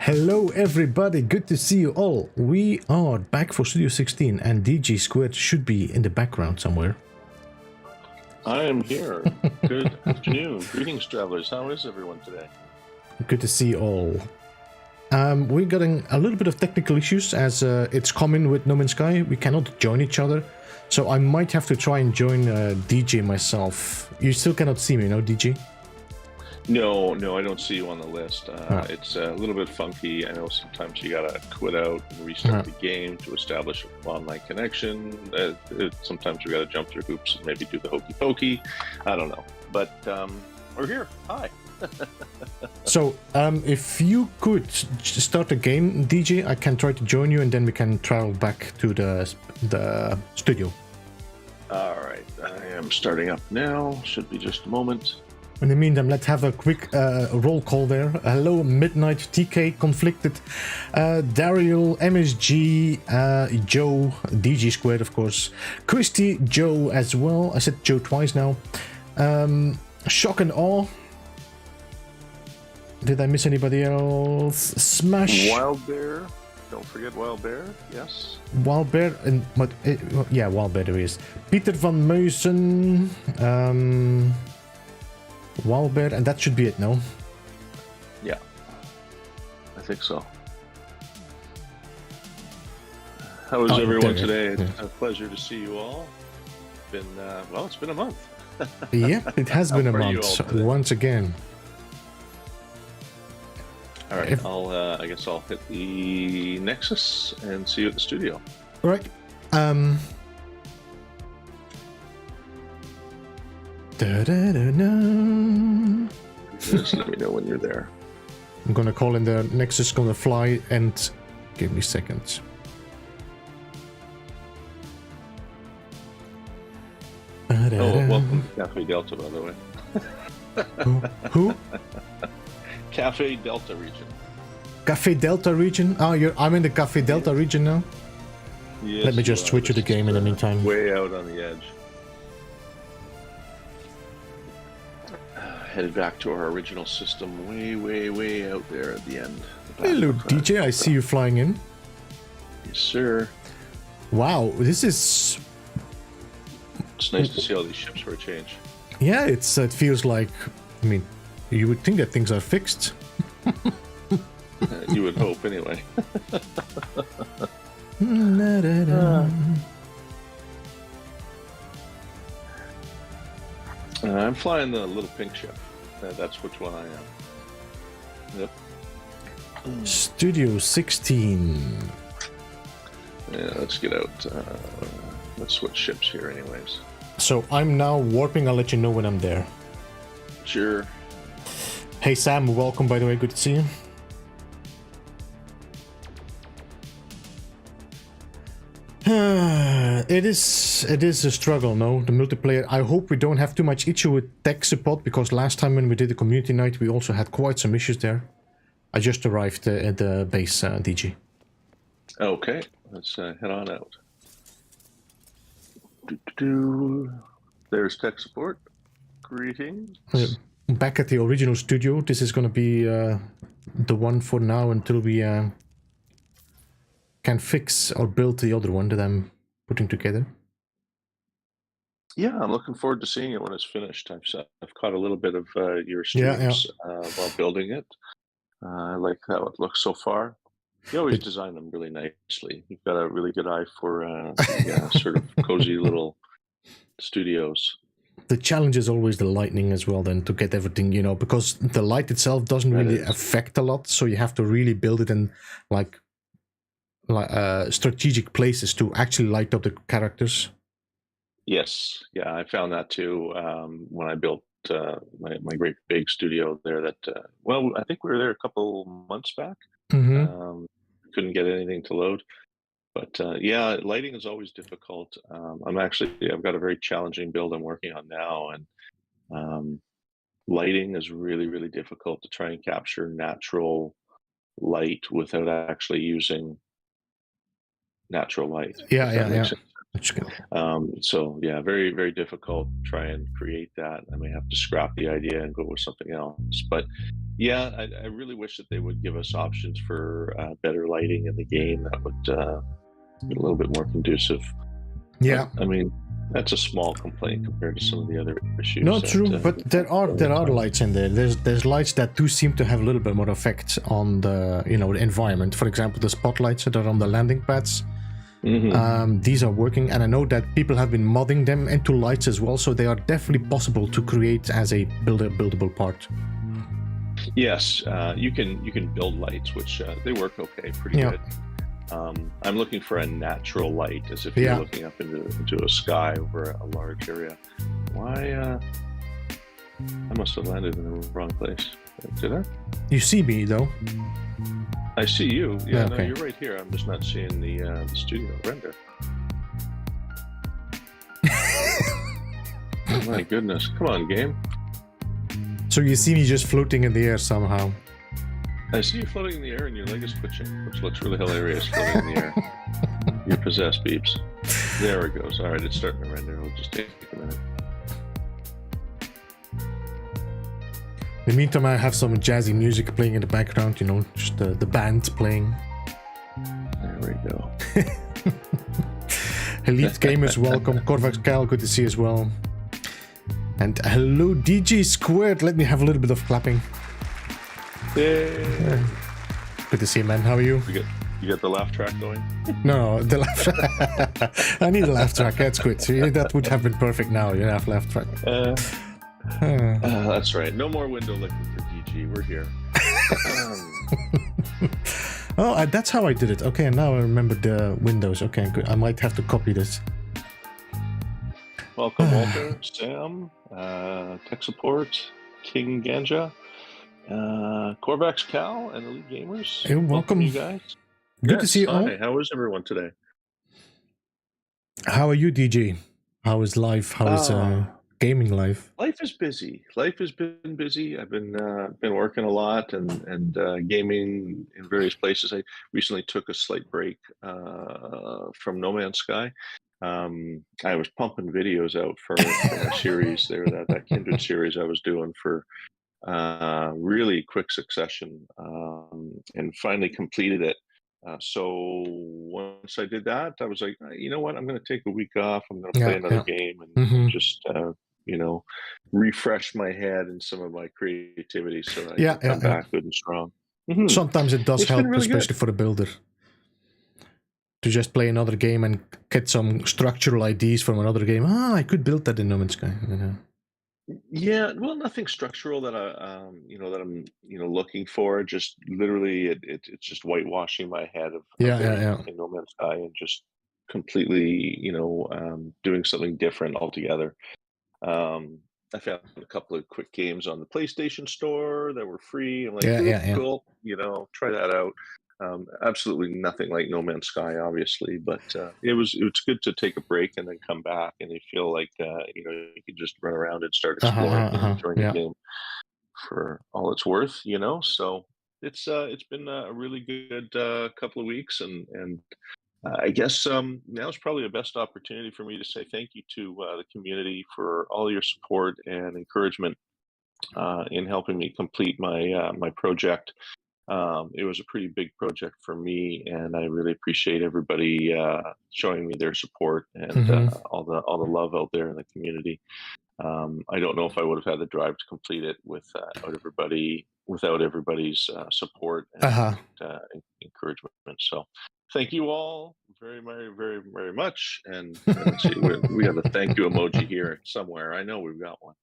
Hello everybody, good to see you all. We are back for Studio 16 and DG Squared should be in the background somewhere. I am here. Good afternoon. Greetings, travelers. How is everyone today? Good to see you all. We're getting a little bit of technical issues as it's common with No Man's Sky. We cannot join each other, so I might have to try and join DJ myself. You still cannot see me, no, DG? No, I don't see you on the list. It's a little bit funky. I know sometimes you gotta quit out and restart the game to establish an online connection. Sometimes we gotta jump through hoops and maybe do the hokey pokey. I don't know, but we're here. Hi. So, if you could start the game, DJ, I can try to join you, and then we can travel back to the studio. All right, I am starting up now. Should be just a moment. In the meantime, let's have a quick roll call there. Hello, Midnight, TK, Conflicted, Daryl, MSG, Joe, DG Squared, of course, Christy, Joe as well. I said Joe twice now. Shock and Awe. Did I miss anybody else? Smash. Wild Bear. Don't forget Wild Bear. Yes. Wild Bear and what? Yeah, Wild Bear there is. Peter van Meusen. Wild Bear, and that should be it, no? Yeah, I think so. How is everyone today? It's a pleasure to see you all. Well, it's been a month. Yeah, it has been a month once again. All right, I guess I'll hit the Nexus and see you at the studio. All right. Just let me know when you're there. I'm gonna call in the Nexus, gonna fly, and give me seconds. Welcome to Cafe Delta, by the way. Who? Cafe Delta region. Cafe Delta region? Oh, I'm in the Cafe Delta region now? Yes, let me just switch to the game in the meantime. Way out on the edge. Headed back to our original system, way out there at the end. Hello, DJ. I see you flying in. Yes, sir. Wow, this is. It's nice to see all these ships for a change. Yeah, it feels like. I mean, you would think that things are fixed. You would hope, anyway. I'm flying the little pink ship. That's which one I am. Yep. Studio 16. Yeah, let's get out. Let's switch ships here anyways. So I'm now warping. I'll let you know when I'm there. Sure. Hey Sam, welcome by the way. Good to see you. It is a struggle, no? The multiplayer. I hope we don't have too much issue with Techsuppot, because last time when we did the community night, we also had quite some issues there. I just arrived at the base, DG. Okay, let's head on out. There's Techsuppot. Greetings. Back at the original studio. This is going to be the one for now until we can fix or build the other one that I'm putting together. Yeah, I'm looking forward to seeing it when it's finished. I've caught a little bit of your streams while building it. I like how it looks so far. You always design them really nicely. You've got a really good eye for sort of cozy little studios. The challenge is always the lighting as well, then, to get everything, you know, because the light itself doesn't really affect a lot, so you have to really build it in like strategic places to actually light up the characters. Yes, yeah, I found that too when I built my great big studio there. That well, I think we were there a couple months back. Mm-hmm. Couldn't get anything to load, but yeah, lighting is always difficult. I've got a very challenging build I'm working on now, and lighting is really difficult to try and capture natural light without actually using natural light. Yeah. So yeah, very difficult to try and create that. I may have to scrap the idea and go with something else. But Yeah, I really wish that they would give us options for better lighting in the game that would be a little bit more conducive. But Yeah. I mean, that's a small complaint compared to some of the other issues. No, that, true, but there are fine. lights in there. There's lights that do seem to have a little bit more effect on the the environment. For example, the spotlights that are on the landing pads. These are working, and I know that people have been modding them into lights as well, so they are definitely possible to create as a buildable part. Yes, you can build lights, which they work okay, pretty good. I'm looking for a natural light, as if you're looking up into a sky over a large area. Why? I must have landed in the wrong place. Did I? You see me though. I see you. Yeah, okay. No, you're right here. I'm just not seeing the studio render. Oh my goodness! Come on, game. So you see me just floating in the air somehow. I see you floating in the air and your leg is twitching, which looks really hilarious floating in the air. You're possessed, Beeps. There it goes. All right, it's starting to render. It'll just take a minute. In the meantime, I have some jazzy music playing in the background, just the band playing. There we go. Elite Gamers, welcome. Corvax Cal, good to see you as well. And hello, DJ Squared. Let me have a little bit of clapping. Yay. Good to see you, man. How are you? You got the laugh track going? No, the laugh track. I need a laugh track. That's good. That would have been perfect now. You have laugh track. That's right. No more window licking for DG. We're here. Oh, that's how I did it. Okay, now I remember the windows. Okay, good. I might have to copy this. Welcome, Walter, Sam, Techsuppot, King Ganja, Corvax Cal, and Elite Gamers. Hey, welcome, you guys. Good to see you all. Hi. How is everyone today? How are you, DJ? How is life? How is gaming life? Life is busy. Life has been busy. I've been working a lot and gaming in various places. I recently took a slight break from No Man's Sky. I was pumping videos out for a series there, that Kindred series I was doing for really quick succession, and finally completed it. So once I did that, I was like, you know what, I'm going to take a week off. I'm going to play another game and just refresh my head and some of my creativity so I can come back good and strong. Sometimes it does help, really especially for the builder, to just play another game and get some structural ideas from another game. I could build that in No Man's Sky. Yeah, well, nothing structural that I'm looking for. Just literally, it's just whitewashing my head of in No Man's Sky and just completely, doing something different altogether. I found a couple of quick games on the PlayStation Store that were free. I'm like, cool, try that out. Absolutely nothing like No Man's Sky, obviously, but it was good to take a break and then come back, and you feel like you can just run around and start exploring and enjoying the game for all it's worth. So it's been a really good couple of weeks, and I guess now is probably the best opportunity for me to say thank you to the community for all your support and encouragement in helping me complete my project. It was a pretty big project for me, and I really appreciate everybody showing me their support and all the love out there in the community. I don't know if I would have had the drive to complete it without everybody's support and encouragement. So thank you all very, very, very, very much. And let's see, we have a thank you emoji here somewhere. I know we've got one.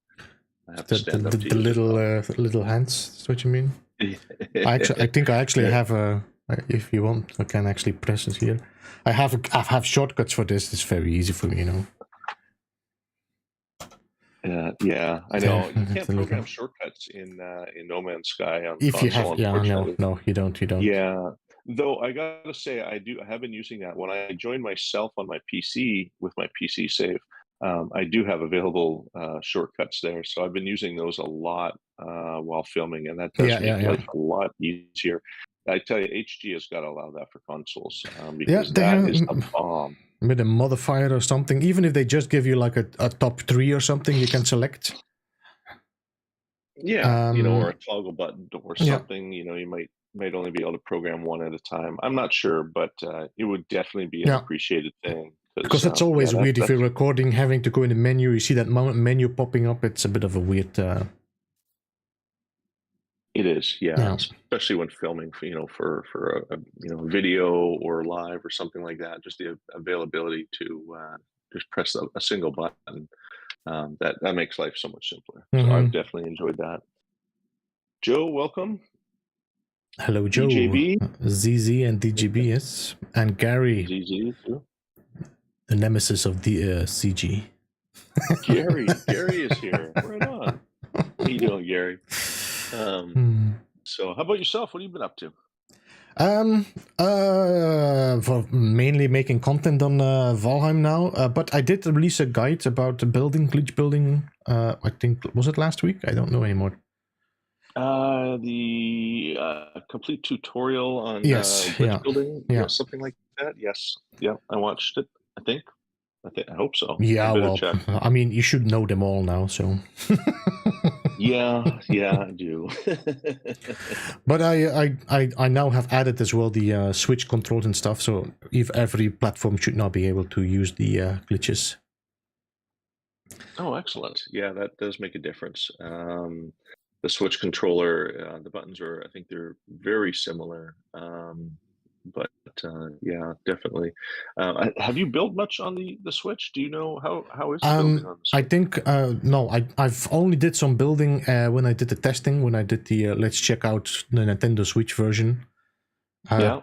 I have to stand up to the little hands. That's what you mean? I think I actually have a. If you want, I can actually press it here. I have shortcuts for this. It's very easy for me, Yeah, I know. You can't program shortcuts in No Man's Sky on if console, you have, no, you don't. Yeah, though I gotta say, I have been using that when I joined myself on my PC with my PC save. I do have available shortcuts there, so I've been using those a lot while filming, and that does make life a lot easier. I tell you, HG has got to allow that for consoles because that is the bomb. With a modifier or something, even if they just give you like a top 3 or something, you can select. Yeah, or a toggle button or Yeah. something. You might only be able to program one at a time. I'm not sure, but it would definitely be an Yeah. appreciated thing. Because that's always weird if you're recording, having to go in the menu, you see that menu popping up. It's a bit of a weird. It is, yeah, especially when filming, for a video or live or something like that. Just the availability to just press a single button, that makes life so much simpler. So I've definitely enjoyed that. Joe, welcome. Hello, Joe. DJB. ZZ and DGB, yes, and Gary. ZZ too. The nemesis of the CG. Gary is here. Right on. How you doing, Gary? So how about yourself? What have you been up to? For mainly making content on Valheim now, but I did release a guide about glitch building. I think, was it last week? I don't know anymore. The complete tutorial on glitch building, something like that. Yes, yeah, I watched it. I hope so. Yeah, well, I mean, you should know them all now, so. yeah, I do. But I now have added as well the Switch controls and stuff, so if every platform should now be able to use the glitches. Oh, excellent! Yeah, that does make a difference. The Switch controller, the buttons I think they're very similar. But yeah, definitely. Have you built much on the Switch? Do you know how is it building on the Switch? I think no. I've only did some building when I did the testing. When I did the let's check out the Nintendo Switch version. Yeah.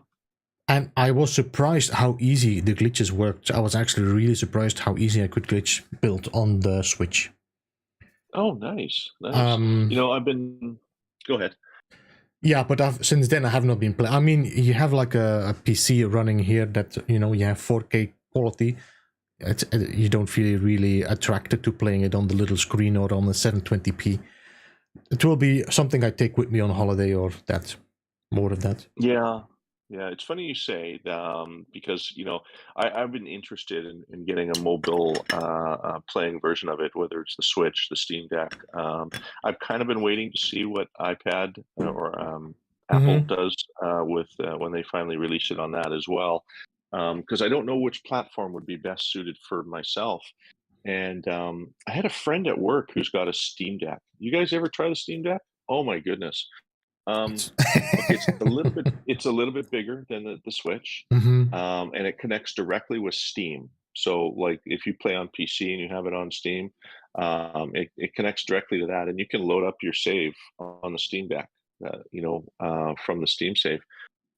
And I was surprised how easy the glitches worked. I was actually really surprised how easy I could glitch build on the Switch. Oh, nice. I've been. Go ahead. Yeah, but since then I have not been playing. I mean, you have like a PC running here that you have 4K quality. You don't feel really attracted to playing it on the little screen or on the 720p. It will be something I take with me on holiday or more of that. Yeah, it's funny you say, because I've been interested in getting a mobile playing version of it, whether it's the Switch, the Steam Deck. I've kind of been waiting to see what iPad or Apple does with when they finally release it on that as well, because I don't know which platform would be best suited for myself. And I had a friend at work who's got a Steam Deck. You guys ever try the Steam Deck? Oh my goodness. Okay, it's a little bit bigger than the Switch, and it connects directly with Steam. So, like, if you play on PC and you have it on Steam, it connects directly to that, and you can load up your save on the Steam Deck, from the Steam save.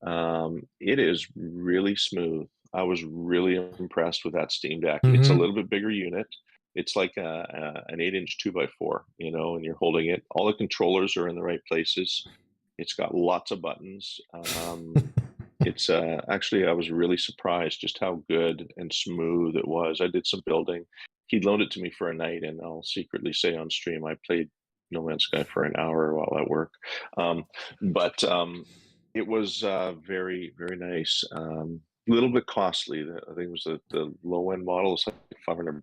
It is really smooth. I was really impressed with that Steam Deck. It's a little bit bigger unit. It's like an 8-inch 2x4, and you're holding it. All the controllers are in the right places. It's got lots of buttons. It's actually, I was really surprised just how good and smooth it was. I did some building. He loaned it to me for a night, and I'll secretly say on stream, I played No Man's Sky for an hour while at work. But it was very, very nice. A little bit costly. I think it was the low end model was like $500,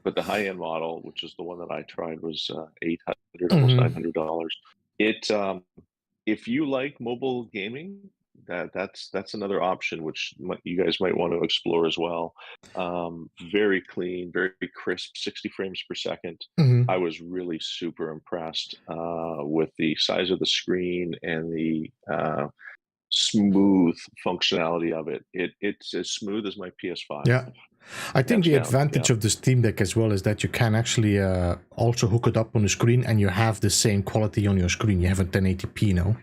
but the high end model, which is the one that I tried, was $800, almost $900. It if you like mobile gaming, that's another option which you guys might want to explore as well. Very clean, very crisp, 60 frames per second. I was really super impressed with the size of the screen and the smooth functionality of it. It's as smooth as my PS5. Yeah. I think the advantage of the Steam Deck as well is that you can actually also hook it up on the screen and you have the same quality on your screen. You have a 1080p now.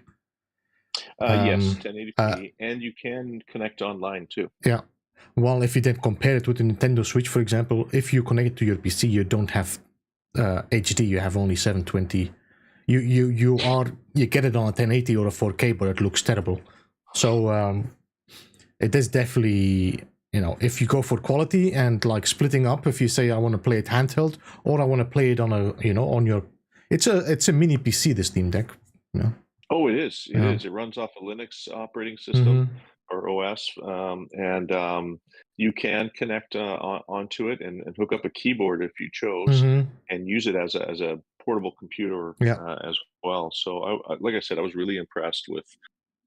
Yes, 1080p, and you can connect online too. Yeah. Well, if you then compare it with the Nintendo Switch, for example, if you connect it to your PC, you don't have HD. You have only 720. You get it on a 1080 or a 4K, but it looks terrible. So it is definitely, if you go for quality and like splitting up, if you say I want to play it handheld or I want to play it on on your, it's a mini PC, the Steam Deck. Oh, it is. It is. It runs off a Linux operating system or OS, and you can connect onto it and hook up a keyboard if you chose, Mm-hmm. and use it as a portable computer Yeah. as well. So, like I said, I was really impressed with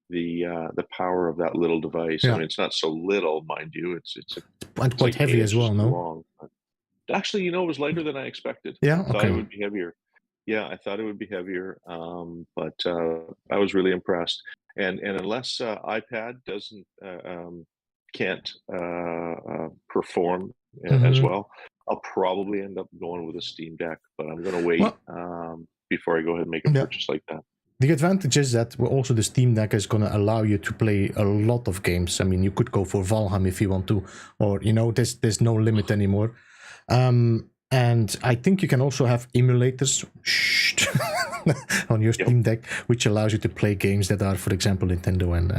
the power of that little device. I Yeah. mean, it's not so little, mind you. And It's quite like heavy 8 as inches well, no? long. Actually, it was lighter than I expected. I Yeah. thought it Okay. would be heavier. Yeah, I thought it would be heavier, but I was really impressed. And unless iPad doesn't can't perform as Mm-hmm. well, I'll probably end up going with a Steam Deck. But I'm going to wait Well, before I go ahead and make a yeah. purchase like that. The advantage is that also the Steam Deck is going to allow you to play a lot of games. I mean, you could go for Valheim if you want to, or there's no limit anymore. And I think you can also have emulators on your Yep. Steam Deck, which allows you to play games that are, for example, Nintendo and.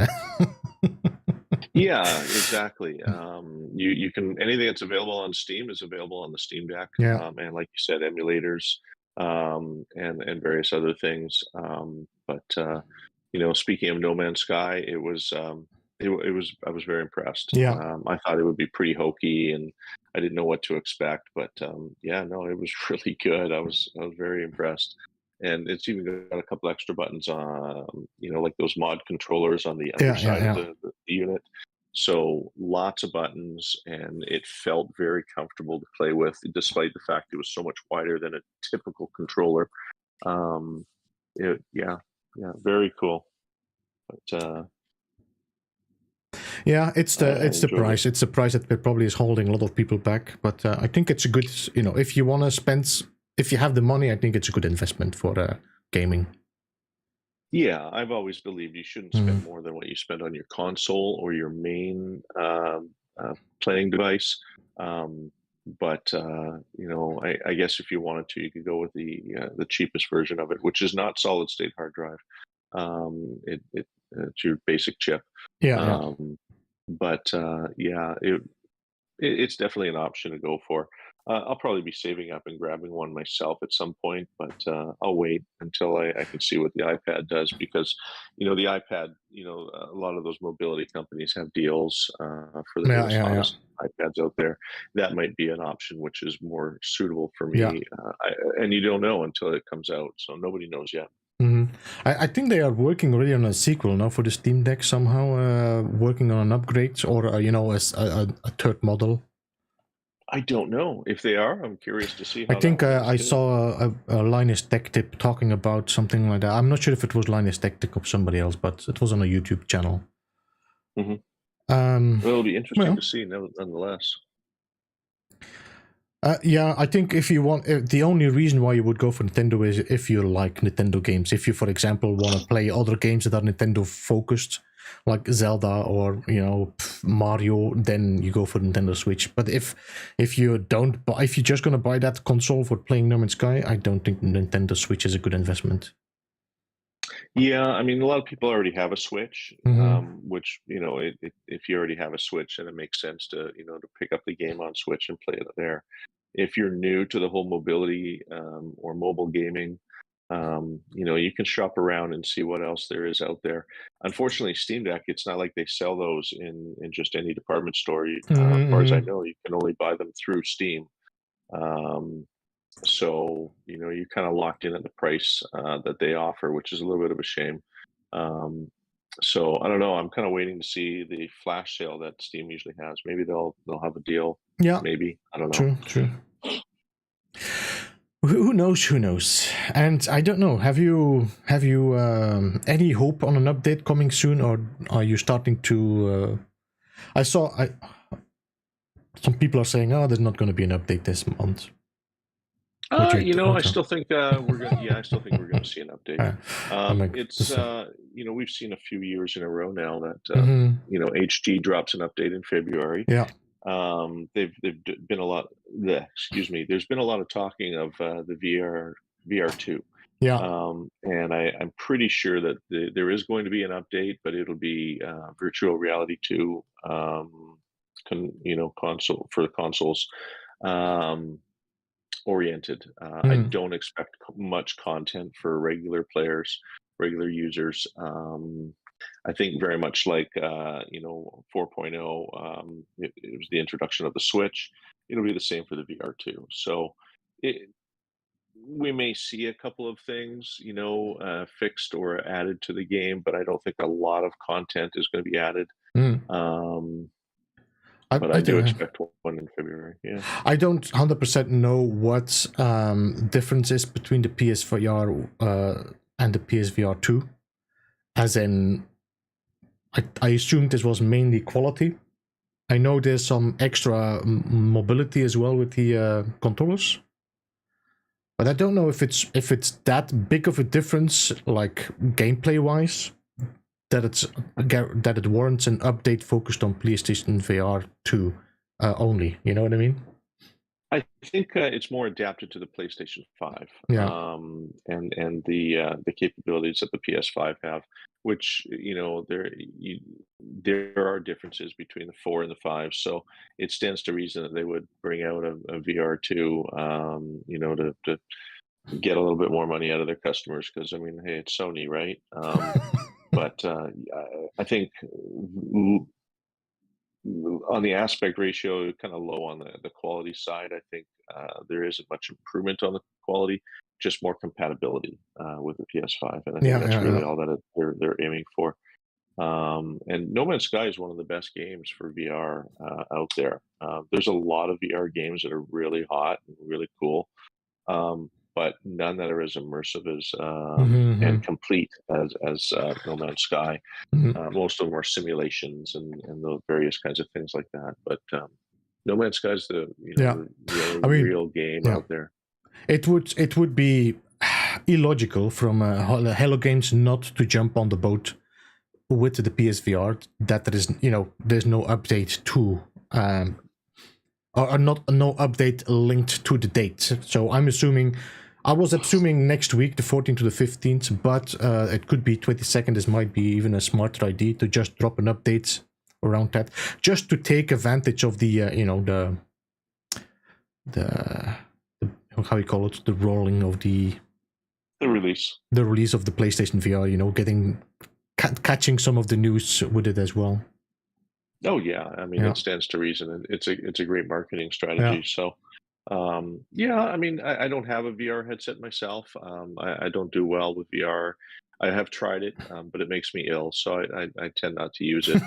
Yeah, exactly. You can anything that's available on Steam is available on the Steam Deck, Yeah. and like you said, emulators, and various other things. Speaking of No Man's Sky, it was I was very impressed. Yeah. I thought it would be pretty hokey, and I didn't know what to expect, but yeah, no, it was really good. I was very impressed. And it's even got a couple extra buttons on, like those mod controllers on the Yeah. Yeah. underside of Yeah. the unit. So lots of buttons, and it felt very comfortable to play with, despite the fact it was so much wider than a typical controller. Um, yeah, very cool. But Yeah, it's I the enjoyed it. price. It's the price that probably is holding a lot of people back. But I think it's a good, if you want to spend, if you have the money, I think it's a good investment for gaming. Yeah, I've always believed you shouldn't Mm. spend more than what you spend on your console or your main playing device. I guess if you wanted to, you could go with the cheapest version of it, which is not solid state hard drive. It's your basic chip. Yeah, yeah. Yeah, it's definitely an option to go for. I'll probably be saving up and grabbing one myself at some point, but I'll wait until I can see what the iPad does, because, the iPad, a lot of those mobility companies have deals for the Yeah, newest, yeah, yeah. hottest iPads out there. That might be an option which is more suitable for Yeah. me. And you don't know until it comes out, so nobody knows yet. Mm-hmm. I think they are working already on a sequel now for the Steam Deck somehow, working on an upgrade or, a third model. I don't know if they are. I'm curious to see I how think that one is I too. saw a Linus Tech Tip talking about something like that. I'm not sure if it was Linus Tech Tip or somebody else, but it was on a YouTube channel. Mm-hmm. Well, it'll be interesting to see, nonetheless. Yeah, I think if you want, the only reason why you would go for Nintendo is if you like Nintendo games. If you, for example, want to play other games that are Nintendo focused, like Zelda or Mario, then you go for Nintendo Switch. But if you don't buy, if you're just gonna buy that console for playing No Man's Sky, I don't think Nintendo Switch is a good investment. Yeah, I mean, a lot of people already have a Switch, which, if you already have a Switch, then it makes sense to pick up the game on Switch and play it there. If you're new to the whole mobility or mobile gaming, you can shop around and see what else there is out there. Unfortunately, Steam Deck, it's not like they sell those in just any department store. As far as I know, you can only buy them through Steam. So, you're kind of locked in at the price that they offer, which is a little bit of a shame. So I don't know. I'm kind of waiting to see the flash sale that Steam usually has. Maybe they'll have a deal. Yeah, maybe, I don't know. True. Who knows? Who knows? And I don't know. Have you any hope on an update coming soon, or are you starting to? Some people are saying, "Oh, there's not going to be an update this month." I still think we're gonna. Yeah, I still think we're gonna see an update. We've seen a few years in a row now that HG drops an update in February. Yeah. They've been a lot. There's been a lot of talking of the VR2. Yeah. And I'm pretty sure that there is going to be an update, but it'll be Virtual Reality 2, console for the consoles. Oriented. I don't expect much content for regular players, regular users. I think very much like 4.0, it was the introduction of the Switch. It'll be the same for the VR2. So it, we may see a couple of things, fixed or added to the game, but I don't think a lot of content is going to be added. Mm. Um, I, but I I do do. expect one in February. Yeah. I don't 100% know what difference is between the PSVR and the PSVR 2. As in, I assumed this was mainly quality. I know there's some extra mobility as well with the controllers, but I don't know if it's that big of a difference, like gameplay wise, that it warrants an update focused on PlayStation VR 2 only. You know what I mean? I think it's more adapted to the PlayStation 5, Yeah. and the capabilities that the PS5 have, which there are differences between the 4 and the 5. So it stands to reason that they would bring out a VR2, to get a little bit more money out of their customers. Because I mean, hey, it's Sony, right? But I think on the aspect ratio, kind of low on the quality side. I think there isn't much improvement on the quality, just more compatibility with the PS5, and I think that's really all that they're aiming for. And No Man's Sky is one of the best games for VR out there. There's a lot of VR games that are really hot and really cool, but none that are as immersive as and complete as No Man's Sky. Most of them are simulations and the various kinds of things like that. But No Man's Sky is the only real game out there. It would be illogical from Hello Games not to jump on the boat with the PSVR that there is there's no update to or not no update linked to the date. So I was assuming next week, the 14th to the 15th, but it could be 22nd. This might be even a smarter idea to just drop an update around that, just to take advantage of the how you call it, the rolling of the release of the PlayStation VR. Catching some of the news with it as well. Oh yeah, I mean it stands to reason, and it's a great marketing strategy. So. I mean, I don't have a VR headset myself. I don't do well with VR. I have tried it, but it makes me ill, so I tend not to use it.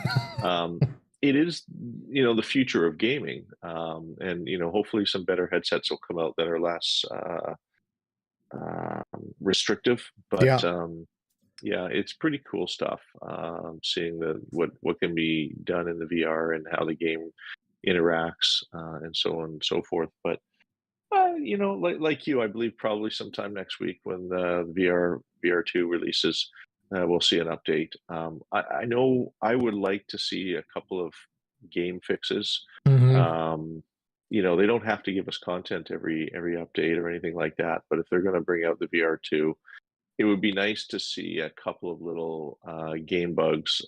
It is, the future of gaming, and hopefully some better headsets will come out that are less restrictive. But yeah, it's pretty cool stuff. Seeing what can be done in the VR and how the game interacts, and so on and so forth. But like you, I believe probably sometime next week when the VR2 releases, we'll see an update. I know I would like to see a couple of game fixes. They don't have to give us content every update or anything like that, but if they're going to bring out the VR2, it would be nice to see a couple of little game bugs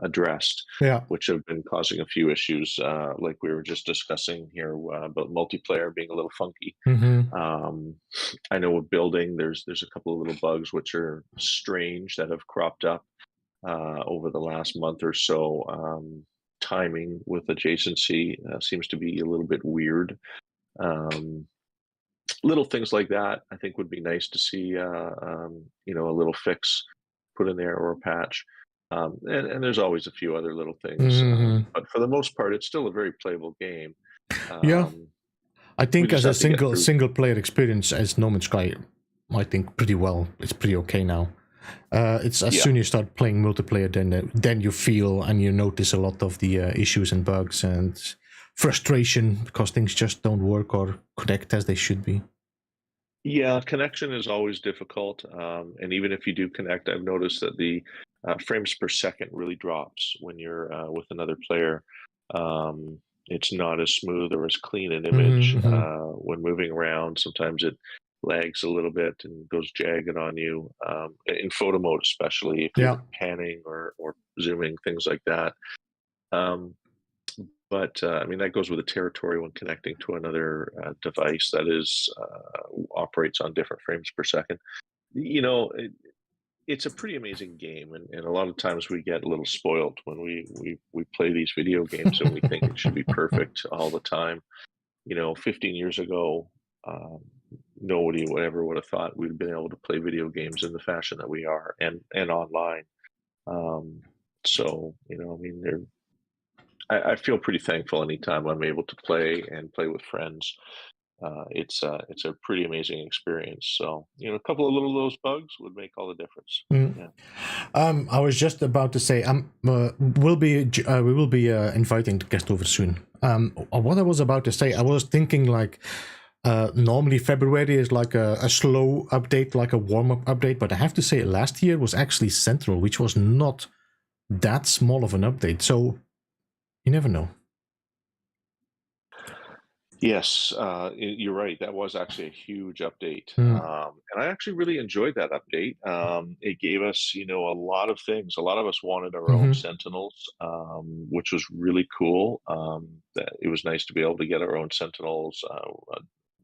addressed, which have been causing a few issues, like we were just discussing here about multiplayer being a little funky. I know with building, there's a couple of little bugs which are strange that have cropped up over the last month or so. Timing with adjacency seems to be a little bit weird. Little things like that, I think, would be nice to see. A little fix put in there or a patch. And there's always a few other little things, but for the most part, it's still a very playable game. I think as a single player experience as No Man's Sky, I think pretty well. It's pretty okay now. It's as soon as you start playing multiplayer, then you feel and you notice a lot of the issues and bugs and frustration because things just don't work or connect as they should be. Yeah, connection is always difficult, and even if you do connect, I've noticed that the frames per second really drops when you're with another player. It's not as smooth or as clean an image when moving around. Sometimes it lags a little bit and goes jagged on you, in photo mode especially, if you're panning or zooming, things like that. But I mean, that goes with the territory when connecting to another device that is operates on different frames per second. it's a pretty amazing game, and a lot of times we get a little spoiled when we play these video games and we think it should be perfect all the time. 15 years ago, um, nobody would ever would have thought we'd been able to play video games in the fashion that we are, and online. Um, so, I mean, I feel pretty thankful anytime I'm able to play with friends. It's a pretty amazing experience. So, a couple of little those bugs would make all the difference. Mm. Yeah. I was just about to say, we will be inviting the guest over soon. What I was about to say, I was thinking like, normally February is like a slow update, like a warm-up update, but I have to say last year was actually Central, which was not that small of an update. So you never know. Yes, you're right. That was actually a huge update, Mm. and I actually really enjoyed that update. It gave us, a lot of things. A lot of us wanted our own Mm-hmm. Sentinels, which was really cool. That it was nice to be able to get our own Sentinels,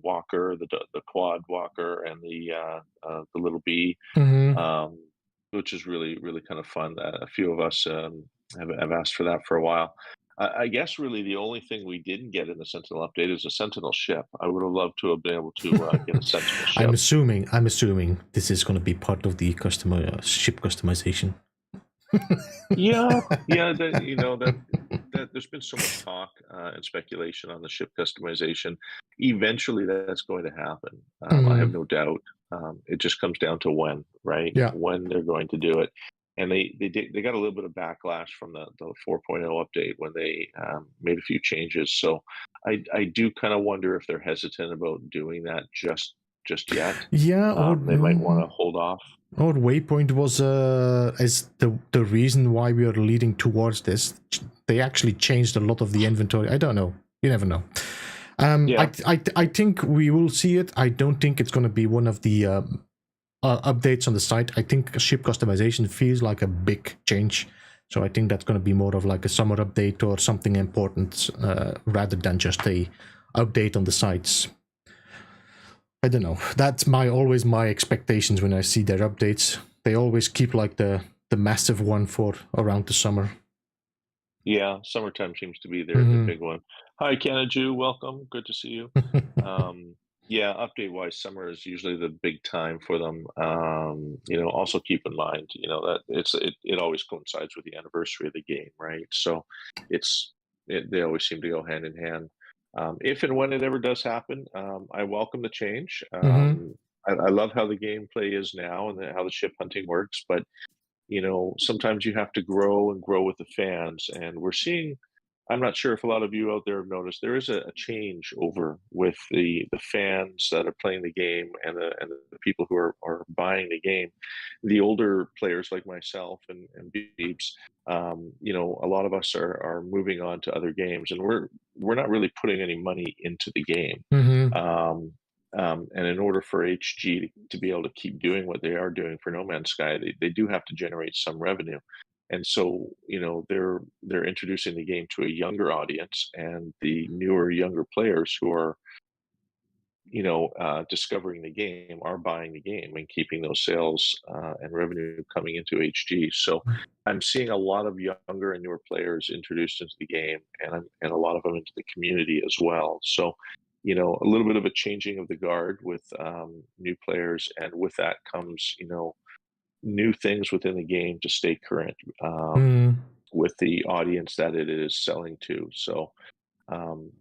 walker, the quad walker, and the little bee, Mm-hmm. um, which is really really kind of fun. A few of us have asked for that for a while. I guess really the only thing we didn't get in the Sentinel update is a Sentinel ship. I would have loved to have been able to get a Sentinel I'm ship. assuming this is going to be part of the ship customization. Yeah, yeah. That there's been so much talk and speculation on the ship customization. Eventually, that's going to happen. I have Mm. no doubt. It just comes down to when, right? Yeah. When they're going to do it. And they got a little bit of backlash from the 4.0 update when they made a few changes. So I do kind of wonder if they're hesitant about doing that just yet. Yeah, or They might want to hold off. or Waypoint was is the reason why we are leading towards this. They actually changed a lot of the inventory. I don't know. You never know. Yeah. I think we will see it. I don't think it's going to be one of the updates on the site. I think ship customization feels like a big change. So I think that's going to be more of like a summer update or something important rather than just a update on the sites. I don't know. That's always my expectations when I see their updates. They always keep like the massive one for around the summer. Yeah, summertime seems to be the big one. Hi, Canada, welcome. Good to see you. Yeah, update-wise, summer is usually the big time for them. Also keep in mind, that it always coincides with the anniversary of the game, right? So they always seem to go hand in hand. If and when it ever does happen, I welcome the change. I love how the gameplay is now and how the ship hunting works, but sometimes you have to grow and grow with the fans. And we're seeing, I'm not sure if a lot of you out there have noticed, there is a change over with the fans that are playing the game and the people who are buying the game. The older players like myself and Beebs, a lot of us are moving on to other games, and we're not really putting any money into the game. And in order for HG to be able to keep doing what they are doing for No Man's Sky, they do have to generate some revenue. And so, they're introducing the game to a younger audience, and the newer, younger players who are, discovering the game are buying the game and keeping those sales and revenue coming into HG. So I'm seeing a lot of younger and newer players introduced into the game, and a lot of them into the community as well. So, a little bit of a changing of the guard with new players, and with that comes, new things within the game to stay current with the audience that it is selling to. So,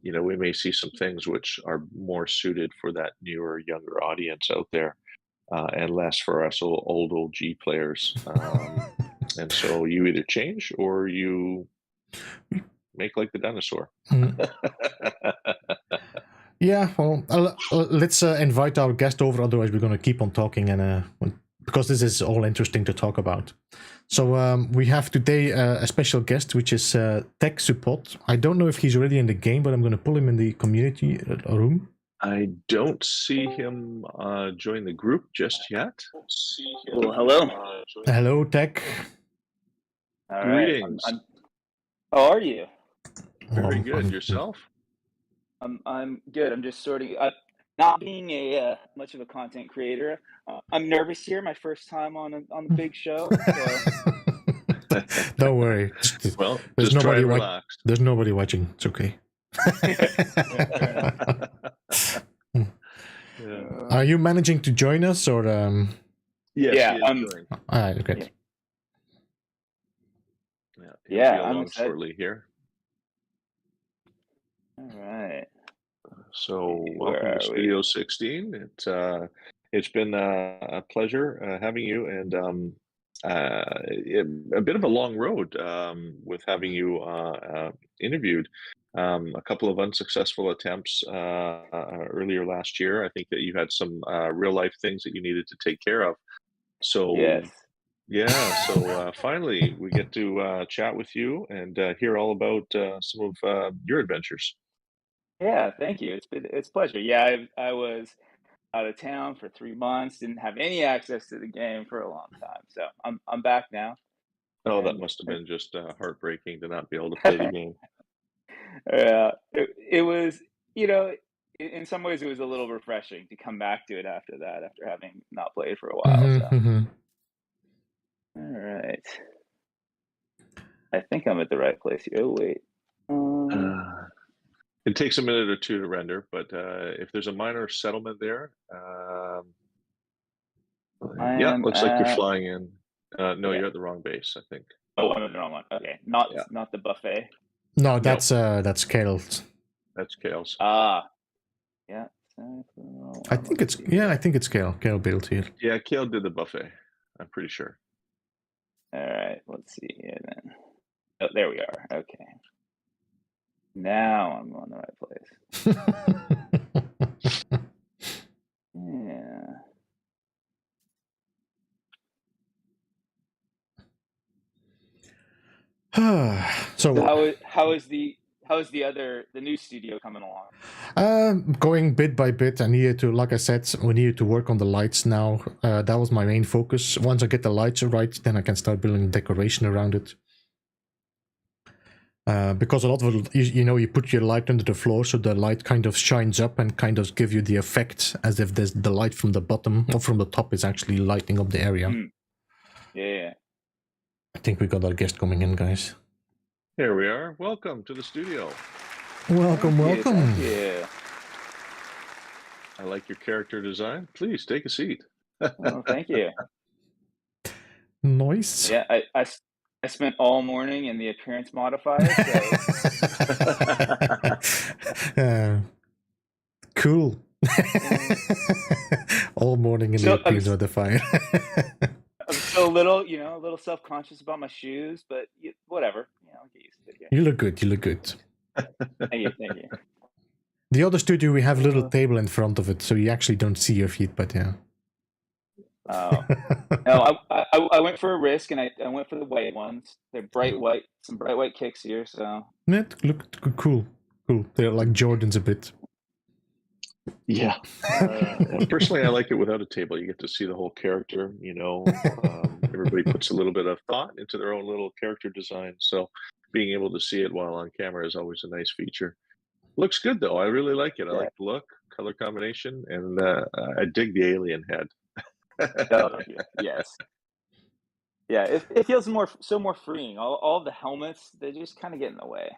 we may see some things which are more suited for that newer, younger audience out there, and less for us old OG players. And so you either change or you make like the dinosaur. Yeah, well, let's invite our guest over. Otherwise, we're going to keep on talking, and because this is all interesting to talk about. So we have today a special guest, which is Techsuppot. I don't know if he's already in the game, but I'm going to pull him in the community room. I don't see him join the group just yet. Well, hello. Hello, Tech. All Greetings. right. How are you? Very good. Yourself? I'm good. I'm just sorting. not being a much of a content creator, I'm nervous here. My first time on the big show. So. Don't worry. Well, There's just try nobody and relax. There's nobody watching. It's okay. Fair Yeah. Are you managing to join us or Yes, Yeah, he is joined. okay. He'll Yeah, be I'm along excited. shortly here. All right. So Where welcome to are Studio 16. It's been a pleasure having you, and a bit of a long road with having you interviewed. A couple of unsuccessful attempts earlier last year. I think that you had some real life things that you needed to take care of. So Yes. yeah, so finally we get to chat with you and hear all about some of your adventures. Yeah, thank you. It's a pleasure. Yeah, I was out of town for 3 months, didn't have any access to the game for a long time. So I'm back now. Oh, that And must have been just heartbreaking to not be able to play the game. yeah, it was, you know, in some ways it was a little refreshing to come back to it after that, after having not played for a while. So all right. I think I'm at the right place here. Oh wait. It takes a minute or two to render, but if there's a minor settlement there, yeah, looks like you're flying in. No, you're at the wrong base, I think. Oh, I'm at the wrong one. Okay, not the buffet. No, that's Kale's. That's Kale's. Yeah. I think it's Kale. Kale built here. Yeah, Kale did the buffet. I'm pretty sure. All right, let's see here then. Oh, there we are. Okay. Now I'm on the right place. Yeah. So how is the new studio coming along? Going bit by bit. I needed to, like I said, we needed to work on the lights now. That was my main focus. Once I get the lights right, then I can start building decoration around it. Because a lot of it, you put your light under the floor, so the light kind of shines up and kind of give you the effect as if there's the light from the bottom or from the top is actually lighting up the area. Yeah. I think we got our guest coming in, guys. Here we are. Welcome to the studio. Welcome. Thank you. I like your character design. Please take a seat. Oh, thank you. Nice. Yeah, I spent all morning in the appearance modifier. So. Cool. All morning in the appearance modifier. I'm still a little self-conscious about my shoes, but whatever. I'll get used to it. You look good. Thank you. The other studio, we have a little table in front of it, so you actually don't see your feet, but yeah. Oh. No, I went for a risk, and I went for the white ones. They're some bright white kicks here, so. Yeah, look cool. They're like Jordans a bit. Yeah. Personally, I like it without a table. You get to see the whole character, everybody puts a little bit of thought into their own little character design. So being able to see it while on camera is always a nice feature. Looks good, though. I really like it. I like the look, color combination, and I dig the alien head. Yes. Yeah, it feels more freeing. All the helmets, they just kind of get in the way.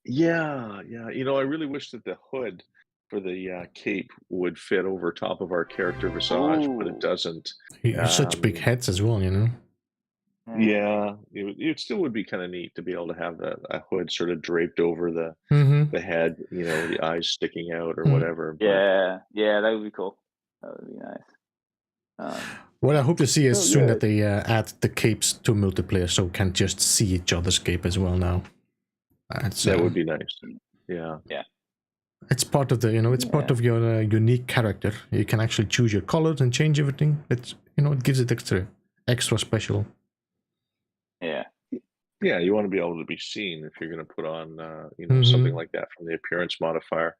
Yeah. I really wish that the hood for the cape would fit over top of our character visage, but it doesn't. You have such big heads as well, Yeah, it still would be kind of neat to be able to have a hood sort of draped over the head, the eyes sticking out or whatever. Yeah, that would be cool. That would be nice. What I hope to see is soon that they add the capes to multiplayer, so we can just see each other's cape as well now. That would be nice. Yeah. It's part of the, it's part of your unique character. You can actually choose your colors and change everything. It's, it gives it extra special. Yeah, you want to be able to be seen if you're going to put on, something like that from the appearance modifier,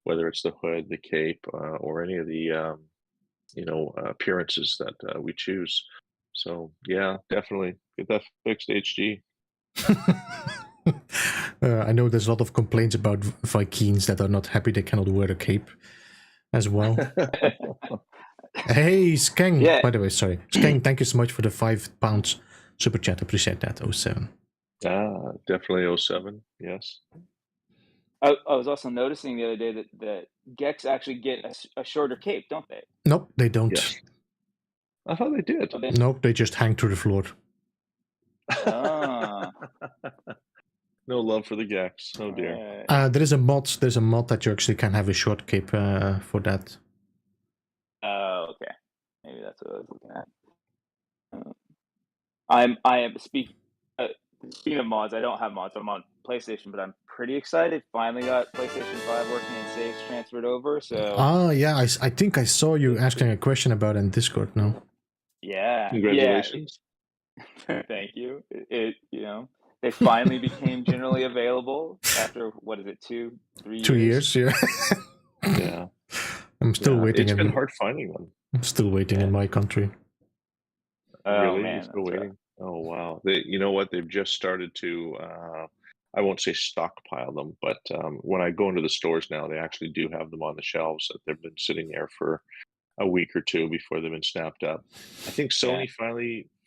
whether it's the hood, the cape, or any of the, appearances that we choose. So yeah, definitely get that fixed, HG. I know there's a lot of complaints about Vikings that are not happy they cannot wear a cape. as well. Hey, Skeng. Yeah. By the way, sorry. Skeng, thank you so much for the £5 super chat. Appreciate that. 07. Definitely 07. Yes. I was also noticing the other day that Gex actually get a shorter cape, don't they? Nope, they don't. Yes. I thought they did. Oh, they- Nope, they just hang to the floor. Ah. No love for the Gex. Oh dear. Alright. There is a mod. There's a mod that you actually can have a short cape for that. Oh, okay. Maybe that's what I was looking at. I am speaking of mods. I don't have mods. I'm on PlayStation, but I'm pretty excited. Finally got PlayStation 5 working and saves transferred over. So Yeah, I think I saw you asking a question about it in Discord now. yeah, Congratulations. yeah. Thank you. They finally became generally available after what is it, 3 years? 2 years, yeah. Yeah. I'm still waiting. It's been hard finding them. I'm still waiting in my country. Oh Really? man, You're still that's rough. waiting? Oh wow. You know what? They've just started to I won't say stockpile them, but when I go into the stores now, they actually do have them on the shelves that they've been sitting there for a week or two before they've been snapped up. I think Sony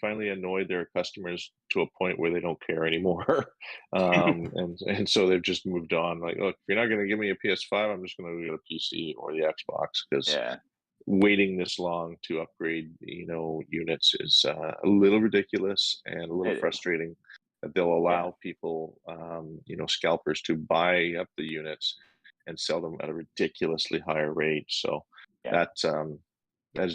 finally annoyed their customers to a point where they don't care anymore. And so they've just moved on. Like, look, if you're not going to give me a PS5, I'm just going to get a PC or the Xbox, because Yeah. waiting this long to upgrade, units is a little ridiculous and a little It is. frustrating that they'll allow people, scalpers to buy up the units and sell them at a ridiculously higher rate. So that's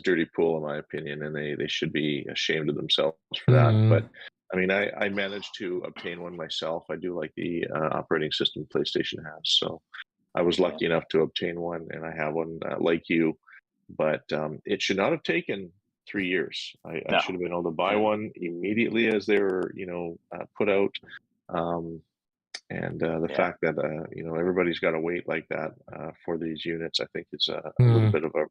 dirty pool in my opinion, and they should be ashamed of themselves for that. But I mean, I managed to obtain one myself. I do like the operating system PlayStation has, so I was lucky enough to obtain one, and I have one like you. But it should not have taken 3 years. I should have been able to buy one immediately as they were, put out. And the fact that everybody's got to wait like that for these units, I think is a little bit of a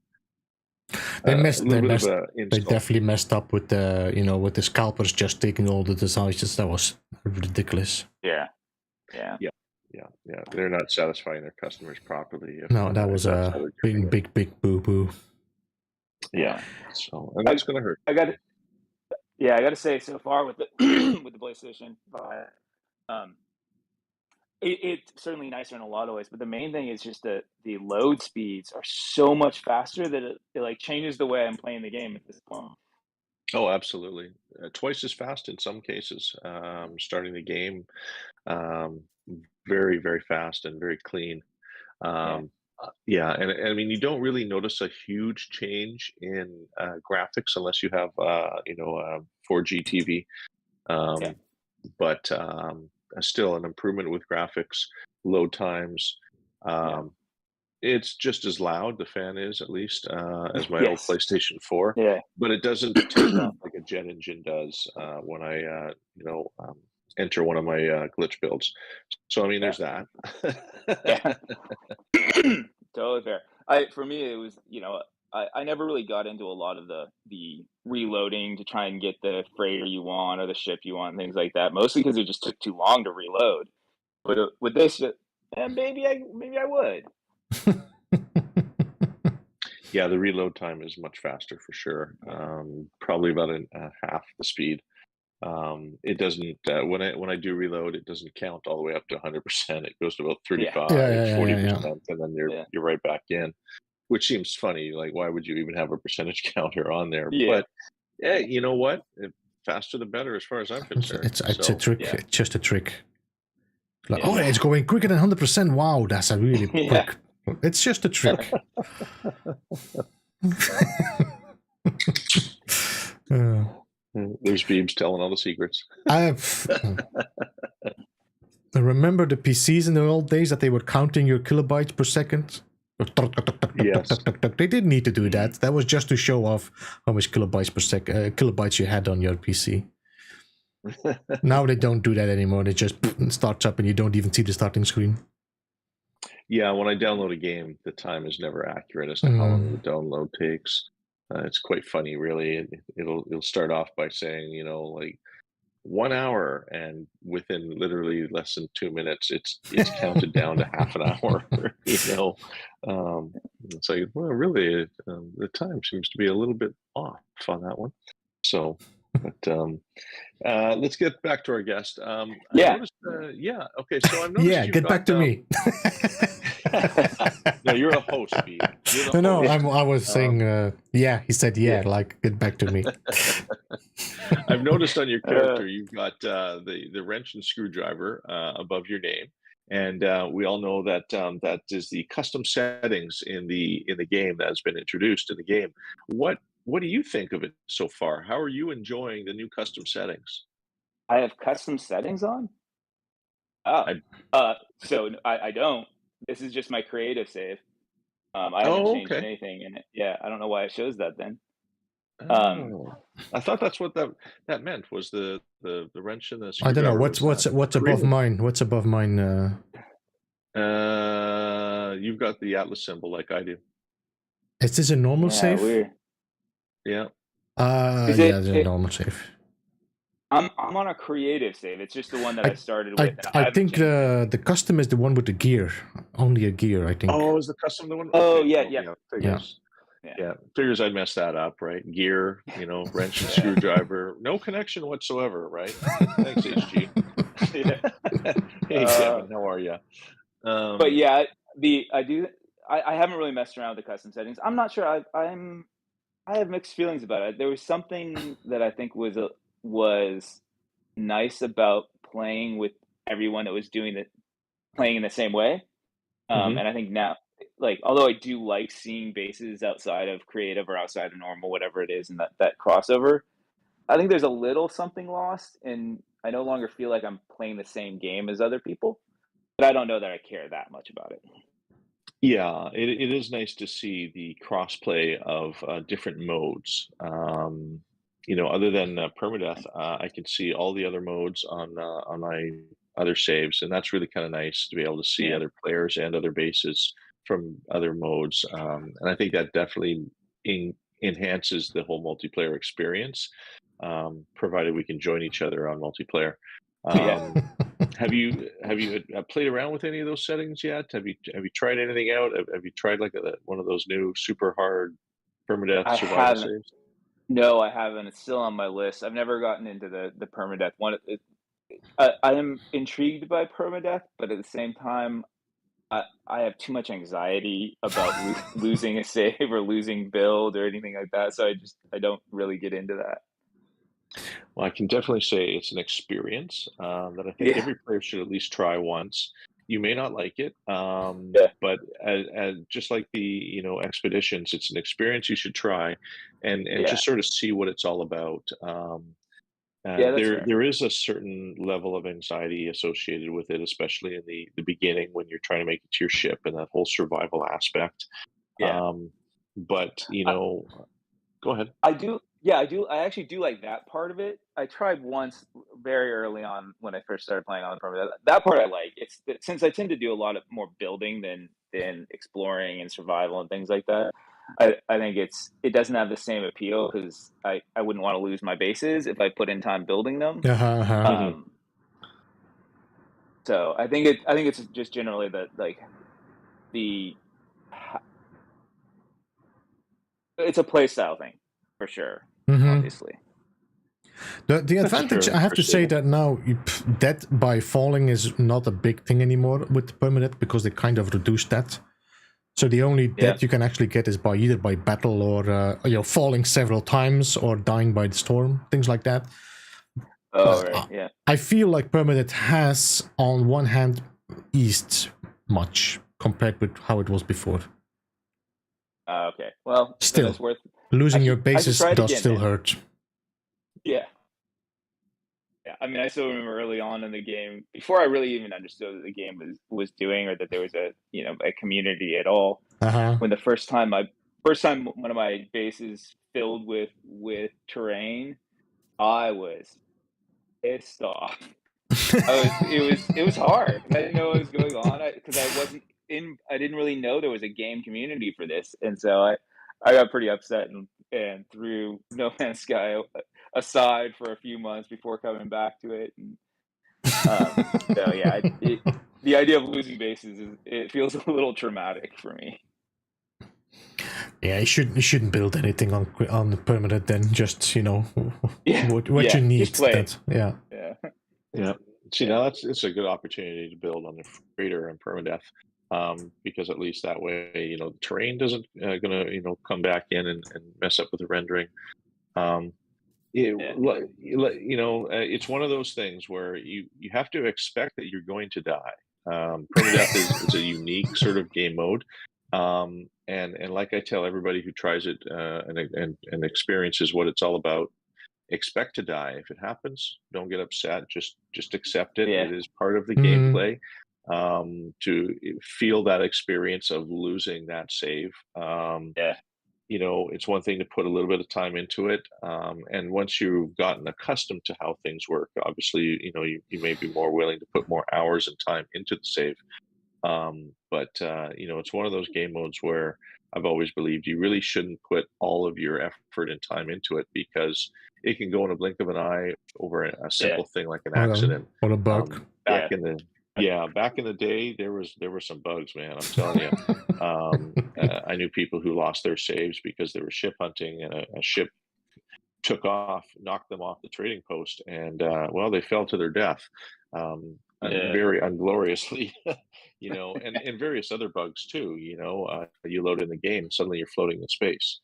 They definitely messed up with with the scalpers just taking all the devices. That was ridiculous. Yeah. They're not satisfying their customers properly. No, that was a big boo-boo. Yeah. So, and that's going to hurt. I got to say, so far with the with the PlayStation 5, it's certainly nicer in a lot of ways. But the main thing is just the load speeds are so much faster that it like changes the way I'm playing the game at this point. Oh, absolutely. Twice as fast in some cases. Starting the game, very, very fast and very clean. And I mean, you don't really notice a huge change in graphics unless you have, 4G TV. But still an improvement with graphics, load times. It's just as loud, the fan is, at least, as my old PlayStation 4. But it doesn't take off like a jet engine does when I, enter one of my glitch builds. So, I mean, there's that. Totally fair. For me, it was, I never really got into a lot of the reloading to try and get the freighter you want or the ship you want, things like that. Mostly because it just took too long to reload. But with this, maybe I would. Yeah, the reload time is much faster for sure. Probably about half the speed. It doesn't when I do reload, it doesn't count all the way up to 100%. It goes to about 35, 40%, and then you're right back in, which seems funny. Like, why would you even have a percentage counter on there? But you know what? Faster the better, as far as I'm concerned. It's a trick. It's just a trick. Like, oh, it's going quicker than 100%. Wow, that's a really quick. It's just a trick. There's Beebs telling all the secrets. I remember the PCs in the old days that they were counting your kilobytes per second. Yes. They didn't need to do that. That was just to show off how much kilobytes you had on your PC. Now they don't do that anymore. It just starts up and you don't even see the starting screen. Yeah, when I download a game, the time is never accurate as to how long the download takes. It's quite funny, really. It'll start off by saying, like 1 hour, and within literally less than 2 minutes, it's counted down to half an hour, you know? It's like, well, really, the time seems to be a little bit off on that one. So, but, let's get back to our guest. I Yeah. noticed, yeah, okay, so I've noticed Yeah, you've get back got, to me. no, you're a host, Beeb. You're the No, host. I was saying, yeah, he said, yeah, Yeah. like, get back to me. I've noticed on your character you've got the wrench and screwdriver above your name, and we all know that that is the custom settings in the game that has been introduced in the game. What do you think of it so far? How are you enjoying the new custom settings? I have custom settings on? Oh, I so I don't. This is just my creative save. I haven't oh, changed okay. anything in it. Yeah, I don't know why it shows that then. Um, Oh, I thought that's what that meant was the wrench and the I don't know, screwdriver was what's above creative. mine? What's above mine? You've got the Atlas symbol like I do. Is this a normal yeah, save? weird. Yeah. Is Yeah, it, it's a it? normal save. I'm on a creative save. It's just the one that I started with. And I I haven't think changed. the custom is the one with the gear. Only a gear, I think. Oh, is the custom the one? Oh Okay, yeah, well, yeah, yeah, Yeah. figures. yeah. Yeah, figures I'd mess that up, right? Gear, wrench and Yeah. screwdriver, no connection whatsoever, right? Thanks, HG. Yeah. Hey, Kevin, how are you? But yeah, I haven't really messed around with the custom settings. I'm not sure. I have mixed feelings about it. There was something that I think was nice about playing with everyone that was playing in the same way. Mhm. And I think now, like, although I do like seeing bases outside of creative or outside of normal, whatever it is, and that crossover, I think there's a little something lost, and I no longer feel like I'm playing the same game as other people. But I don't know that I care that much about it. Yeah, it is nice to see the crossplay of different modes. Other than permadeath, I can see all the other modes on my other saves, and that's really kind of nice to be able to see Yeah. other players and other bases from other modes. And I think that definitely enhances the whole multiplayer experience, provided we can join each other on multiplayer. Yeah. Have you played around with any of those settings yet? Have you tried anything out? Have you tried like one of those new super hard permadeath I survival haven't. saves? No, I haven't. It's still on my list. I've never gotten into the permadeath one. I am intrigued by permadeath, but at the same time, I have too much anxiety about losing a save or losing build or anything like that. So I don't really get into that. Well, I can definitely say it's an experience that I think Yeah. every player should at least try once. You may not like it, Yeah. but as just like the expeditions, it's an experience you should try, and Yeah. just sort of see what it's all about. Yeah, that's fair. There is a certain level of anxiety associated with it, especially in the beginning when you're trying to make it to your ship and that whole survival aspect. Yeah. But I, go ahead. I do. Yeah, I do. I actually do like that part of it. I tried once very early on when I first started playing on the permit. That part I like. Since I tend to do a lot of more building than exploring and survival and things like that. I think it doesn't have the same appeal because I wouldn't want to lose my bases if I put in time building them. Mhm. Um, so I think it's just generally the it's a play style thing for sure. Hmm. Obviously. The That's advantage, fair, I have fair to say statement. that now death by falling is not a big thing anymore with permanent because they kind of reduced that. So the only Yeah. death you can actually get is by either by battle or falling several times or dying by the storm, things like that. Oh, But right. Yeah. I feel like permanent has, on one hand, eased much compared with how it was before. Okay. Well, then Still, it's worth. losing your I should bases try it does again still then. hurt. Yeah. Yeah. I mean, I still remember early on in the game, before I really even understood what the game was doing, or that there was a community at all. Uh-huh. When the first time one of my bases filled with terrain, I was pissed off. It was hard. I didn't know what was going on because I didn't really know there was a game community for this, and so I got pretty upset and threw No Man's Sky aside for a few months before coming back to it. And, so yeah, the idea of losing bases it feels a little traumatic for me. Yeah, you shouldn't build anything on permanent then. Just what you need. Just play. That's yeah. See, now it's a good opportunity to build on the freighter and permadeath, because at least that way, the terrain doesn't gonna come back in and mess up with the rendering. It's one of those things where you have to expect that you're going to die. Permadeath is a unique sort of game mode, and like I tell everybody who tries it and experiences what it's all about, expect to die. If it happens, don't get upset. Just accept it. Yeah. It is part of the gameplay. To feel that experience of losing that save. It's one thing to put a little bit of time into it, and once you've gotten accustomed to how things work, obviously, you may be more willing to put more hours and time into the save. But it's one of those game modes where I've always believed you really shouldn't put all of your effort and time into it, because it can go in a blink of an eye over a simple thing like an accident or a bug. Back in the day, there were some bugs, man. I'm telling you. I knew people who lost their saves because they were ship hunting, and a ship took off, knocked them off the trading post, and they fell to their death, very ungloriously. And various other bugs too. You load in the game, suddenly you're floating in space.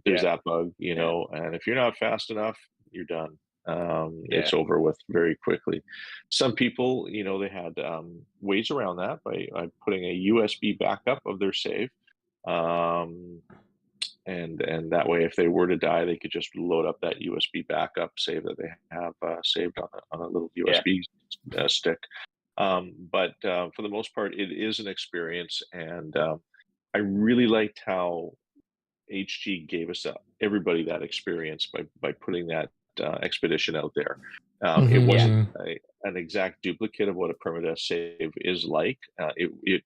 There's that bug, and if you're not fast enough, you're done. It's over with very quickly. Some people, they had ways around that by putting a USB backup of their save, and that way, if they were to die, they could just load up that USB backup save that they have saved on a little USB stick. But for the most part, it is an experience, and I really liked how HG gave us everybody that experience by putting that expedition out there. It wasn't an exact duplicate of what a permadeath save is like. It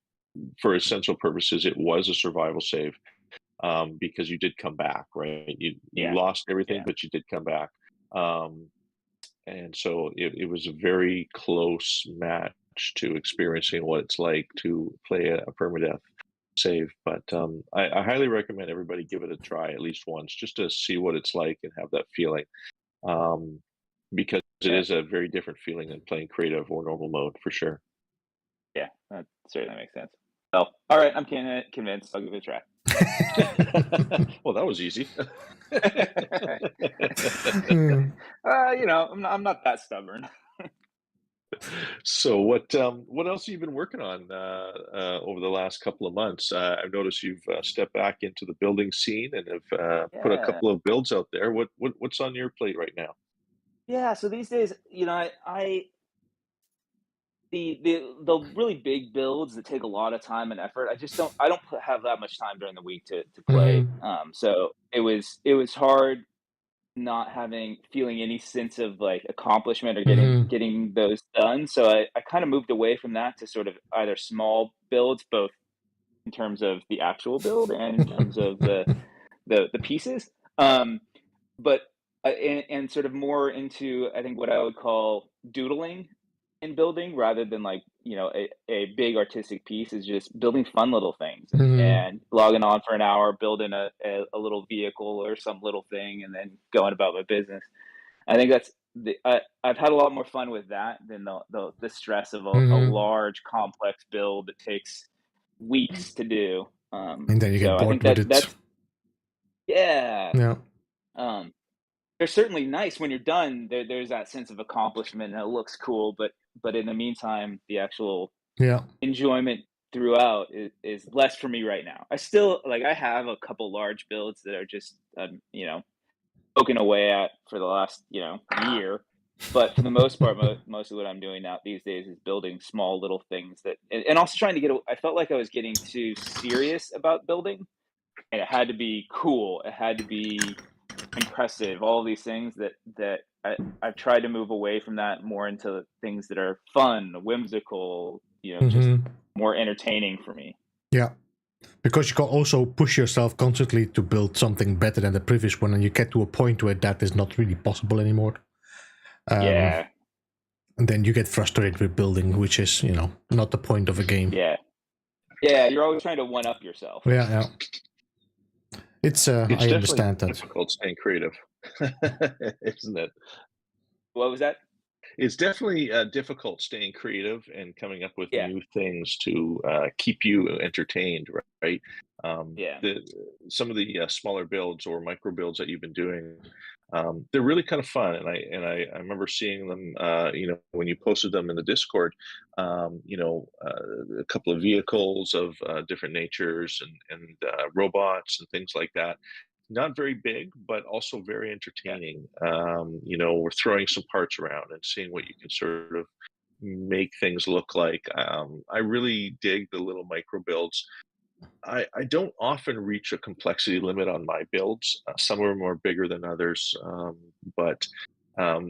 for essential purposes, it was a survival save, because you did come back, right? You lost everything, but you did come back. And so it was a very close match to experiencing what it's like to play a permadeath save. But I highly recommend everybody give it a try at least once, just to see what it's like and have that feeling, because it is a very different feeling than playing creative or normal mode, for sure. Yeah, that certainly makes sense. Well, all right, I'm convinced. I'll give it a try. Well, that was easy. I'm not that stubborn. So what else have you been working on over the last couple of months? I've noticed you've stepped back into the building scene and have put a couple of builds out there. What's on your plate right now? Yeah, so these days, the really big builds that take a lot of time and effort, I don't have that much time during the week to play. So it was hard not feeling any sense of like accomplishment or getting those done. So I kind of moved away from that to sort of either small builds, both in terms of the actual build and in terms of the pieces. But and sort of more into, I think, what I would call doodling in building, rather than like a big artistic piece, is just building fun little things and logging on for an hour, building a little vehicle or some little thing, and then going about my business. I think that's I've had a lot more fun with that than the stress of a large complex build that takes weeks to do. And then you get So I bored think with it. that's Yeah. They're certainly nice when you're done. There's that sense of accomplishment and it looks cool, but in the meantime, the actual enjoyment throughout is less for me right now. I have a couple large builds that are just poking away at for the last year, but for the most part, most of what I'm doing now these days is building small little things and also trying to I felt like I was getting too serious about building, and it had to be cool. It had to be impressive. All these things that I've tried to move away from that more into things that are fun, whimsical, just more entertaining for me. Yeah. Because you can also push yourself constantly to build something better than the previous one, and you get to a point where that is not really possible anymore. Yeah. And then you get frustrated with building, which is, you know, not the point of a game. Yeah. Yeah, you're always trying to one up yourself. Yeah. It's I understand that. It's difficult staying creative, isn't it? What was that? It's definitely difficult staying creative and coming up with Yeah. new things to keep you entertained, right? Yeah. Some of the smaller builds or micro builds that you've been doing, they're really kind of fun, and I remember seeing them, you know, when you posted them in the Discord, you know, a couple of vehicles of different natures and robots and things like that. Not very big, but also very entertaining. You know, we're throwing some parts around and seeing what you can sort of make things look like. I really dig the little micro builds. I don't often reach a complexity limit on my builds. Some are more bigger than others, but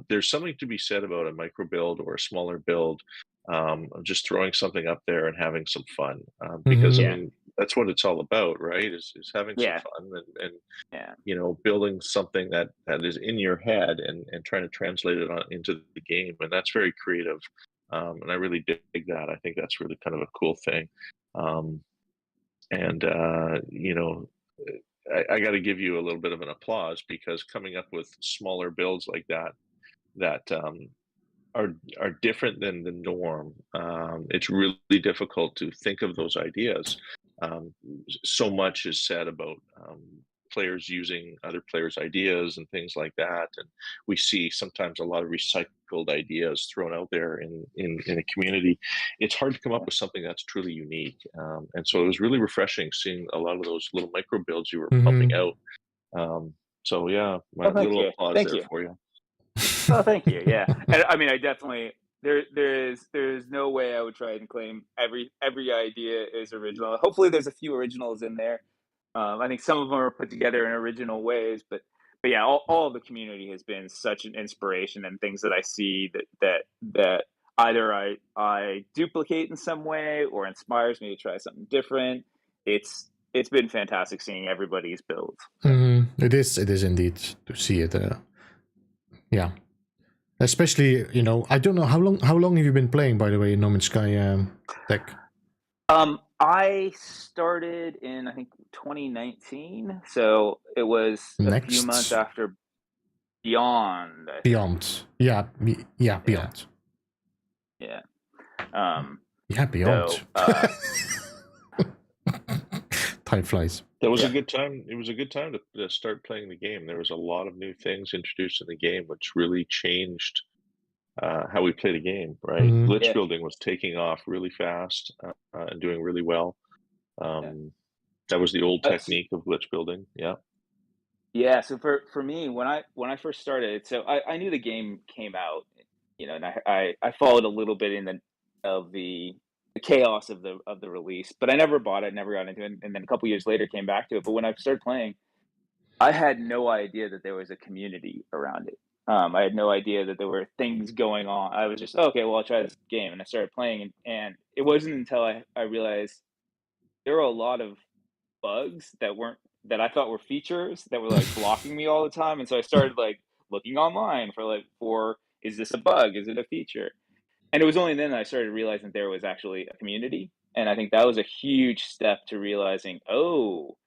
there's something to be said about a micro build or a smaller build, of just throwing something up there and having some fun. Because I Yeah. mean, that's what it's all about, right? Is having some Yeah. fun and Yeah. you know, building something that is in your head and trying to translate it into the game, and that's very creative. And I really dig that. I think that's really kind of a cool thing. Um, and you know, I got to give you a little bit of an applause because coming up with smaller builds like that are different than the norm. It's really difficult to think of those ideas. So much is said about players using other players' ideas and things like that, and we see sometimes a lot of recycled ideas thrown out there in a community. It's hard to come up with something that's truly unique, and so it was really refreshing seeing a lot of those little micro builds you were pumping out. So yeah, my Oh, thank little you. applause Thank there you. for you. Oh, thank you. Yeah. And I mean, I definitely there's no way I would try and claim every idea is original. Hopefully, there's a few originals in there. I think some of them are put together in original ways, but yeah, all of the community has been such an inspiration and things that I see that either I duplicate in some way or inspires me to try something different. It's been fantastic seeing everybody's builds. It is indeed to see it. Yeah, especially, you know, I don't know how long have you been playing, by the way, No Man's Sky, Tech? I started in I think 2019, so it was a few months Next, after Beyond. I think. Beyond. Yeah, Yeah, Beyond. yeah. Um, Yeah, Beyond. so Time flies. That was a yeah, good time. It was a good time to start playing the game. There was a lot of new things introduced in the game, which really changed how we play the game. Right, glitch yeah, building was taking off really fast and doing really well. yeah. That was the old That's technique of glitch building. Yeah, Yeah, so for me, when I first started, so I knew the game came out, you know, and I followed a little bit in the chaos of the release, but I never bought it, never got into it, and then a couple years later came back to it. But when I started playing, I had no idea that there was a community around it. I had no idea that there were things going on. I was just, "Oh, okay, well, I'll try this game," and I started playing, and it wasn't until I realized there were a lot of bugs that I thought were features that were, like, blocking me all the time, and so I started, like, looking online for, "Is this a bug? Is it a feature?" And it was only then that I started realizing there was actually a community, and I think that was a huge step to realizing, "Oh,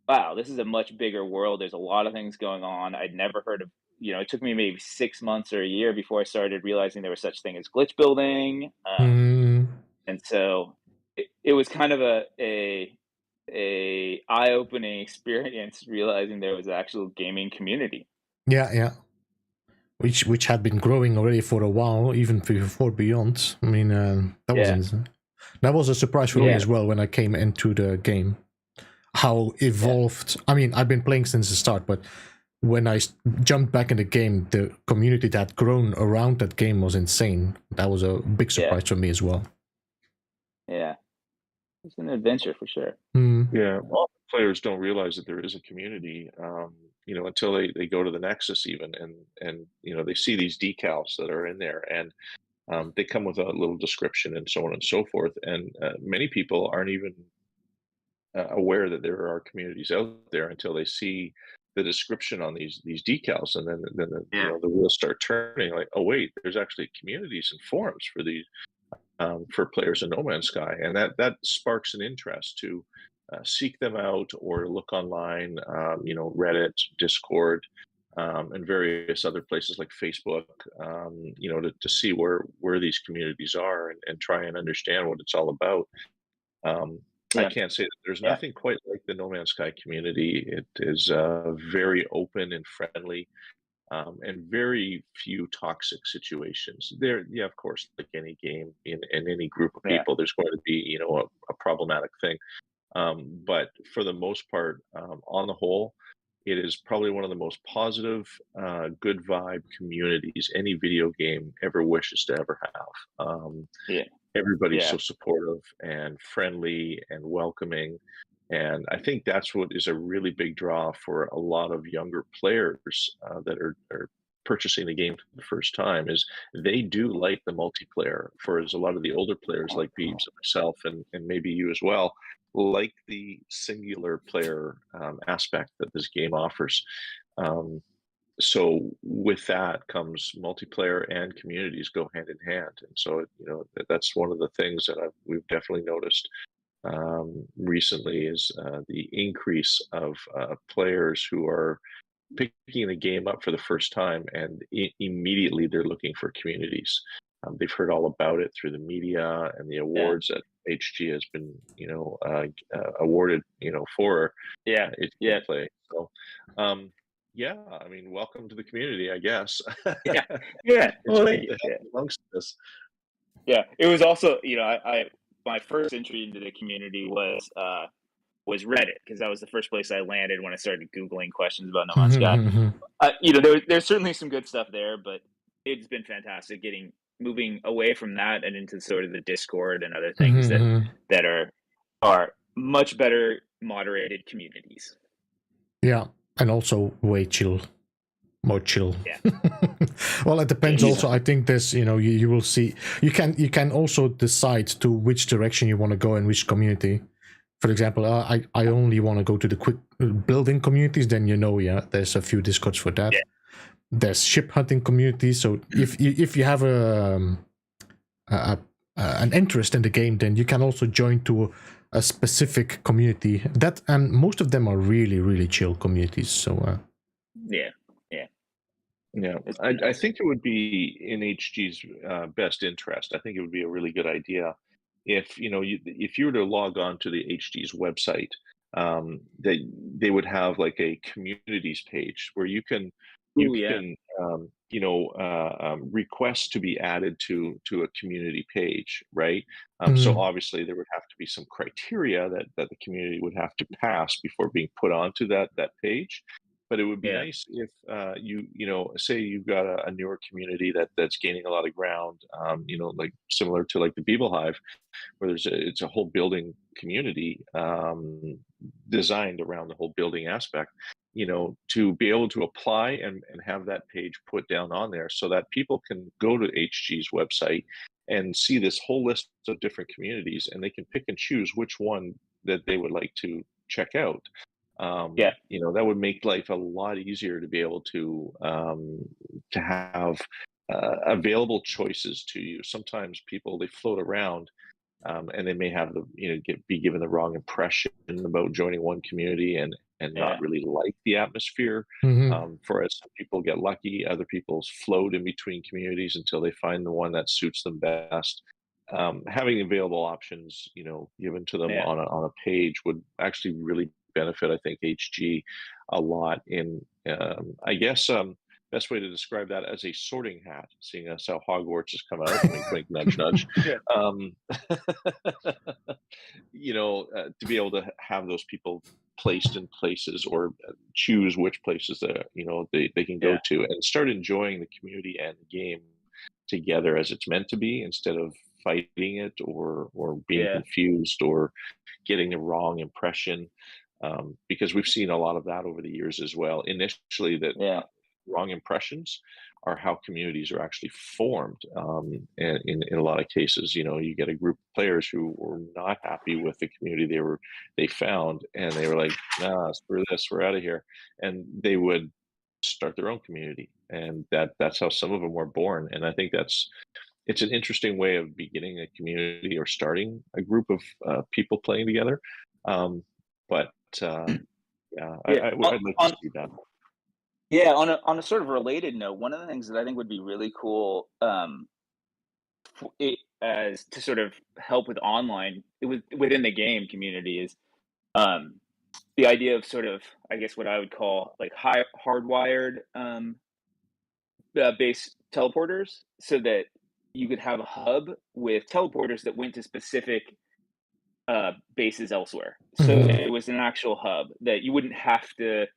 wow, this is a much bigger world, there's a lot of things going on." I'd never heard of, you know, it took me maybe 6 months or a year before I started realizing there was such thing as glitch building, Mm, and so it was kind of a eye-opening experience realizing there was actual gaming community. yeah. Which had been growing already for a while, even before Beyond. I mean, Yeah, that was a surprise for me yeah, as well when I came into the game. How yeah, evolved. I mean, I've been playing since the start, but when I jumped back in the game, the community that had grown around that game was insane. That was a big yeah, surprise for me as well. yeah. It's an adventure for sure. yeah. Often players don't realize that there is a community. You know, until they go to the Nexus even and you know they see these decals that are in there and they come with a little description and so on and so forth. And many people aren't even aware that there are communities out there until they see the description on these decals, and then Yeah. the wheels start turning. Like, oh wait, there's actually communities and forums for these for players in No Man's Sky, and that sparks an interest to seek them out or look online. Reddit, Discord, and various other places like Facebook. To see where these communities are, and try and understand what it's all about. I Yeah. can't say that there's Yeah. nothing quite like the No Man's Sky community. It is very open and friendly, and very few toxic situations. There, yeah, of course, like any game in any group of Yeah. people, there's going to be a problematic thing. But for the most part, on the whole, it is probably one of the most positive, good vibe communities any video game ever wishes to ever have. Yeah. Everybody's Yeah. so supportive and friendly and welcoming. And I think that's what is a really big draw for a lot of younger players that are purchasing the game for the first time, is they do like the multiplayer. For as a lot of the older players like Beebs and myself, and maybe you as well, like the singular player aspect that this game offers. So with that comes multiplayer and communities go hand in hand, and so that's one of the things that we've definitely noticed recently, is the increase of players who are picking the game up for the first time, and immediately they're looking for communities. They've heard all about it through the media and the Yeah. awards that HG has been awarded for Yeah. its Yeah. gameplay. So yeah, I mean, welcome to the community, I guess. Yeah. Yeah. It's Well, good thank you. to have Yeah. you amongst this. Yeah. It was also, I my first entry into the community was Reddit, because that was the first place I landed when I started Googling questions about No Man's Sky. There's certainly some good stuff there, but it's been fantastic moving away from that and into sort of the Discord and other things that are much better moderated communities. Yeah, and also way chill. More chill. Yeah. Well, it depends. Yeah. Also, I think there's you will see, you can also decide to which direction you want to go in which community. For example, I only want to go to the quick building communities. Then yeah, there's a few Discords for that. Yeah. There's ship hunting communities. So if you have an interest in the game, then you can also join to a specific community. And most of them are really, really chill communities. So Yeah. Yeah, I think it would be in HG's best interest. I think it would be a really good idea if if you were to log on to the HG's website, that they would have like a communities page where you can request to be added to a community page, right? So obviously there would have to be some criteria that the community would have to pass before being put onto that page. But it would be nice if say you've got a newer community that's gaining a lot of ground, like similar to like the Beeble Hive, where it's a whole building community designed around the whole building aspect. To be able to apply and have that page put down on there, so that people can go to HG's website and see this whole list of different communities, and they can pick and choose which one that they would like to check out. That would make life a lot easier to be able to have available choices to you. Sometimes people, they float around, and they may have be given the wrong impression about joining one community and not really like the atmosphere. For as some people get lucky, other people float in between communities until they find the one that suits them best. Having available options, given to them on a page would actually really benefit, I think, HG a lot in, I guess, best way to describe that as a sorting hat, seeing as how Hogwarts has come out, wink, wink, nudge, nudge. To be able to have those people placed in places, or choose which places that they can go to, and start enjoying the community and the game together as it's meant to be, instead of fighting it or being confused or getting the wrong impression. Because we've seen a lot of that over the years as well. Initially, that wrong impressions are how communities are actually formed. And in a lot of cases, you get a group of players who were not happy with the community they found, and they were like, "Nah, screw this, we're out of here," and they would start their own community, and that's how some of them were born. And I think it's an interesting way of beginning a community or starting a group of people playing together. But yeah, Yeah. I'd like to see that. Yeah, on a sort of related note, one of the things that I think would be really cool, as to sort of help with online within the game community is um, the idea of sort of, I guess, what I would call like hardwired base teleporters, so that you could have a hub with teleporters that went to specific bases elsewhere. So it was an actual hub that you wouldn't have to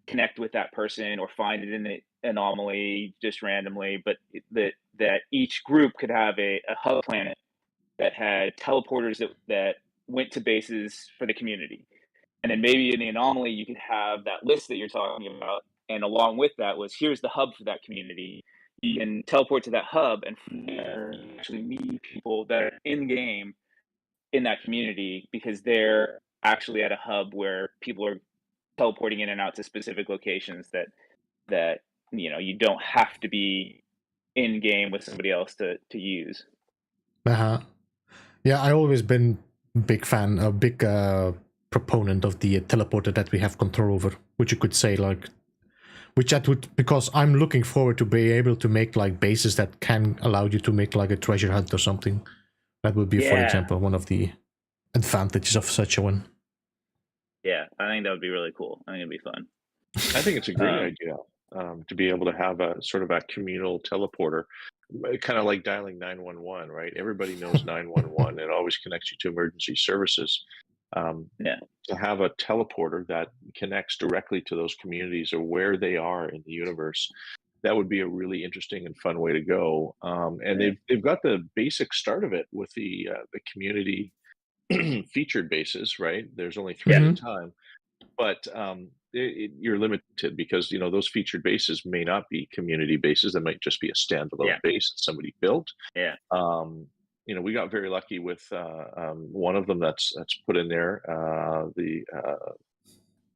connect with that person or find it in the anomaly just randomly, but that each group could have a hub planet that had teleporters that went to bases for the community. And then maybe in the anomaly, you could have that list that you're talking about. And along with that was, here's the hub for that community. You can teleport to that hub, and from there, you actually meet people that are in game in that community, because they're actually at a hub where people are teleporting in and out to specific locations that you don't have to be in game with somebody else to use. Yeah, I always been a big proponent of the teleporter that we have control over, which you could say like, which that would, because I'm looking forward to be able to make like bases that can allow you to make like a treasure hunt or something. That would be, for example, one of the advantages of such a one. Yeah, I think that would be really cool. I think it'd be fun. I think it's a great idea to be able to have a sort of a communal teleporter, kind of like dialing 911, right? Everybody knows 911. It always connects you to emergency services. To have a teleporter that connects directly to those communities or where they are in the universe, that would be a really interesting and fun way to go. And they've got the basic start of it with the community featured bases, right? There's only 3 at a time, but you're limited because those featured bases may not be community bases. They might just be a standalone base that somebody built. We got very lucky with one of them that's put in there, the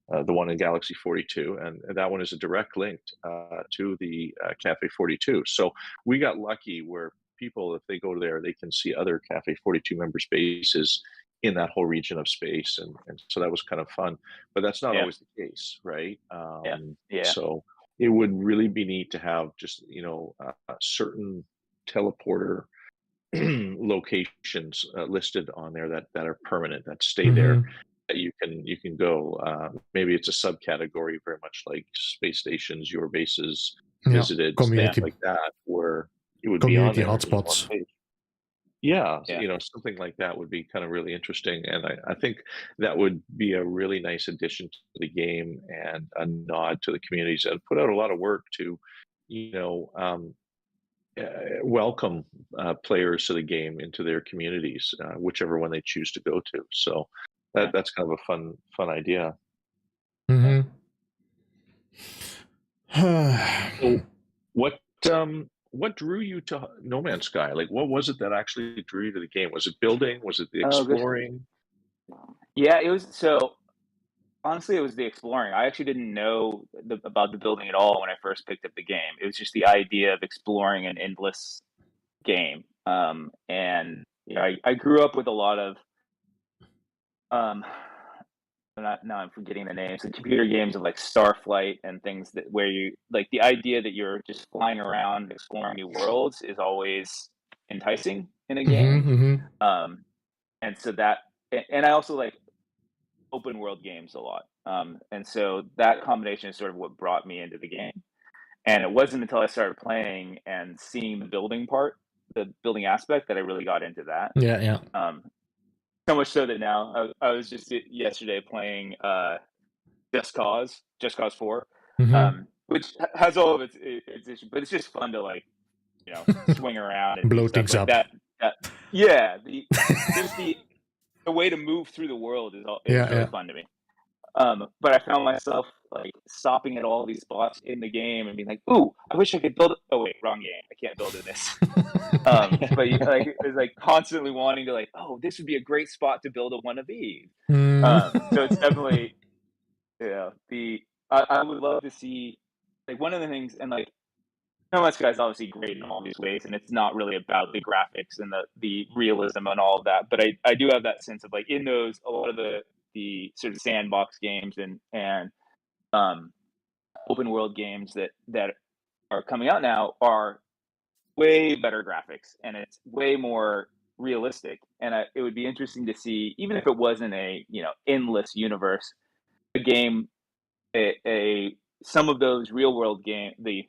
one in Galaxy 42, and that one is a direct link to the Cafe 42. So we got lucky where people, if they go there, they can see other Cafe 42 members' bases in that whole region of space, and so that was kind of fun. But that's not always the case, right? So it would really be neat to have just certain teleporter locations listed on there that are permanent, that stay there, that you can go. Maybe it's a subcategory, very much like space stations, your bases visited, community, stuff like that, where it would be on there. Hotspots. Yeah, something like that would be kind of really interesting, and I think that would be a really nice addition to the game and a nod to the communities that put out a lot of work to, welcome players to the game into their communities, whichever one they choose to go to. So that's kind of a fun idea. So what drew you to No Man's Sky? Like, what was it that actually drew you to the game? Was it building? Was it the exploring? Yeah, it was. So honestly, it was the exploring. I actually didn't know about the building at all when I first picked up the game. It was just the idea of exploring an endless game. And I grew up with a lot of now I'm forgetting the names. The computer games of like Starflight and things where you like the idea that you're just flying around exploring new worlds is always enticing in a game. And so and I also like open world games a lot. And so that combination is sort of what brought me into the game. And it wasn't until I started playing and seeing the building aspect, that I really got into that. So much so that now I was just yesterday playing Just Cause 4, which has all of its issues, but it's just fun to like swing around and blow do things stuff like up. Just the way to move through the world is really fun to me. But I found myself like stopping at all these spots in the game and being like, "Ooh, I wish I could build." Oh wait, wrong game. I can't build in this. But like it's like constantly wanting to like, "Oh, this would be a great spot to build one of these." So it's definitely I would love to see like one of the things and like No Man's Sky is obviously great in all these ways, and it's not really about the graphics and the realism and all of that. But I do have that sense of like in those a lot of the sort of sandbox games and um, open world games that are coming out now are way better graphics and it's way more realistic. And it would be interesting to see, even if it wasn't a endless universe, a game a some of those real world the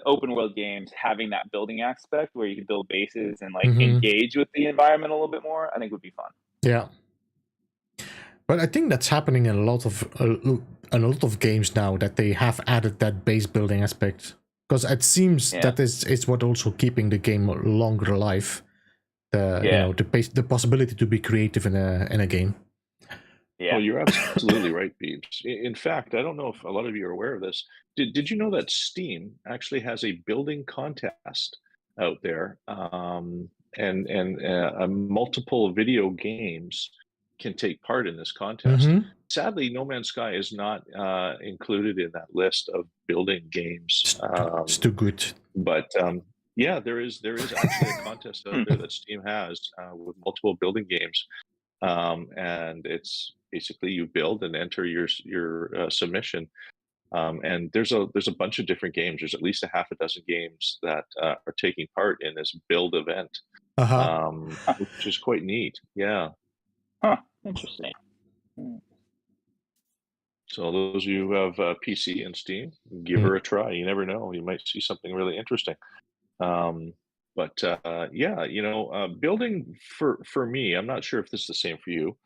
open world games having that building aspect where you can build bases and like engage with the environment a little bit more, I think would be fun. Yeah. But I think that's happening in a lot of games now, that they have added that base building aspect, because it seems that is what also keeping the game longer alive. The possibility to be creative in a game. Yeah. Well, you're absolutely right, Beebs. In fact, I don't know if a lot of you are aware of this. Did you know that Steam actually has a building contest out there, and multiple video games can take part in this contest. Sadly, No Man's Sky is not included in that list of building games. It's too good. But yeah, there is actually a contest out there that Steam has with multiple building games, and it's basically you build and enter your submission. And there's a bunch of different games. There's at least a half a dozen games that are taking part in this build event, which is quite neat. Yeah. Huh. Interesting. So those of you who have PC and Steam, give her a try. You never know. You might see something really interesting. But yeah, building for me, I'm not sure if this is the same for you.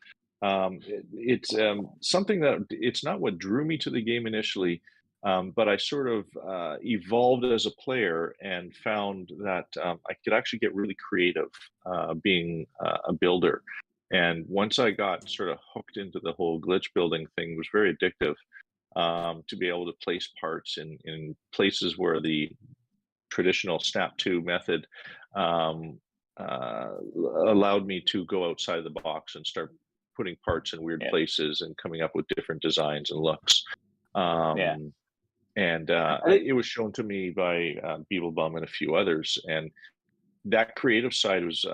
It's something that it's not what drew me to the game initially, but I sort of evolved as a player and found that I could actually get really creative being a builder. And once I got sort of hooked into the whole glitch building thing, it was very addictive to be able to place parts in places where the traditional snap to method allowed me to go outside the box and start putting parts in weird places and coming up with different designs and looks. And it was shown to me by Beeblebum and a few others, and that creative side was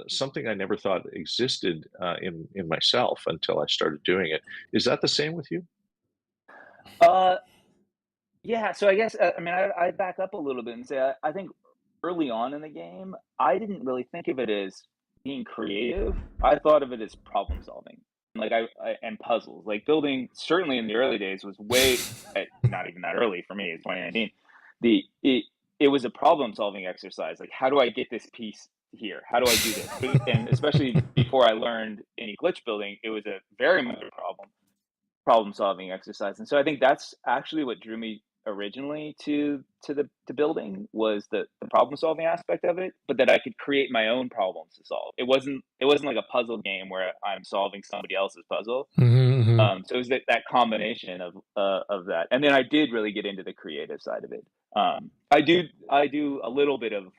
something I never thought existed in myself until I started doing it. Is that the same with you? Yeah, so I guess I mean I back up a little bit and say I think early on in the game I didn't really think of it as being creative. I thought of it as problem solving, like and puzzles. Like building certainly in the early days was way not even that early for me. It's 2019. It was a problem solving exercise. Like how do I get this piece here? How do I do this? And especially before I learned any glitch building, it was a very much a problem solving exercise. And so I think that's actually what drew me originally to the building was the problem solving aspect of it, but that I could create my own problems to solve. It wasn't like a puzzle game where I'm solving somebody else's puzzle. So it was that combination of that. And then I did really get into the creative side of it. I do a little bit of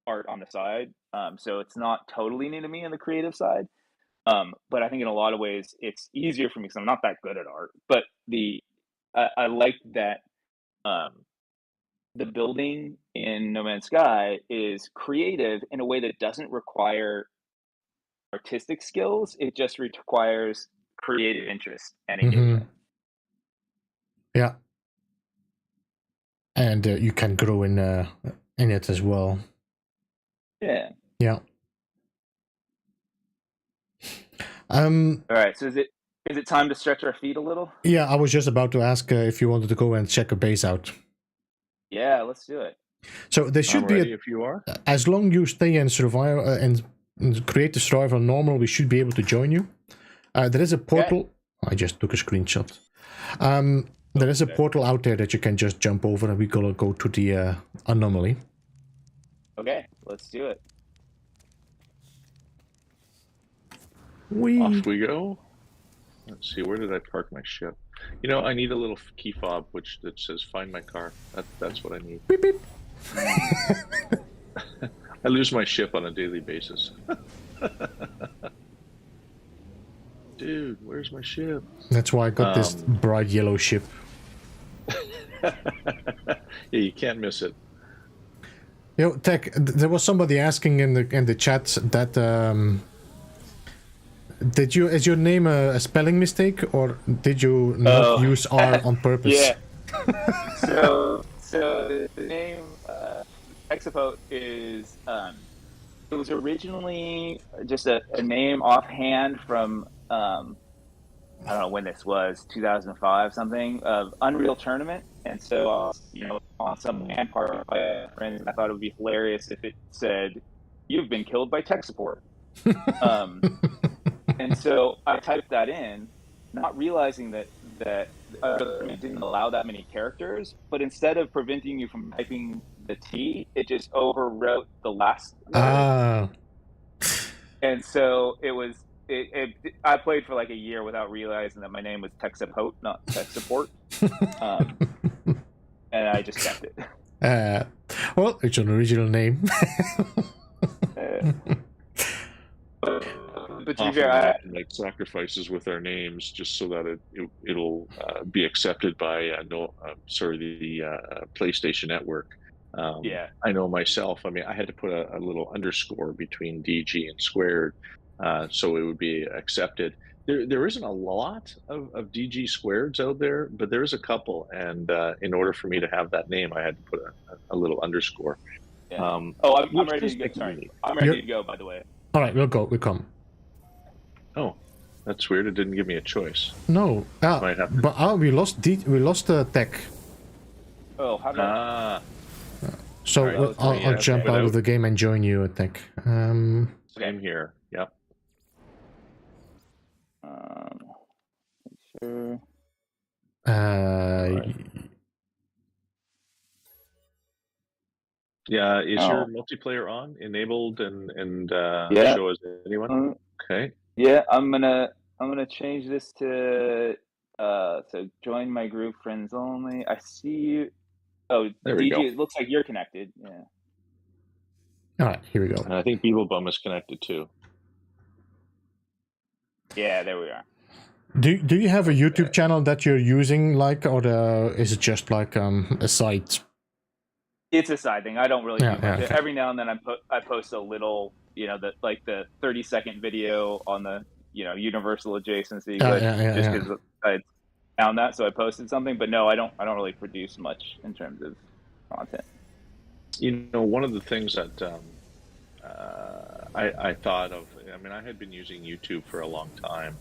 art on the side. So it's not totally new to me on the creative side. But I think in a lot of ways it's easier for me because I'm not that good at art. But I like that the building in No Man's Sky is creative in a way that doesn't require artistic skills. It just requires creative interest and engagement. Yeah, and you can grow in it as well. Yeah. Yeah. All right. So is it time to stretch our feet a little? Yeah, I was just about to ask if you wanted to go and check a base out. Yeah, let's do it. So there should be if you are. As long you stay in survival and create the survival normal, we should be able to join you. There is a portal. Okay. I just took a screenshot. There is a portal out there that you can just jump over, and we're gonna go to the anomaly. Okay, let's do it. Off we go. Let's see, where did I park my ship? You know, I need a little key fob that says "Find my car." That's what I need. Beep beep. I lose my ship on a daily basis. Dude, where's my ship? That's why I got this bright yellow ship. Yeah, you can't miss it. Yo, Tech, there was somebody asking in the chat that is your name a spelling mistake, or did you not use R on purpose? Yeah. So the name Techsuppot is it was originally just a name offhand from I don't know when this was, 2005 something, of Unreal Tournament. And so I was, on some LAN party with my friends, and I thought it would be hilarious if it said, "You've been killed by tech support." And so I typed that in, not realizing that it didn't allow that many characters, but instead of preventing you from typing the T, it just overwrote the last word. And so it was, I played for like a year without realizing that my name was Techsuppot, not Tech Support. And I just kept it. Well, it's an original name. But to be fair, I have to make sacrifices with our names just so that it'll be accepted by the PlayStation Network. I know myself. I mean, I had to put a little underscore between DG and squared, so it would be accepted. There isn't a lot of DG squareds out there, but there is a couple, and in order for me to have that name, I had to put a little underscore. Yeah. I'm ready to go. Sorry, I'm ready to go. By the way. All right, we'll go. We'll come. Oh, that's weird. It didn't give me a choice. No, we lost Tech. Oh, how about? So right, I'll jump out of the game and join you, Tech. Same here. Yep. Sure. Right. Yeah, is your multiplayer on, enabled, and show as anyone? Okay. Yeah, I'm gonna change this to join my group, friends only. I see you. Oh, there we DG, go. It looks like you're connected. Yeah. All right, here we go. And I think Beeblebum is connected too. Yeah, there we are. Do you have a YouTube channel that you're using, like, or is it just like a site? It's a side thing. I don't really do much. Okay. Every now and then I post a little, the 30-second video on the universal adjacency, just because I found that, so I posted something. But no, I don't really produce much in terms of content. One of the things that I thought of, I mean, I had been using YouTube for a long time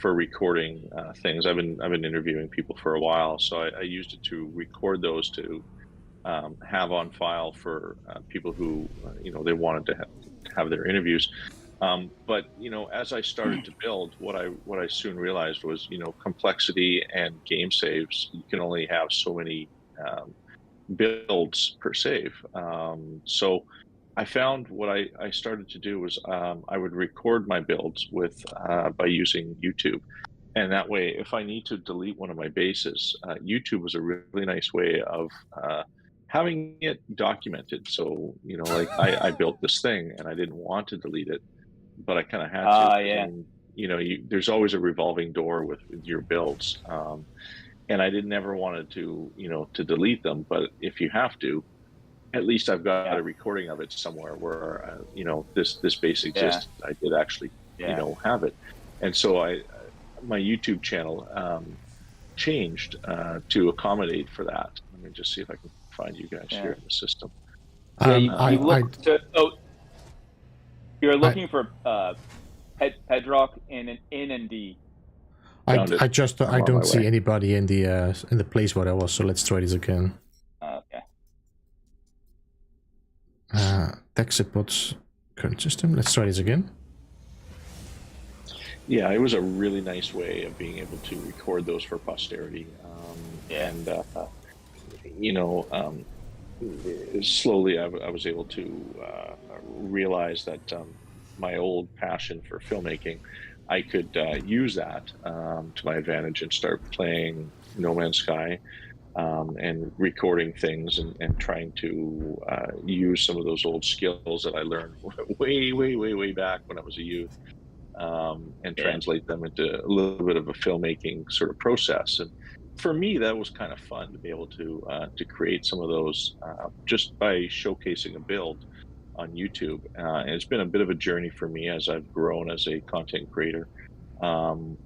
for recording things. I've been interviewing people for a while, so I used it to record those to have on file for people who they wanted to have their interviews. But as I started to build, what I soon realized was complexity and game saves. You can only have so many builds per save. So I found what I started to do was I would record my builds by using YouTube. And that way, if I need to delete one of my bases, YouTube was a really nice way of having it documented. So, I built this thing and I didn't want to delete it, but I kind of had to. Yeah. And, there's always a revolving door with your builds. And I didn't ever wanted to, to delete them. But if you have to, at least I've got a recording of it somewhere where, this base exists. Yeah. I did actually, have it. And so my YouTube channel changed to accommodate for that. Let me just see if I can find you guys here in the system. You're looking for Pedrock in an N and D. I don't see anybody in the place where I was, so let's try this again. Okay. Techsuppot's current system. Let's try this again. Yeah, it was a really nice way of being able to record those for posterity. And slowly I was able to realize that my old passion for filmmaking, I could use that to my advantage and start playing No Man's Sky and recording things and trying to use some of those old skills that I learned way back when I was a youth and translate them into a little bit of a filmmaking sort of process. And for me, that was kind of fun to be able to create some of those just by showcasing a build on YouTube. And it's been a bit of a journey for me as I've grown as a content creator. Um,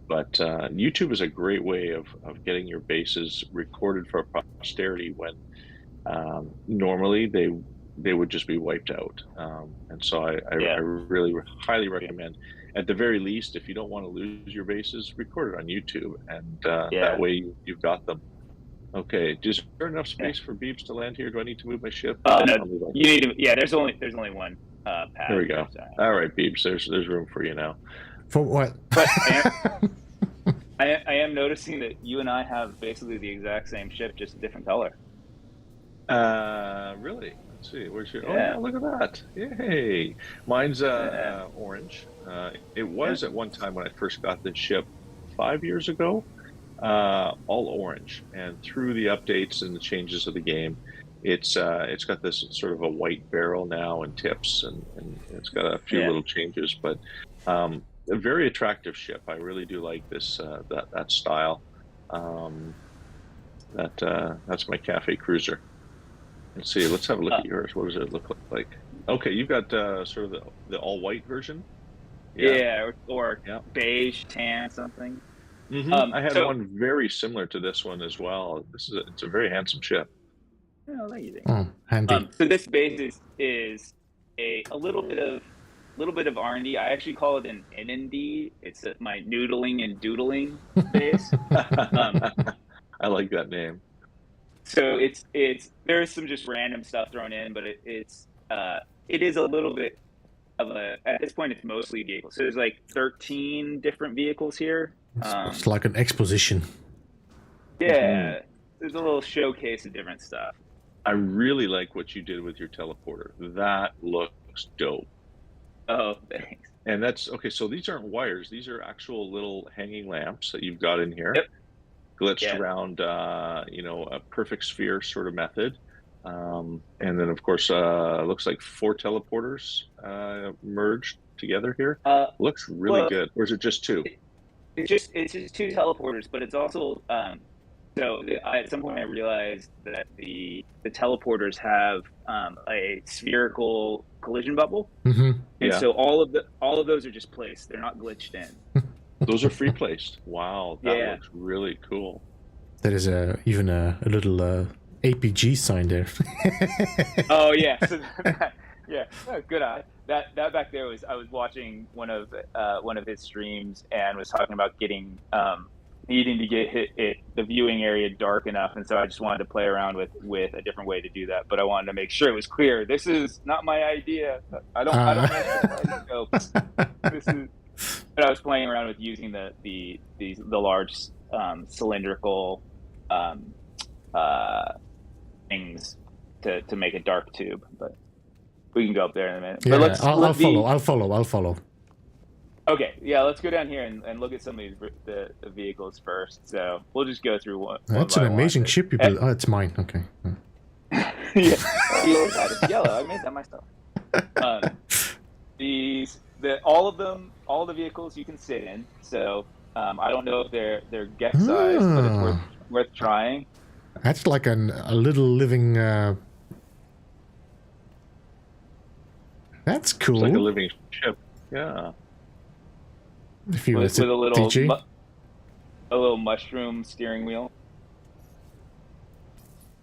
but YouTube is a great way of getting your bases recorded for posterity when normally they would just be wiped out. And so I really highly recommend, at the very least, if you don't want to lose your bases, record it on YouTube, and that way you've got them. Okay, is there enough space for Beeps to land here? Do I need to move my ship? No, you need to. Yeah, there's only one pad. There we go. So. All right, Beeps, there's room for you now. For what? But I am noticing that you and I have basically the exact same ship, just a different color. Really? Let's see. Where's your? Oh, yeah, look at that! Yay! Mine's orange. It was at one time when I first got this ship 5 years ago. All orange, and through the updates and the changes of the game, it's got this sort of a white barrel now and tips, and it's got a few little changes, but a very attractive ship. I really do like this that style. That's my cafe cruiser. Let's see. Let's have a look at yours. What does it look like? Okay, you've got sort of the all white version. Or beige, tan, something. I had one very similar to this one as well. It's a very handsome ship. Oh, thank you. Handy. So this base is a little bit of R&D. I actually call it an NND. It's my noodling and doodling base. I like that name. So there's some just random stuff thrown in, but it is a little bit of at this point it's mostly vehicles. So there's like 13 different vehicles here. It's like an exposition. Yeah, there's a little showcase of different stuff. I really like what you did with your teleporter. That looks dope. Oh, thanks. And that's okay. So these aren't wires; these are actual little hanging lamps that you've got in here, glitched around, a perfect sphere sort of method. And then, of course, looks like 4 teleporters merged together here. Looks really good. Or is it just 2? It's just 2 teleporters, but it's also at some point I realized that the teleporters have a spherical collision bubble, and so all of those are just placed. They're not glitched in. Those are free placed. Wow, that looks really cool. There is even a little APG sign there. Oh yeah, so good eye. That back there was, I was watching one of his streams and was talking about getting needing to get the viewing area dark enough, and so I just wanted to play around with a different way to do that. But I wanted to make sure it was clear. This is not my idea. I don't know scopes. This is. But I was playing around with using the large cylindrical things to make a dark tube, but we can go up there in a minute. Yeah, but I'll follow. Okay, yeah, let's go down here and look at some of the vehicles first. So we'll just go through one. That's an amazing ship you built. Oh, it's mine. Okay. It's yellow. I made that myself. All the vehicles you can sit in. So I don't know if they're guest size, but it's worth trying. That's like a little living. That's cool. It's like a living ship. Yeah. If you with a little mushroom steering wheel.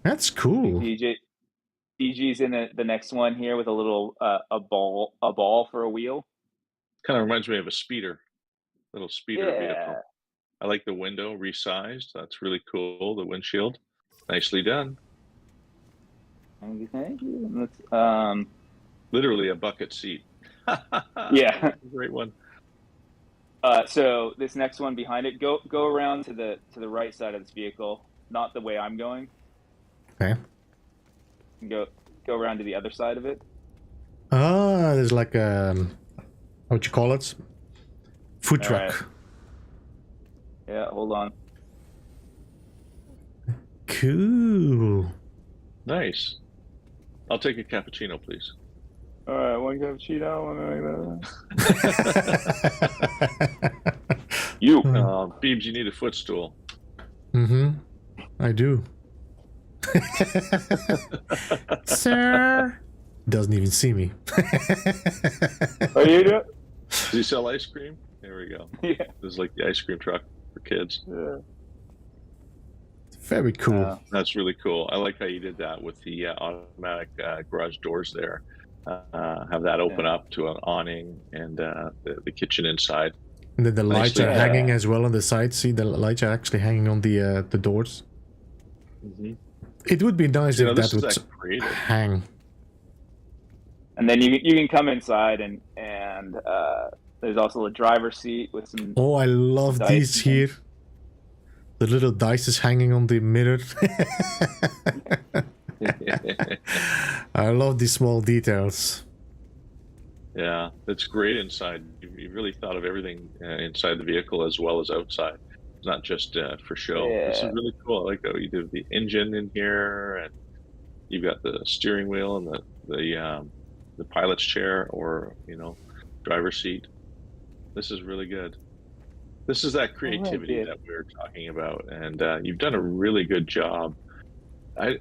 That's cool. DG's in the next one here with a little a ball for a wheel. Kind of reminds me of a little speeder vehicle. I like the window resized. That's really cool. The windshield, nicely done. Thank you. Literally a bucket seat. Yeah, great one. So this next one behind it, go around to the right side of this vehicle, not the way I'm going. Okay. Go around to the other side of it. There's like what you call it? Food All truck. right. Yeah, hold on. Cool. Nice. I'll take a cappuccino, please. All right, one cappuccino, one. You. Beebs, you need a footstool. Mm-hmm. I do. Sir. Doesn't even see me. Are you doing? Does he sell ice cream? There we go. Yeah. This is like the ice cream truck for kids. Yeah. Very cool. That's really cool. I like how you did that with the automatic garage doors there. Have that open up to an awning and the kitchen inside. And then the lights Nicely are hanging as well on the side. See, the lights are actually hanging on the doors. Mm-hmm. It would be nice if that would creative. hang. And then you can come inside and there's also a driver's seat with some. Oh, I love these here. The little dice is hanging on the mirror. I love these small details. Yeah, it's great inside. You really thought of everything inside the vehicle as well as outside. It's not just for show. Yeah. This is really cool. I like how you do the engine in here, and you've got the steering wheel and the pilot's chair, or driver's seat. This is really good. This is that creativity that we were talking about, and you've done a really good job. I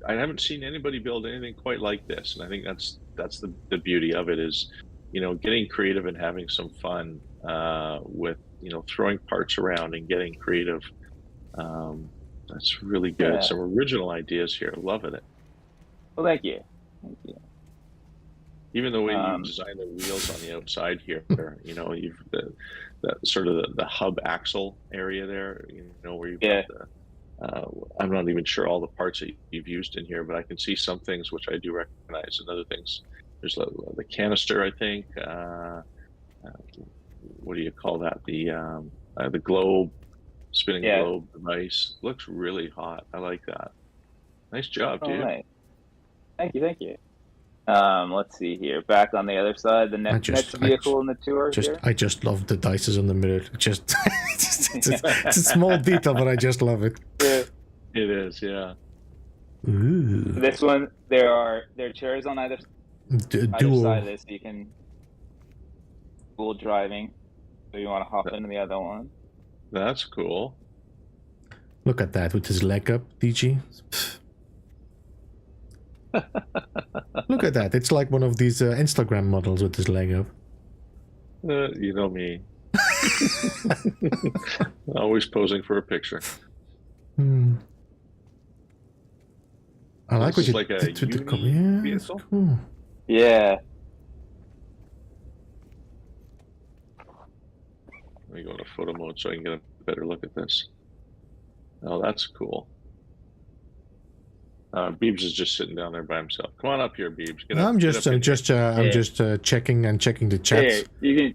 haven't seen anybody build anything quite like this, and I think that's the beauty of it is, getting creative and having some fun with throwing parts around and getting creative. That's really good. Yeah. Some original ideas here. Loving it. Well, thank you. Thank you. Even the way you design the wheels on the outside here, you've the sort of the hub axle area there, where you've got I'm not even sure all the parts that you've used in here, but I can see some things which I do recognize, and other things. There's the canister, I think. What do you call that? The globe, spinning globe device. Looks really hot. I like that. Nice job, dude. Right. Thank you. Let's see here. Back on the other side, the next vehicle in the tour. I just love the dices on the mirror. It's a small detail, but I just love it. Yeah. It is, yeah. Ooh. This one, there are chairs on either side of this, so you can dual driving. So you want to hop into the other one. That's cool. Look at that with his leg up, DG. Look at that. It's like one of these Instagram models with his leg up. You know me. Always posing for a picture. I like what you like did to the yeah, that's cool. Yeah. Let me go into photo mode so I can get a better look at this. Oh, that's cool. Beebs is just sitting down there by himself. Come on up here, Beebs. I'm just checking the chat. Hey, you can.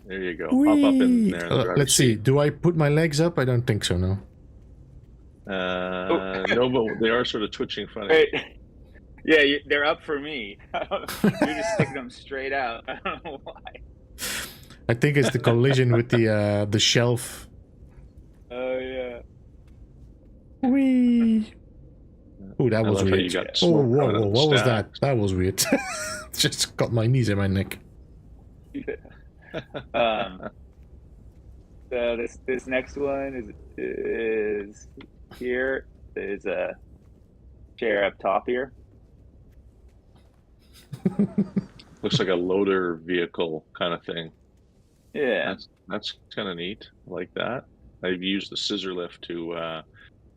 There you go. Hop up in there. Let's see. Do I put my legs up? I don't think so. No. No, but they are sort of twitching funny. Hey. Yeah, they're up for me. You're just sticking them straight out. I don't know why. I think it's the collision with the shelf. Oh yeah. Whee! Oh, that was weird. Oh, whoa! What was that? That was weird. Just got my knees in my neck. So this next one is here. There's a chair up top here. Looks like a loader vehicle kind of thing. Yeah, that's kind of neat. I like that. I've used the scissor lift to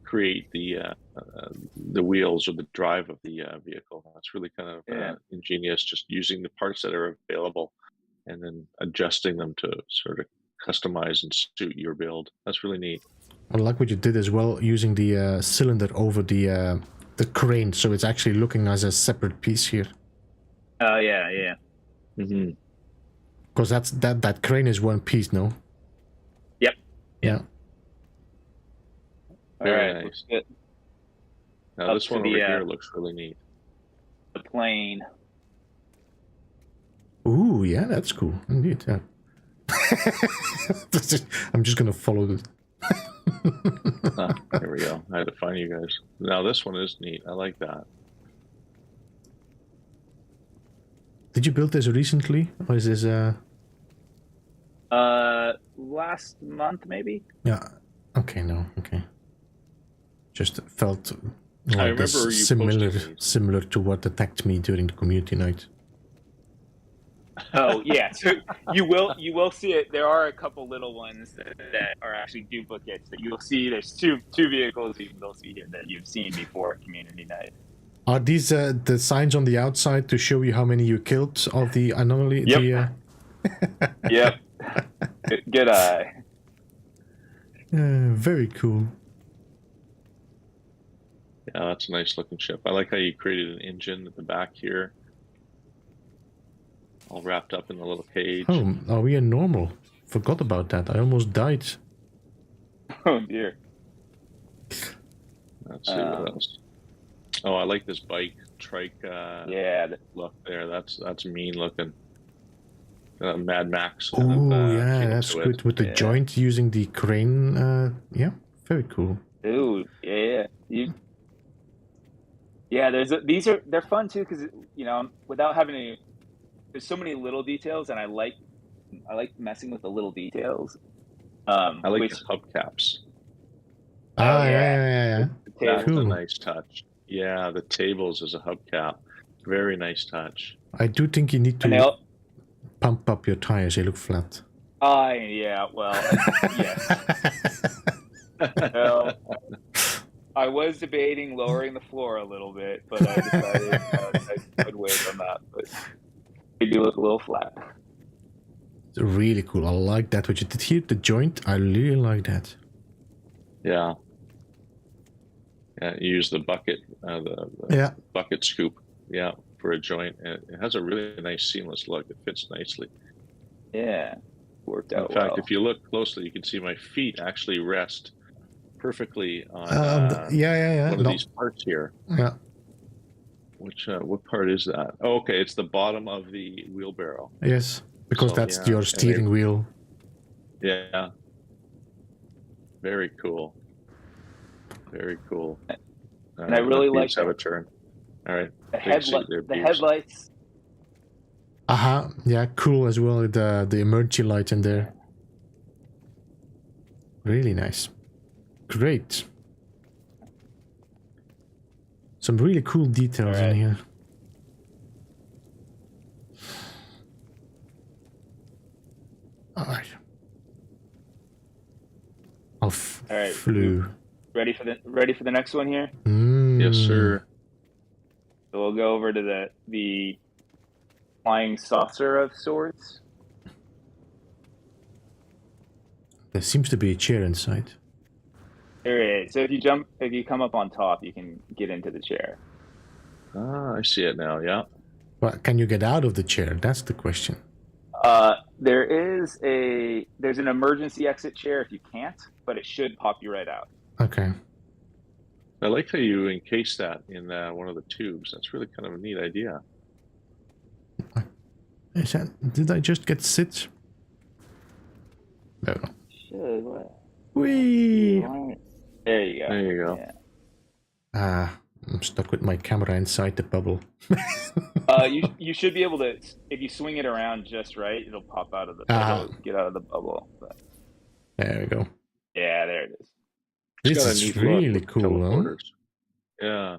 create the wheels or the drive of the vehicle. That's really kind of ingenious. Just using the parts that are available and then adjusting them to sort of customize and suit your build. That's really neat. I like what you did as well, using the cylinder over the crane, so it's actually looking as a separate piece here. Oh yeah. Mm-hmm. Because that crane is one piece, no? Yep. Yeah. Very nice. Looks good. Now this one over here looks really neat. The plane. Ooh, yeah, that's cool. Indeed, yeah. I'm just gonna follow it. Here we go. I had to find you guys. Now this one is neat. I like that. Did you build this recently, or is this last month maybe? Yeah. Okay, no, okay. Just felt I like remember this you similar to what attacked me during the community night. Oh yeah, so you will see it. There are a couple little ones that are actually duplicates that you'll see. There's two vehicles you'll see here that you've seen before at community night. Are these the signs on the outside to show you how many you killed of the anomaly? Yep. Yep. Good eye. Very cool. Yeah, that's a nice looking ship. I like how you created an engine at the back here. All wrapped up in a little cage. Oh, are we in normal? Forgot about that. I almost died. Oh dear. Let's see what else. Oh, I like this bike trike. Yeah. Look there. That's mean looking. Mad Max. Oh yeah, that's good with the Yeah. joint using the crane. Yeah, very cool. Ooh, yeah. They're fun too because without having to. There's so many little details, and I like messing with the little details. I like the hubcaps. Yeah. That's Cool. a nice touch. Yeah, the tables as a hubcap. Very nice touch. I do think you need to pump up your tires. They look flat. Yeah. Well, yes. Well, I was debating lowering the floor a little bit, but I decided I'd wait on that. But they do look a little flat. It's really cool. I like that. What you did here, the joint. I really like that. Yeah. Yeah, you use the bucket, bucket scoop, for a joint. And it has a really nice seamless look. It fits nicely. Yeah, worked out. In fact, well. if you look closely, you can see my feet actually rest perfectly on one of these parts here. Yeah. Which what part is that? Oh, okay, it's the bottom of the wheelbarrow. Yes, because that's your steering wheel. Yeah. Very cool. Very cool. And I really like have a turn. All right. The headlights. Yeah, cool as well. The emergency light in there. Really nice. Great. Some really cool details in here. Alright. Flew. Ready for the next one here? Yes, sir. So we'll go over to the flying saucer of sorts. There seems to be a chair inside. There is. So if you come up on top, you can get into the chair. I see it now. Yeah. But can you get out of the chair? That's the question. There's an emergency exit chair if you can't, but it should pop you right out. Okay. I like how you encase that in one of the tubes. That's really kind of a neat idea. Did I just get sit? No. Should. Whee! There you go. There you go. Yeah. I'm stuck with my camera inside the bubble. You should be able to, if you swing it around just right, it'll pop out of the bubble, get out of the bubble. But. There we go. Yeah, there it is. This is really cool, huh? Yeah.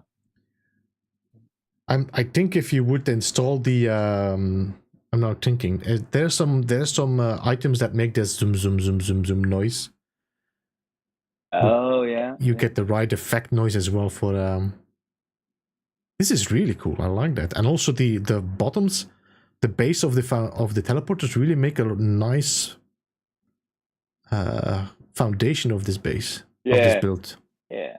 I think if you would install the I'm now thinking there's some items that make this zoom zoom zoom zoom zoom noise. Oh yeah. You get the right effect noise as well for This is really cool. I like that. And also the bottoms, the base of the teleporters really make a nice foundation of this base. Of this build. Yeah.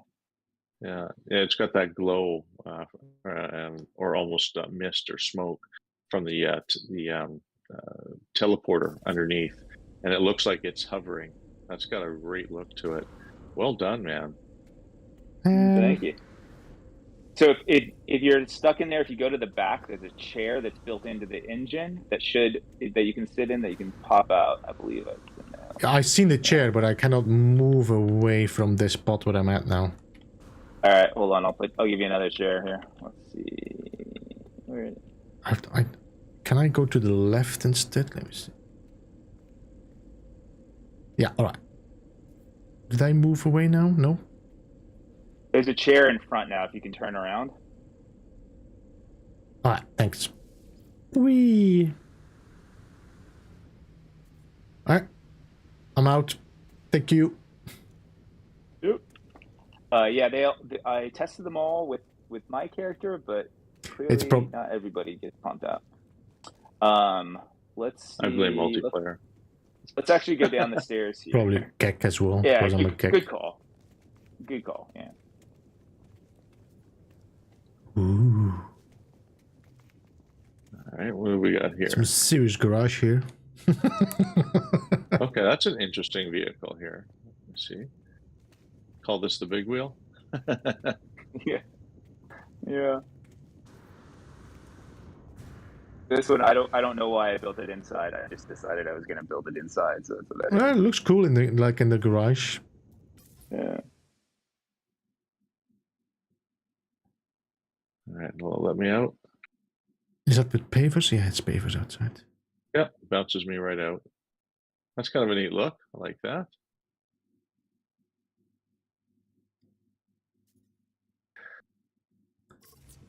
Yeah, it's got that glow, or almost mist or smoke from the teleporter underneath, and it looks like it's hovering. That's got a great look to it. Well done, man. Thank you. So if you're stuck in there, if you go to the back, there's a chair that's built into the engine that you can sit in, that you can pop out. I believe it's in there. I've seen the chair, but I cannot move away from this spot where I'm at now. All right, hold on. I'll give you another chair here. Let's see. Where is it? Can I go to the left instead? Let me see. Yeah, all right. Did I move away now? No. There's a chair in front now. If you can turn around. All right, thanks. Whee. All right, I'm out. Thank you. Yep. Yeah, I tested them all with my character, but clearly not everybody gets pumped out. Let's see. I blame multiplayer. Let's actually go down the stairs here. Probably Keck as well. Yeah, good call. Good call. Yeah. Ooh. All right, what do we got here? Some serious garage here. Okay, that's an interesting vehicle here. Let's see. Call this the big wheel? Yeah. Yeah. This one, I don't know why I built it inside. I just decided I was going to build it inside, so that's what I did. Well, it looks cool in the garage. Yeah. All right, well, let me out. Is that with pavers? Yeah, it's pavers outside. Yeah, bounces me right out. That's kind of a neat look. I like that.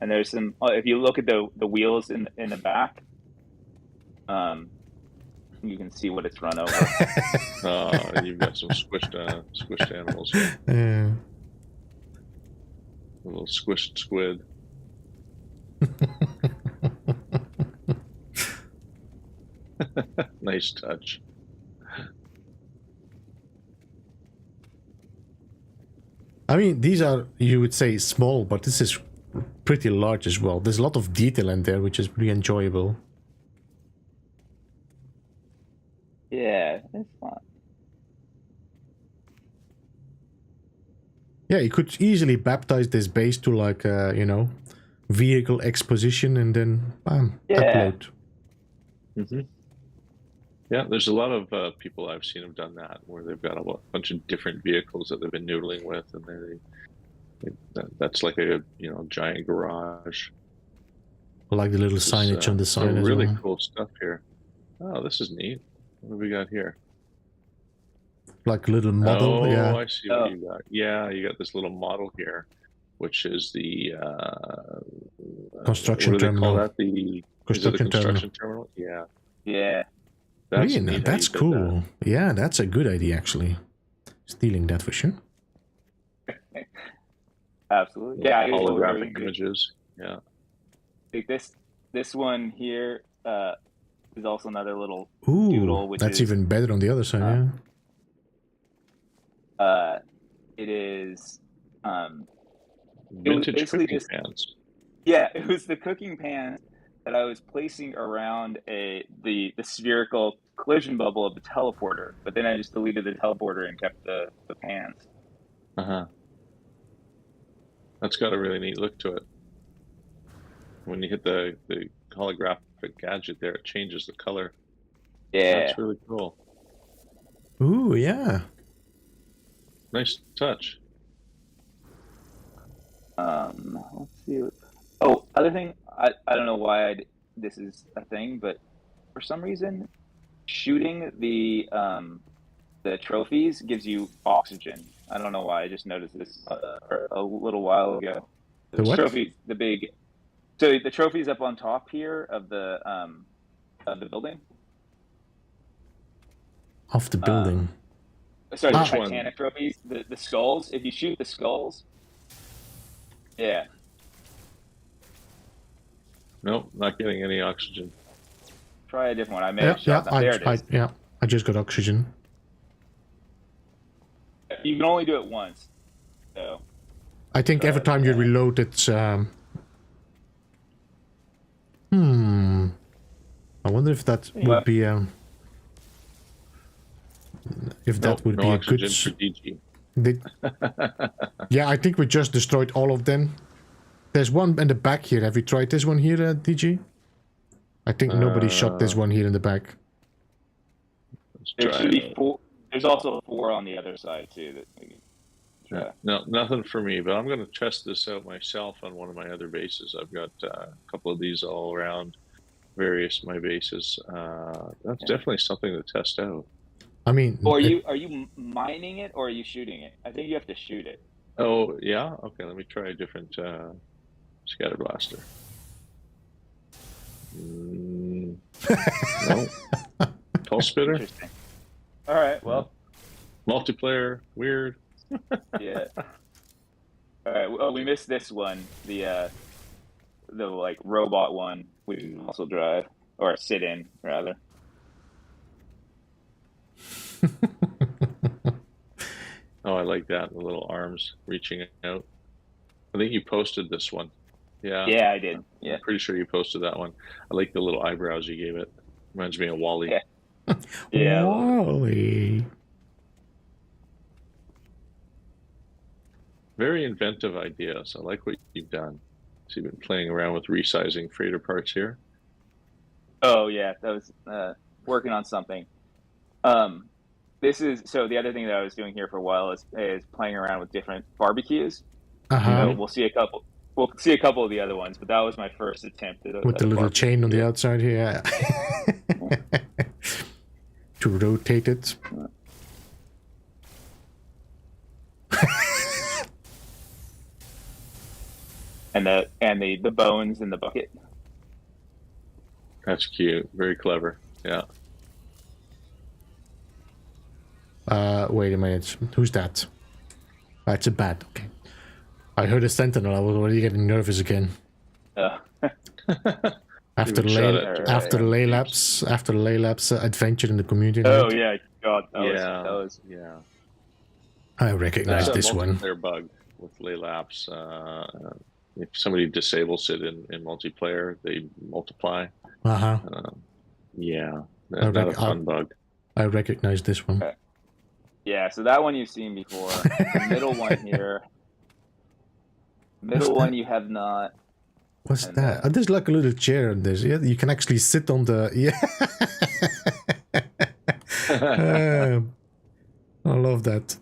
And there's some. If you look at the wheels in the back, you can see what it's run over. You've got some squished animals here. Yeah. A little squished squid. Nice touch. I mean, these are, you would say, small, but this is pretty large as well. There's a lot of detail in there, which is really enjoyable. Yeah, it's fun. Yeah, you could easily baptize this base to like, you know, vehicle exposition and then, bam, upload. Mm-hmm. Yeah, there's a lot of people I've seen have done that, where they've got a bunch of different vehicles that they've been noodling with, and that's like a giant garage. I like the little signage on the side as really well. cool stuff here. Oh, this is neat. What do we got here? Like a little model, yeah. Oh, I see what you got. Yeah, you got this little model here, which is the construction what do they terminal. call that? The construction terminal. Yeah. Yeah. That's really, neat. that's cool. Yeah, that's a good idea actually. Stealing that for sure. Absolutely. Yeah. Holographic images. Yeah. Like this one here is also another little doodle, which that's is even better on the other side. It is vintage cooking pans. Yeah, it was the cooking pan that I was placing around the spherical collision bubble of the teleporter, but then I just deleted the teleporter and kept the pans. That's got a really neat look to it. When you hit the holographic gadget there, it changes the color. Yeah, that's really cool. Ooh, yeah. Nice touch. Let's see. Oh, other thing, I don't know why this is a thing, but for some reason, shooting the trophies gives you oxygen. I don't know why. I just noticed this a little while ago. The what? Trophies, so the trophies up on top here of the building. Of the building. Sorry, the Titanic trophies, the skulls. If you shoot the skulls, yeah. Nope, not getting any oxygen. Try a different one. I may have shot that. There it is. I just got oxygen. You can only do it once. So. I think every time you reload, it's I wonder if that would be if that would be a good. For DG. Yeah, I think we just destroyed all of them. There's one in the back here. Have you tried this one here, DG? I think nobody shot this one here in the back. There should be 4. There's also 4 on the other side too. That we can try. No, nothing for me, but I'm going to test this out myself on one of my other bases. I've got a couple of these all around my bases. That's definitely something to test out. I mean, Or are you mining it or are you shooting it? I think you have to shoot it. Oh yeah, okay. Let me try a different scatter blaster. No, pulse spitter. Interesting. All right. Well, multiplayer weird. Yeah. All right. Well, we missed this one. The like robot one. We can also drive or sit in rather. Oh, I like that. The little arms reaching out. I think you posted this one. Yeah. Yeah, I did. Yeah. I'm pretty sure you posted that one. I like the little eyebrows you gave it. Reminds me of Wally. Yeah. Yeah. Wally. Very inventive ideas. I like what you've done. So you've been playing around with resizing freighter parts here. Oh yeah, that was working on something. This is so the other thing that I was doing here for a while is playing around with different barbecues. So we'll see a couple. We'll see a couple of the other ones, but that was my first attempt at with the little chain on the outside here to rotate it. and the bones in the bucket. That's cute. Very clever. Yeah. Wait a minute. Who's that? It's a bat. Okay. I heard a sentinel. I was already getting nervous again. After the Laylap's adventure in the community. Oh yeah, God. That was. I recognize this one. Their bug with Laylaps. If somebody disables it in multiplayer, they multiply. Yeah, not a fun bug. I recognize this one. Okay. Yeah, so that one you've seen before. The middle one here. Middle one you have not. What's that? There's like a little chair in this. Yeah, you can actually sit on the. Yeah. I love that.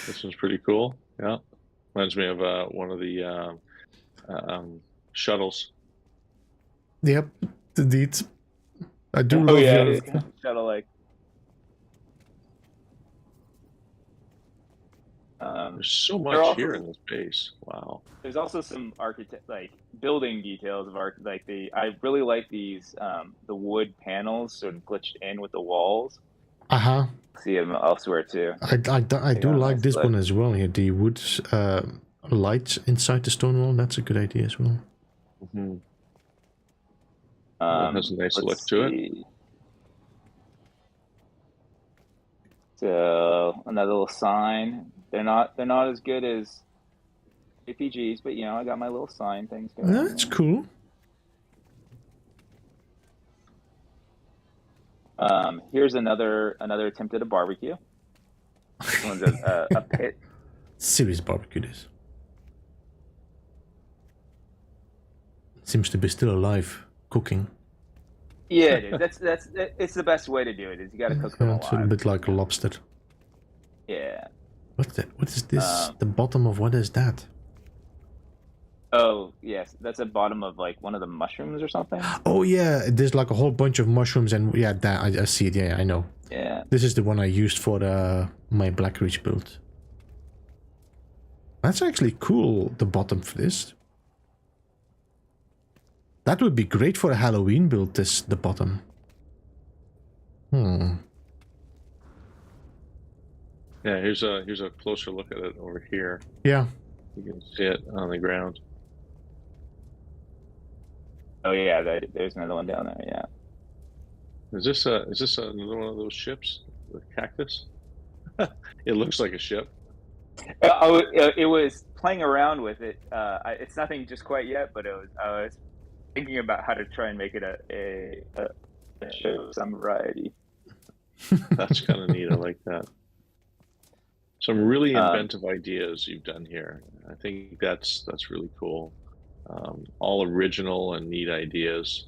This one's pretty cool. Yeah, reminds me of one of the shuttles. Yep, indeed. I do love your shuttle like. There's so much here in this base. Wow. There's also some building details of I really like these the wood panels sort of glitched in with the walls. See them elsewhere too. I do like this one as well here. The wood lights inside the stone wall. That's a good idea as well. It has a nice look to it. So another little sign. They're not as good as APGs, but I got my little sign things going. That's cool. Here's another attempt at a barbecue. This one's a pit. Serious barbecue this. Seems to be still alive, cooking. Yeah, it is. It's the best way to do it. Is you got to cook them alive. It's a bit like a lobster. Yeah. What's that? What is this? The bottom of what is that? Oh yes, that's the bottom of like one of the mushrooms or something. Oh yeah, there's like a whole bunch of mushrooms and yeah, that I see it. Yeah, I know. Yeah. This is the one I used for my Black Ridge build. That's actually cool. The bottom for this. That would be great for a Halloween build. The bottom. Yeah, here's a closer look at it over here. Yeah. You can see it on the ground. Oh yeah, there's another one down there. Yeah. Is this another one of those ships? The cactus? It looks like a ship. It was playing around with it. It's nothing just quite yet, but I was thinking about how to try and make it a show of some variety. That's kind of neat. I like that. Some really inventive ideas you've done here. I think that's really cool. All original and neat ideas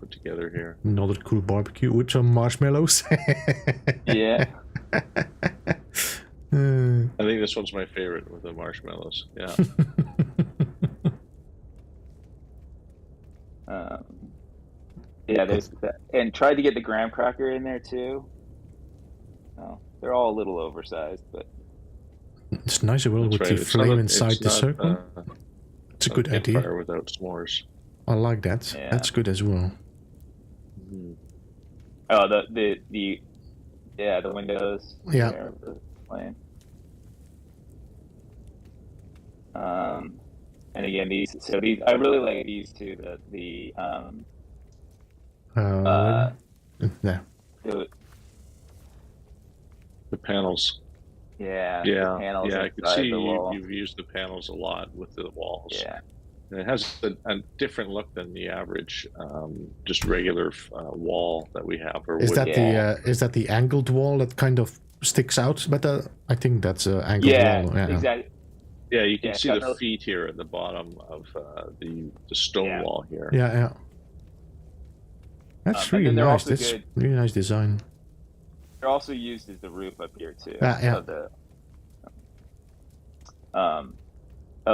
put together here. Another cool barbecue with some marshmallows. Yeah. I think this one's my favorite with the marshmallows. Yeah. Yeah, there's that. And tried to get the graham cracker in there too. Oh, they're all a little oversized, but it's nice as well with the It's flame not inside the circle. It's a good idea. Fire without s'mores. I like that. Yeah. That's good as well. Oh, the windows. Yeah. There, the flame. And again, these I really like these two. Yeah. The panels. Yeah. Yeah. The panels Yeah. I could inside see the wall. you've used the panels a lot with the walls. Yeah. And it has a different look than the average, just regular wall that we have. Or Is wood. that the angled wall that kind of sticks out? But I think that's an angled wall. Yeah, exactly. Yeah, you can see the those... feet here at the bottom of the stone wall here. Yeah. That's really nice. That's good. really nice design. They're also used as the roof up here too. Yeah.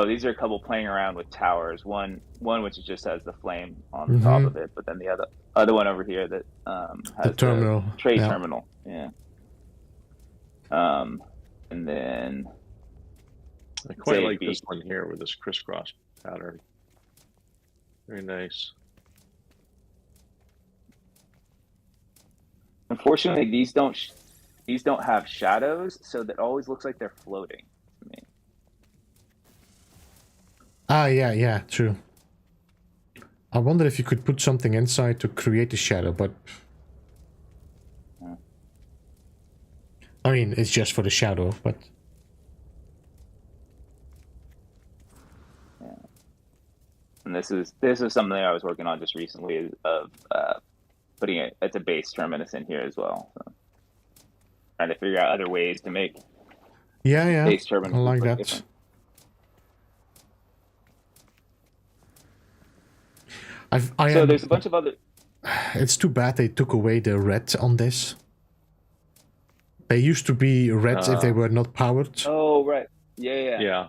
These are a couple playing around with towers. One which just has the flame on the top of it, but then the other one over here that has the terminal, trade terminal. Yeah. And then I quite like this one here with this crisscross pattern. Very nice. Unfortunately, these don't have shadows, so that always looks like they're floating to me. Yeah, true. I wonder if you could put something inside to create a shadow, but I mean, it's just for the shadow, but yeah. And this is something I was working on just recently of putting it as a base terminus in here as well. So trying to figure out other ways to make base terminus. I like that. There's a bunch of other. It's too bad they took away the red on this. They used to be red if they were not powered. Oh right, yeah.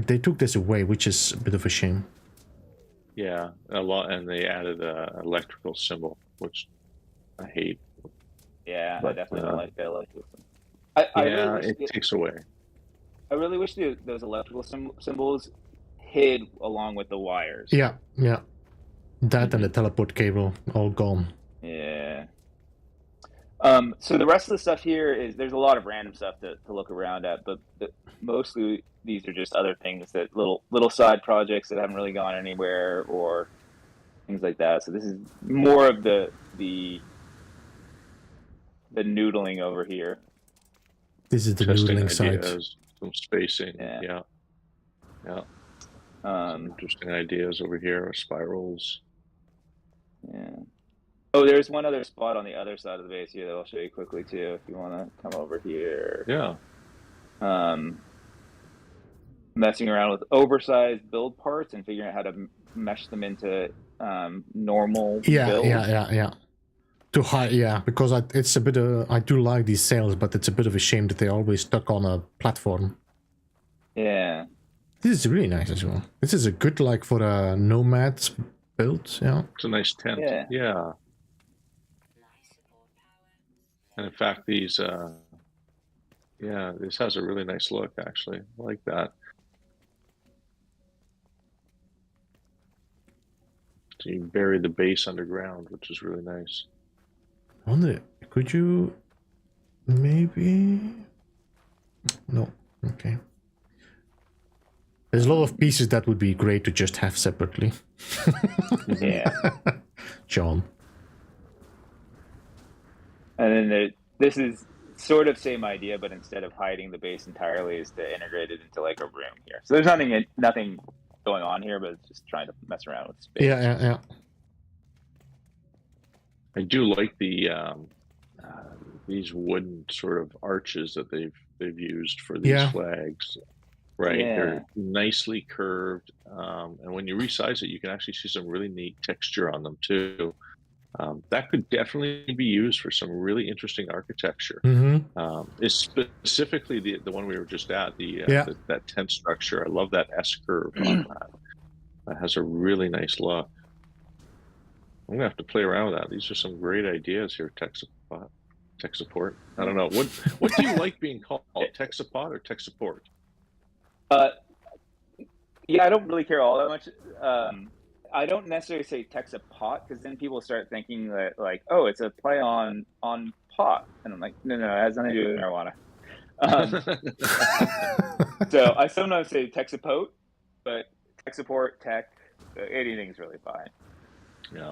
They took this away, which is a bit of a shame. Yeah, a lot, and they added an electrical symbol, which I hate. Yeah, but, I definitely don't like that electrical symbol. It takes away. I really wish those electrical symbols hid along with the wires. Yeah. That and the teleport cable, all gone. Yeah. So the rest of the stuff here is, there's a lot of random stuff to look around at, but mostly these are just other things, that little side projects that haven't really gone anywhere or things like that. So this is more of the noodling over here. This is the testing noodling side. Some spacing. Yeah. Some interesting ideas over here, spirals. Yeah. Oh, there's one other spot on the other side of the base here that I'll show you quickly too, if you want to come over here. Yeah. Messing around with oversized build parts and figuring out how to mesh them into normal builds. Yeah. To hide, because it's a bit I do like these sails, but it's a bit of a shame that they're always stuck on a platform. Yeah. This is really nice as well. This is a good, like, for a nomad build, yeah. It's a nice tent. Yeah. And in fact, these, this has a really nice look, actually. I like that. So you bury the base underground, which is really nice. I wonder, could you maybe? No, okay. There's a lot of pieces that would be great to just have separately. Yeah. John. And then this is sort of same idea, but instead of hiding the base entirely, is to integrate it into like a room here. So there's nothing going on here, but it's just trying to mess around with space. Yeah. I do like the these wooden sort of arches that they've used for these flags. Right, they're nicely curved, and when you resize it, you can actually see some really neat texture on them too. That could definitely be used for some really interesting architecture. Is specifically the one we were just at, that tent structure. I love that S curve on that. That has a really nice look. I'm gonna have to play around with that. These are some great ideas here, Techsuppot. I don't know. What do you like being called? Techsuppot or Techsupport? Yeah, I don't really care all that much. I don't necessarily say Techsuppot because then people start thinking that like, oh, it's a play on pot, and I'm like, no, it has nothing to do with marijuana. So I sometimes say Techsuppot, but Techsupport, Tech, anything's really fine. Yeah.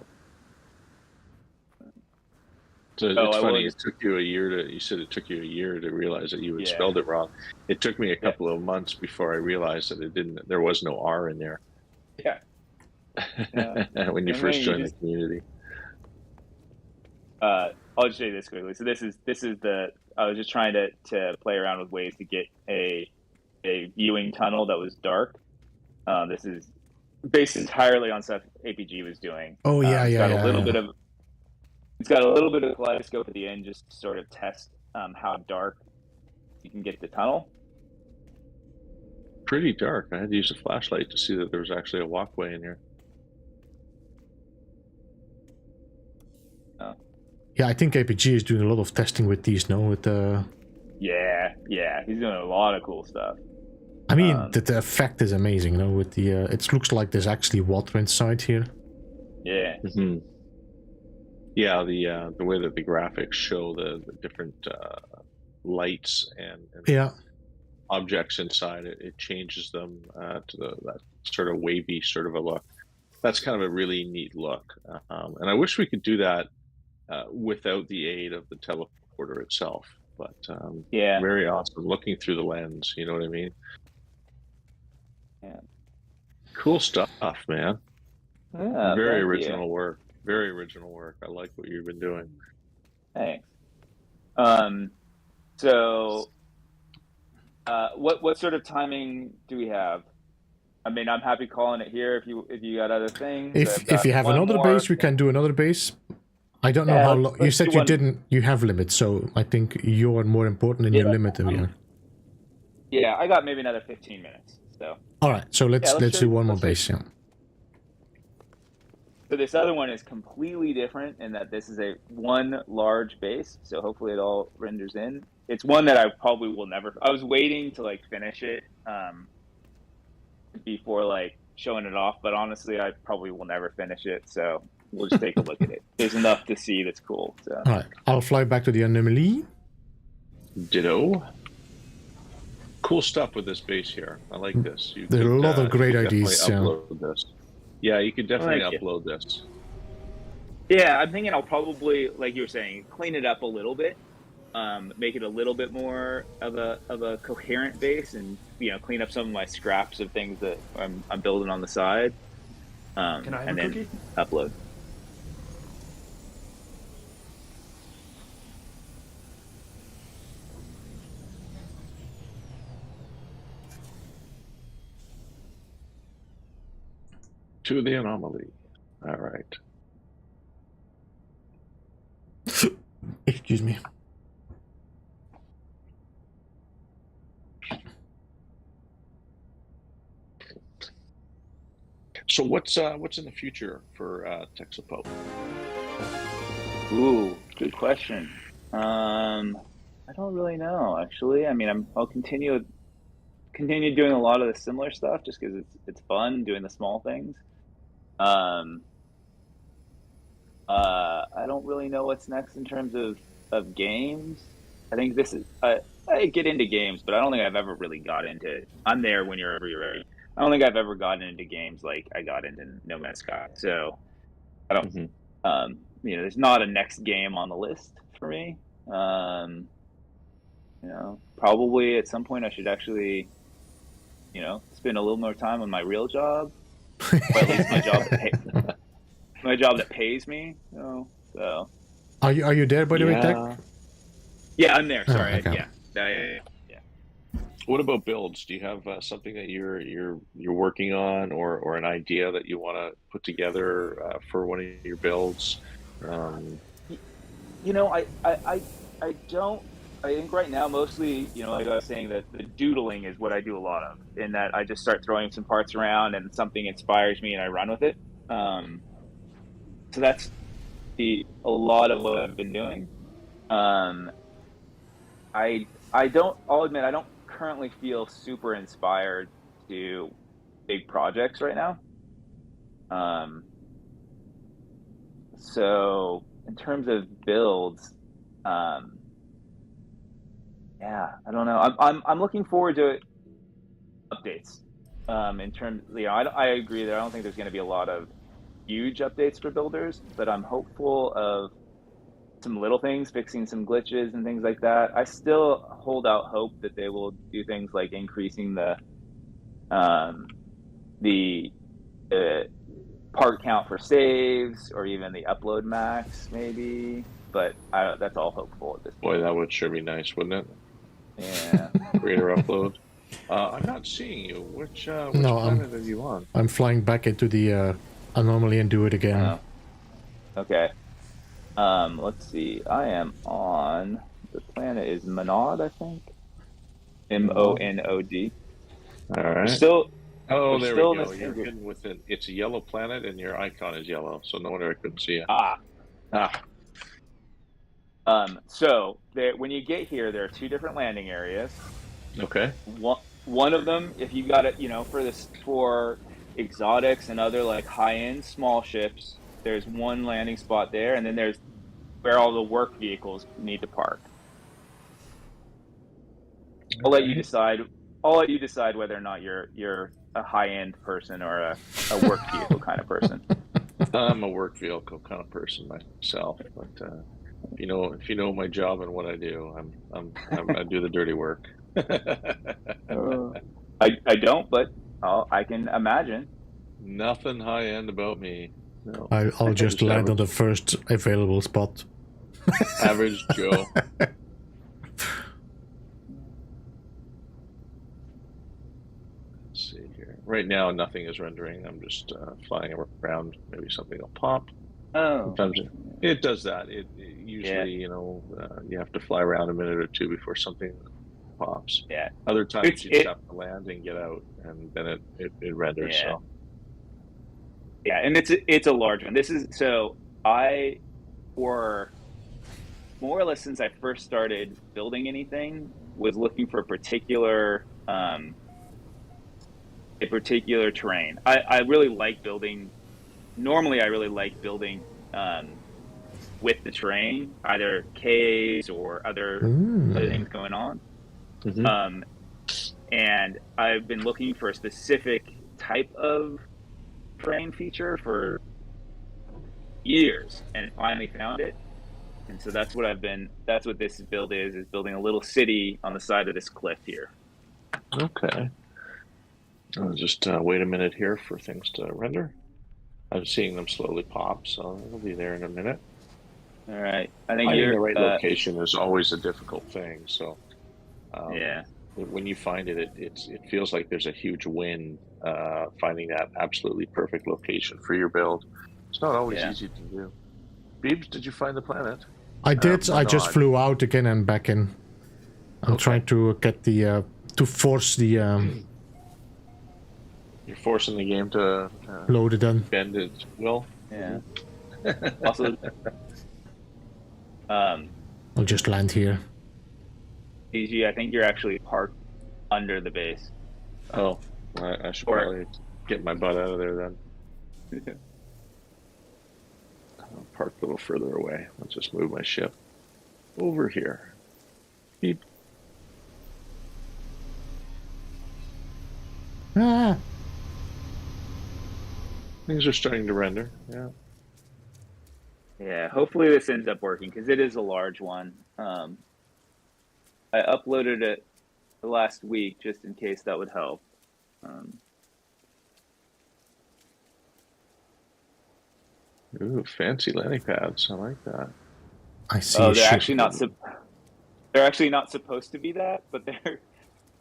So it's funny. It took you a year to. You said it took you a year to realize that you had spelled it wrong. It took me a couple of months before I realized that it didn't. There was no R in there. Yeah. When you first joined the community. I'll just say this quickly. So this is the. I was just trying to play around with ways to get a viewing tunnel that was dark. This is based entirely on stuff APG was doing. Oh yeah, It's got a little bit of kaleidoscope at the end, just to sort of test how dark you can get the tunnel. Pretty dark. I had to use a flashlight to see that there was actually a walkway in here. Oh. Yeah, I think APG is doing a lot of testing with these now. With yeah, he's doing a lot of cool stuff. I mean, the effect is amazing, you know. With the it looks like there's actually water inside here. Yeah. Yeah, the way that the graphics show the different lights and objects inside it changes them to that sort of wavy sort of a look. That's kind of a really neat look, and I wish we could do that without the aid of the teleporter itself. But very awesome looking through the lens. You know what I mean? Yeah. Cool stuff, man. Yeah, very original work. Very original work. I like what you've been doing. Thanks. So, what sort of timing do we have? I mean, I'm happy calling it here if you got other things. If you have another base, we can do another base. I don't know how long. You said you didn't. You have limits, so I think you're more important than your limit. Yeah, I got maybe another 15 minutes. So. All right, so let's do one more base. Yeah. So this other one is completely different in that this is one large base. So hopefully it all renders in. It's one that I probably will never. I was waiting to like finish it before like showing it off, but honestly, I probably will never finish it. So we'll just take a look at it. There's enough to see that's cool. So. All right, I'll fly back to the anomaly. Ditto. Cool stuff with this base here. I like this. There's a lot of great ideas. Upload this. Yeah, you could definitely upload this. Yeah, I'm thinking I'll probably, like you were saying, clean it up a little bit, make it a little bit more of a coherent base, and clean up some of my scraps of things that I'm building on the side. Can I have a cookie? Upload. To the anomaly. All right. Excuse me. So what's in the future for Techsuppot? Ooh, good question. I don't really know, actually. I mean, I'll continue doing a lot of the similar stuff just because it's fun doing the small things. I don't really know what's next in terms of games. I think this is I get into games, but I don't think I've ever really got into. I'm there whenever you're ready. I don't think I've ever gotten into games like I got into No Man's Sky. So I don't. There's not a next game on the list for me. Probably at some point I should actually, spend a little more time on my real job, or at least my job that pays me. So. Are you there by the way, Tech? Yeah, I'm there. Sorry. okay. Yeah. What about builds? Do you have something that you're working on, or an idea that you want to put together for one of your builds? You know, I don't. I think right now, mostly, like I was saying, that the doodling is what I do a lot of, in that I just start throwing some parts around and something inspires me and I run with it. So that's a lot of what I've been doing. Um, I don't. I'll admit, I don't currently feel super inspired to big projects right now. Um, so in terms of builds, um, yeah, I don't know. I'm looking forward to updates. In terms, I agree that I don't think there's going to be a lot of huge updates for builders, but I'm hopeful of some little things, fixing some glitches and things like that. I still hold out hope that they will do things like increasing um, the uh, part count for saves, or even the upload max, maybe. But that's all hopeful at this point. Boy, that would sure be nice, wouldn't it? Yeah. Greater upload. I'm not seeing you. Which No, planet are you on? I'm flying back into the anomaly and do it again. Oh, okay. Let's see. I am on, the planet is Monod, I think. Monod. All We're right. still Oh, we're there still we in go. this You're hidden within. It's a yellow planet, and your icon is yellow. So no wonder I couldn't see you. So when you get here, there are two different landing areas. Okay. One of them, if you got it, for exotics and other like high-end small ships, there's one landing spot there, and then there's where all the work vehicles need to park. I'll let you decide. I'll let you decide whether or not you're a high-end person or a work vehicle kind of person. I'm a work vehicle kind of person myself, but if you know my job and what I do, I do the dirty work. I don't, but I can imagine. Nothing high end about me. No. I'll just land on the first available spot. Average Joe. Let's see here. Right now, nothing is rendering. I'm just flying around. Maybe something will pop. Oh, sometimes it does that. It usually, you have to fly around a minute or two before something pops. Yeah. Other times you just have to land and get out, and then it renders. Yeah. So Yeah, and it's a large one. This is for more or less since I first started building anything, was looking for a particular terrain. I really like building. Normally, I really like building with the terrain, either caves or other things going on. Mm-hmm. And I've been looking for a specific type of terrain feature for years, and finally found it. And so that's what this build is building a little city on the side of this cliff here. Okay. I'll just wait a minute here for things to render. I'm seeing them slowly pop, so it'll be there in a minute. All right. I think finding the right location is always a difficult thing. So yeah, when you find it feels like there's a huge win finding that absolutely perfect location for your build. It's not always easy to do. Beebs, did you find the planet? I did. I just flew out again and back in. I'm trying to get the to force the you're forcing the game to load it in. Bend its will. Yeah. Also, I'll just land here. EG, I think you're actually parked under the base. Oh, I should probably get my butt out of there then. I'll park a little further away. Let's just move my ship over here. Beep. Ah. Things are starting to render. Yeah. Yeah. Hopefully this ends up working because it is a large one. I uploaded it last week just in case that would help. Ooh, fancy landing pads. I like that. I see. Oh, they're actually not. They're actually not supposed to be that, but they're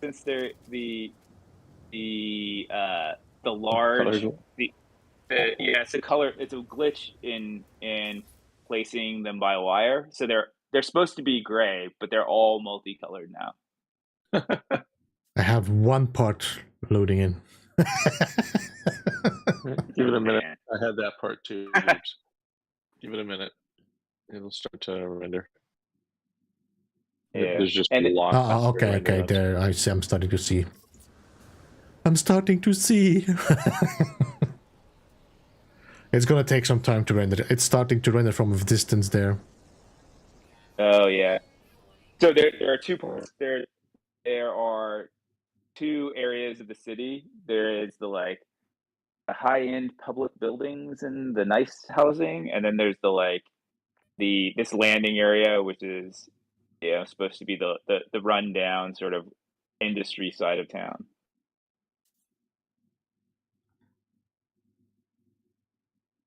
since they're the large Colored. yeah, it's a color. It's a glitch in placing them by wire. So they're supposed to be gray, but they're all multicolored now. I have one part loading in. Give it a minute. Man. I had that part too. Oops. Give it a minute. It'll start to render. Yeah. There's just And a lot. Oh, okay, okay. There, I see. I'm starting to see. I'm starting to see. It's gonna take some time to render. It's starting to render from a distance there. Oh yeah. So there are two parts. There are two areas of the city. There is the high-end public buildings and the nice housing, and then there's this landing area, which is supposed to be the rundown sort of industry side of town.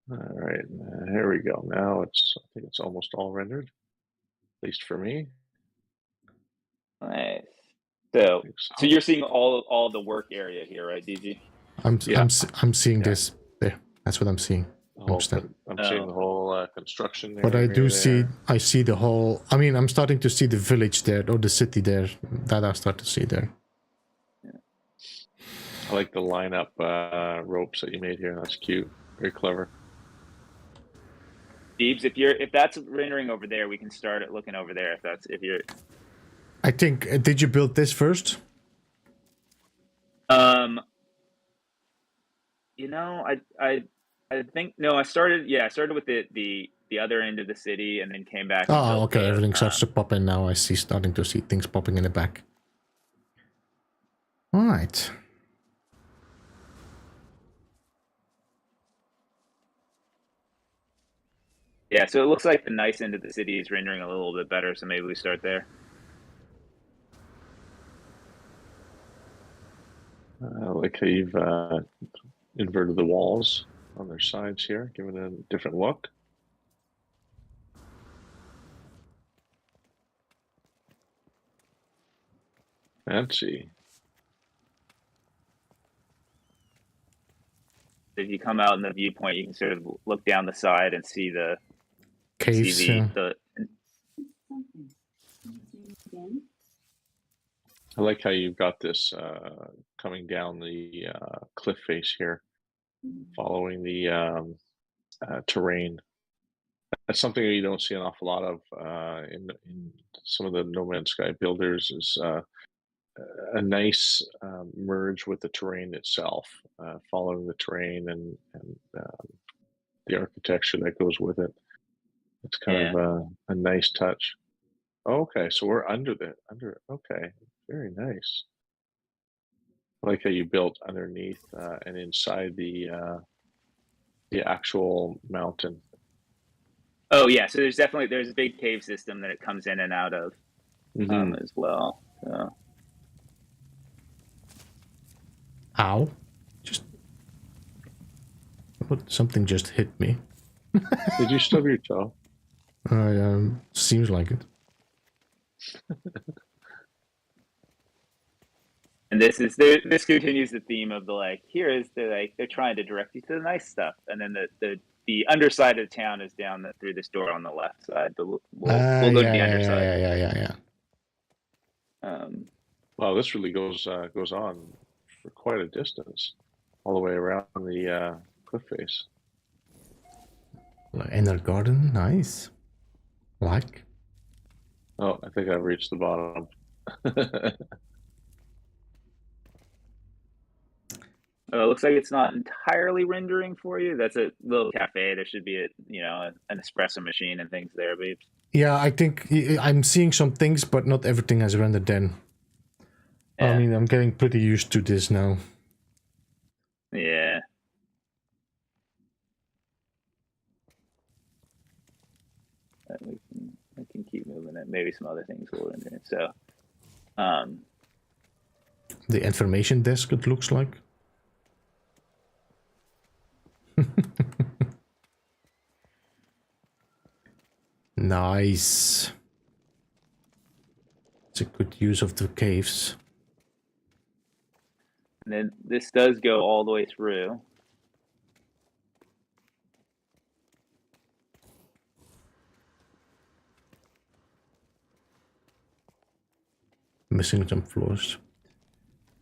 All right, here we go. Now I think it's almost all rendered, at least for me. Nice. So you're seeing all the work area here, right, DG? I'm seeing this there. That's what I'm seeing. I'm seeing the whole construction area. But I do see. I see the whole. I mean, I'm starting to see the village there or the city there. That I start to see there. Yeah. I like the lineup ropes that you made here. That's cute. Very clever. Deebs, if that's rendering over there, we can start at looking over there. If you're. I think. Did you build this first? I think no. I started with the other end of the city, and then came back. Oh, okay. Everything starts to pop in now. I see. Starting to see things popping in the back. All right. Yeah, so it looks like the nice end of the city is rendering a little bit better, so maybe we start there. I like how you've inverted the walls on their sides here, giving it a different look. Fancy. If you come out in the viewpoint, you can sort of look down the side and see the caves. I like how you've got this coming down the cliff face here, following the terrain. That's something that you don't see an awful lot of in some of the No Man's Sky builders is a nice merge with the terrain itself, following the terrain and the architecture that goes with it. It's kind of a nice touch. Okay, so we're under. Okay, very nice. I like how you built underneath and inside the actual mountain. Oh yeah, so there's a big cave system that it comes in and out of as well. So. Ow! Something just hit me. Did you stub your toe? Seems like it. And this continues the theme of they're trying to direct you to the nice stuff, and then the underside of town is down through this door on the left side. But we'll go to the underside. Yeah. Wow, this really goes on for quite a distance, all the way around the cliff face. Inner garden, nice. Like. Oh, I think I've reached the bottom. It looks like it's not entirely rendering for you. That's a little cafe. There should be an espresso machine and things there, babes. Yeah, I think I'm seeing some things, but not everything has rendered then. Yeah. I mean, I'm getting pretty used to this now. Yeah. I can keep moving it. Maybe some other things will render. So, the information desk, it looks like. Nice. That's a good use of the caves. And then this does go all the way through. Missing some floors.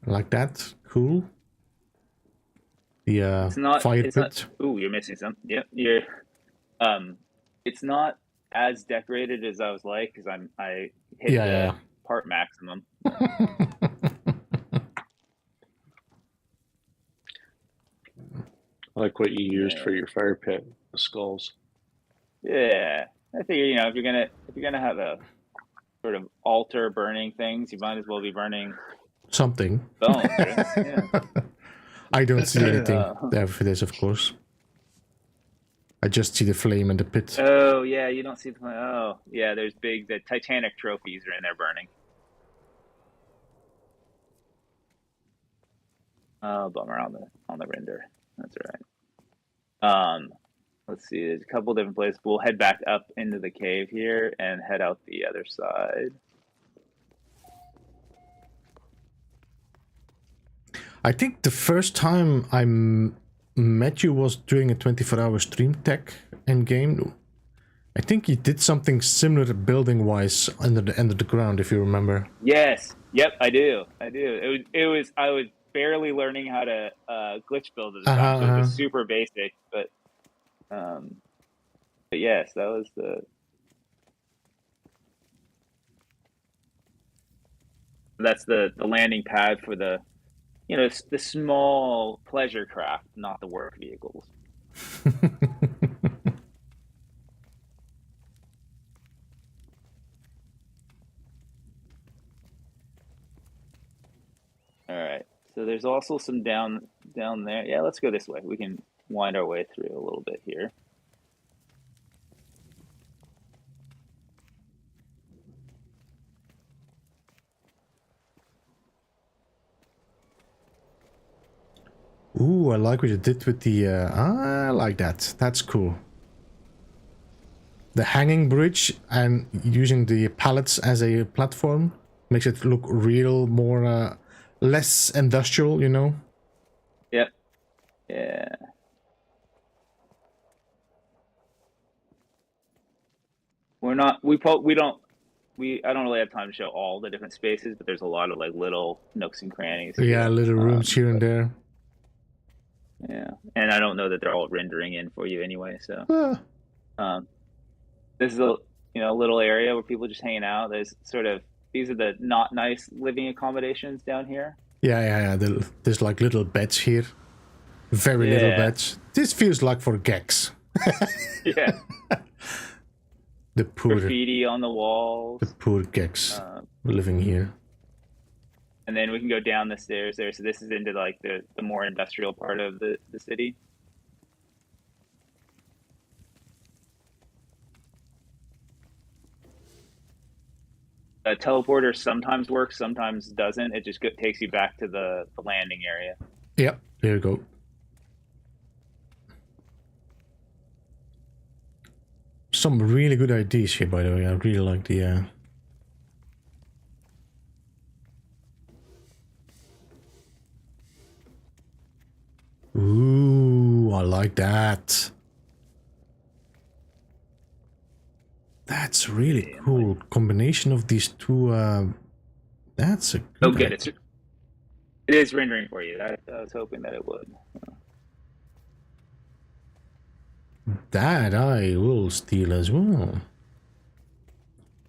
Like that. Cool. The It's not, fire it's pit. not, ooh, you're missing some. Yep, you're, it's not as decorated as I was like, because I hit the part maximum. I like what you used for your fire pit, the skulls. Yeah, I figure, you know, if you're gonna have a sort of altar burning things, you might as well be burning Something. bones, right? Yeah. I don't see anything there for this, of course. I just see the flame and the pit. Oh yeah, you don't see the. Oh yeah, there's the Titanic trophies are in there burning. Oh, bummer on the render. That's all right. Let's see. There's a couple different places. We'll head back up into the cave here and head out the other side. I think the first time I met you was during a 24-hour stream tech endgame. I think you did something similar building-wise under the ground, if you remember. Yes. Yep, I do. I was barely learning how to glitch build at the time, so it was super basic, but yes, that was that's the landing pad for the, you know, the small pleasure craft, not the work vehicles. All right. So there's also some down there. Yeah, let's go this way. We can wind our way through a little bit here. Ooh, I like what you did with the... I like that. That's cool. The hanging bridge and using the pallets as a platform makes it look real, more... less industrial, you know? Yep. Yeah. I don't really have time to show all the different spaces, but there's a lot of like little nooks and crannies. Yeah, little rooms here and there. Yeah, and I don't know that they're all rendering in for you anyway. So, this is a little area where people are just hanging out. These are the not nice living accommodations down here. Yeah. There's like little beds here, very little beds. This feels like for gags. Yeah. The poor graffiti on the walls. The poor geeks living here. And then we can go down the stairs there. So this is into like the more industrial part of the city. A teleporter sometimes works, sometimes doesn't. It just takes you back to the landing area. Yep, there you go. Some really good ideas here, by the way. I really like the... Ooh, I like that. That's really cool. Combination of these two. That's a good good. It is rendering for you. I was hoping that it would. That I will steal as well.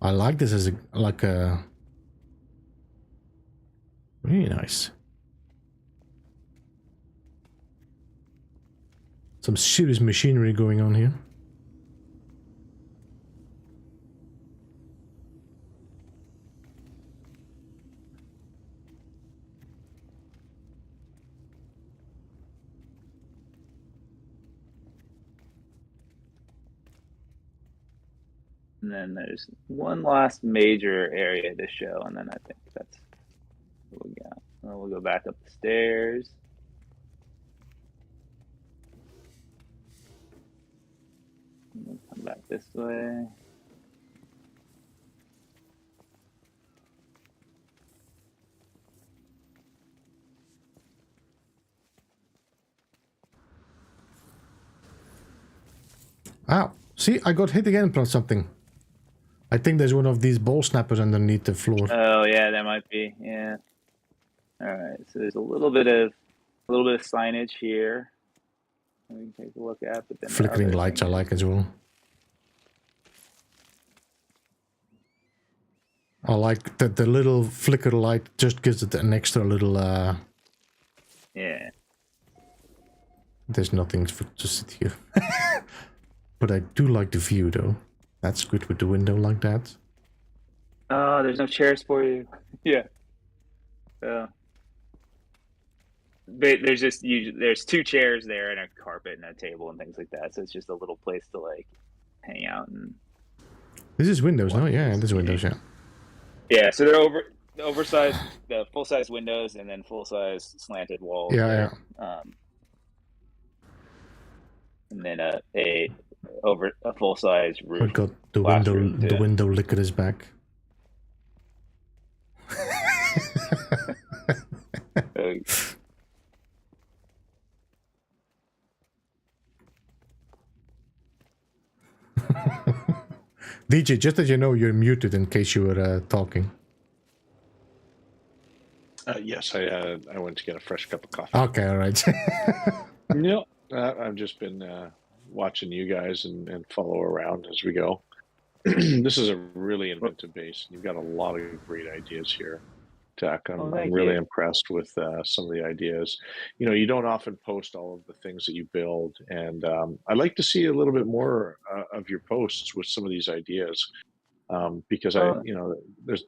I like this as a really nice. Some serious machinery going on here. And then there's one last major area to show, and then I think that's what we got. We'll go back up the stairs. We'll come back this way. Ow. See, I got hit again from something. I think there's one of these ball snappers underneath the floor. Oh yeah, that might be. Yeah. All right. So there's a little bit of signage here. We can take a look at, but then Flickering lights I like as well. I like that the little flicker light just gives it an extra little yeah. There's nothing to sit here. But I do like the view though. That's good with the window like that. Oh, there's no chairs for you. Yeah. There's just there's 2 chairs there and a carpet and a table and things like that. So it's just a little place to like hang out and. This is windows, no? Yeah, this is windows, yeah. Yeah, so they're the full-size windows and then full-size slanted walls. Yeah, yeah. And then a full-size roof. We got the window liquor is back. DJ, just that you know, you're muted in case you were talking. Yes, I went to get a fresh cup of coffee. Okay, all right. No, I've just been watching you guys and follow around as we go. This is a really inventive base. You've got a lot of great ideas here, Tech. I'm really impressed with some of the ideas. You know, you don't often post all of the things that you build, and I'd like to see a little bit more of your posts with some of these ideas, because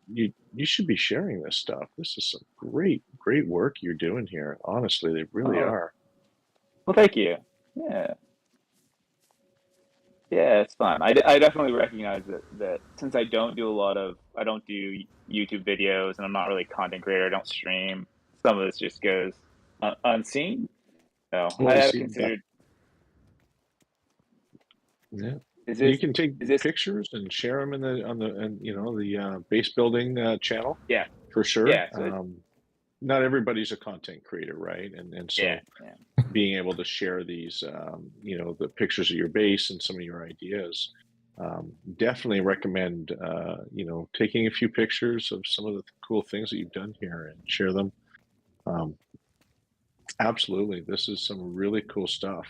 you should be sharing this stuff. This is some great work you're doing here. Honestly, they really are. Well, thank you. Yeah. Yeah, it's fun. I definitely recognize that since I don't do YouTube videos and I'm not really a content creator, I don't stream, some of this just goes unseen. So I have considered. Yeah. You can take pictures and share them on the base building channel. Yeah. For sure. Yeah. So not everybody's a content creator, right? And so being able to share these, the pictures of your base and some of your ideas, definitely recommend, taking a few pictures of some of the cool things that you've done here and share them. Absolutely. This is some really cool stuff.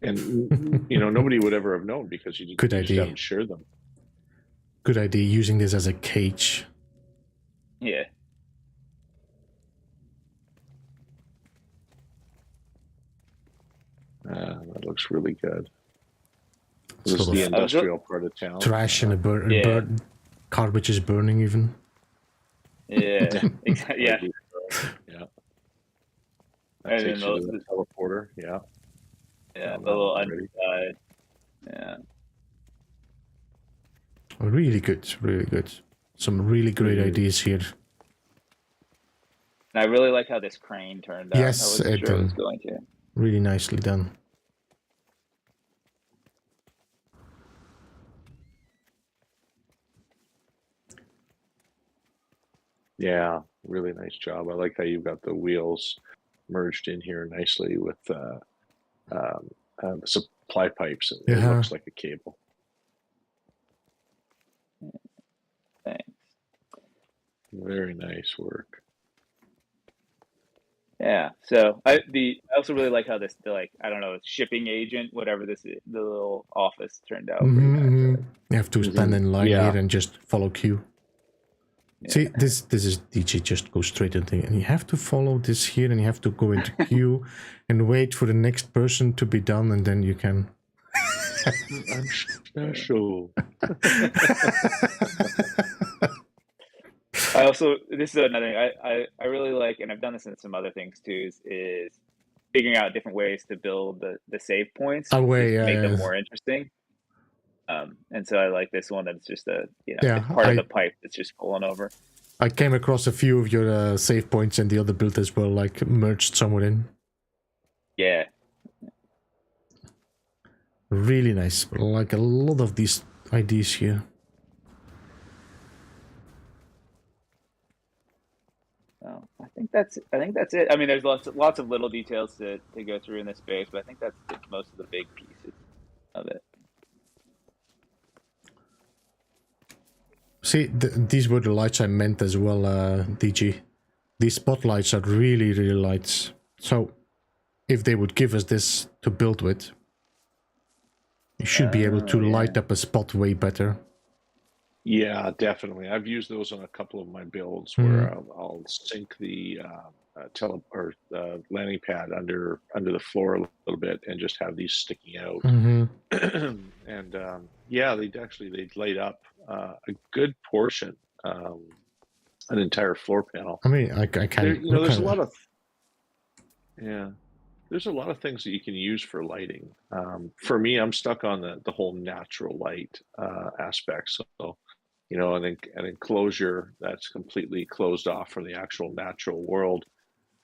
And, nobody would ever have known because you just haven't shared them. Good idea, using this as a cage. Yeah. That looks really good. This is the industrial part of town. Trash and garbage is burning even. Yeah, exactly. Yeah. Yeah. That takes you to the teleporter. Yeah. Yeah, the little underside. Yeah. Really good, really good. Some really great ideas here. And I really like how this crane turned out. Yes, I wasn't sure it was going to. Really nicely done. Yeah, really nice job. I like how you've got the wheels merged in here nicely with the supply pipes. It looks like a cable. Thanks. Very nice work. Yeah. So I also really like how this shipping agent, whatever this is, the little office turned out. You have to stand in line here and just follow queue. Yeah. See, this is DJ, just go straight into it. And you have to follow this here and you have to go into queue and wait for the next person to be done and then you can... I'm special. This is another thing I really like, and I've done this in some other things too, is figuring out different ways to build the save points to make them more interesting. And so I like this one that's just it's part of the pipe that's just pulling over. I came across a few of your save points and the other build as well, like merged somewhere in. Yeah. Really nice. Like a lot of these ideas here. Well, I think that's it. I mean, there's lots of little details to go through in this space, but I think that's most of the big pieces of it. See, these were the lights I meant as well, DG. These spotlights are really, really lights. So, if they would give us this to build with, you should be able to light up a spot way better. Yeah, definitely. I've used those on a couple of my builds where I'll sink the landing pad under the floor a little bit and just have these sticking out. And yeah, they'd light up a good portion, an entire floor panel. I mean, I can't. There's a lot of there's a lot of things that you can use for lighting. For me, I'm stuck on the whole natural light aspect. So, an enclosure that's completely closed off from the actual natural world,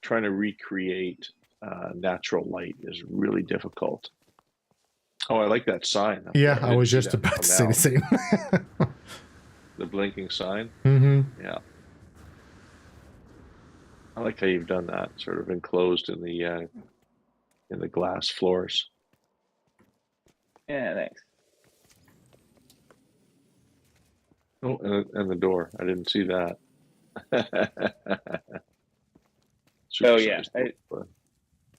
trying to recreate natural light is really difficult. Oh, I like that sign. Yeah, I was just about to say the same. The blinking sign. Yeah. I like how you've done that, sort of enclosed in the glass floors. Yeah, thanks. Oh, and the door. I didn't see that. Oh yeah,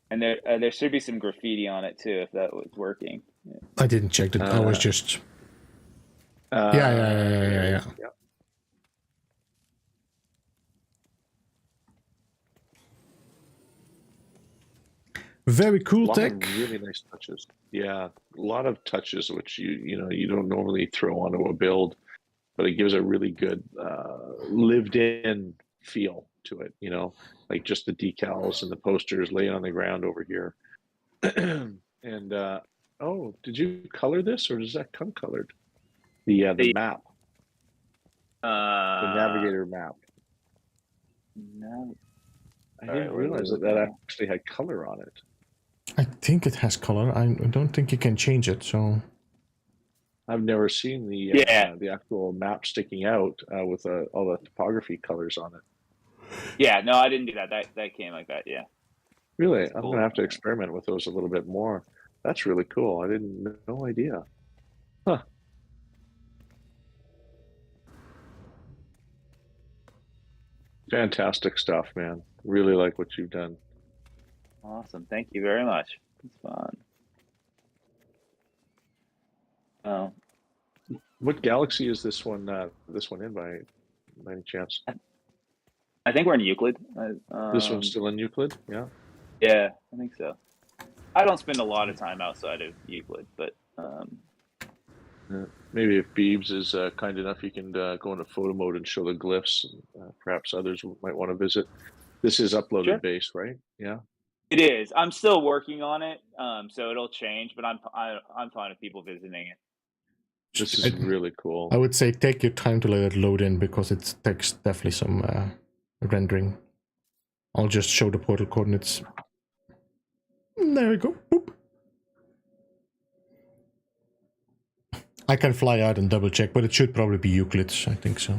and there should be some graffiti on it too, if that was working. Yeah. I didn't check it. I was just. Yeah. Very cool tech. Really nice touches. Yeah, a lot of touches which you don't normally throw onto a build, but it gives a really good lived-in feel to it. Like just the decals and the posters laying on the ground over here. And oh, did you color this, or does that come colored? The map, the navigator map. No, I didn't realize that actually had color on it. I think it has color. I don't think you can change it. So I've never seen the actual map sticking out with all the topography colors on it. Yeah, no, I didn't do that. That came like that. Yeah. Really, I'm gonna have to experiment with those a little bit more. That's really cool. I didn't no idea. Huh. Fantastic stuff, man. Really like what you've done. Awesome. Thank you very much. It's fun. Oh. What galaxy is this one in by any chance? I think we're in Euclid. This one's still in Euclid? Yeah. Yeah, I think so. I don't spend a lot of time outside of Euclid, but maybe if Beebs is kind enough, you can go into photo mode and show the glyphs. Perhaps others might want to visit. This is uploaded base, right? Yeah. It is. I'm still working on it, so it'll change. But I'm fine with people visiting it. This is really cool. I would say take your time to let it load in, because it takes definitely some rendering. I'll just show the portal coordinates. There we go. Boop. I can fly out and double check, but it should probably be Euclid. I think so.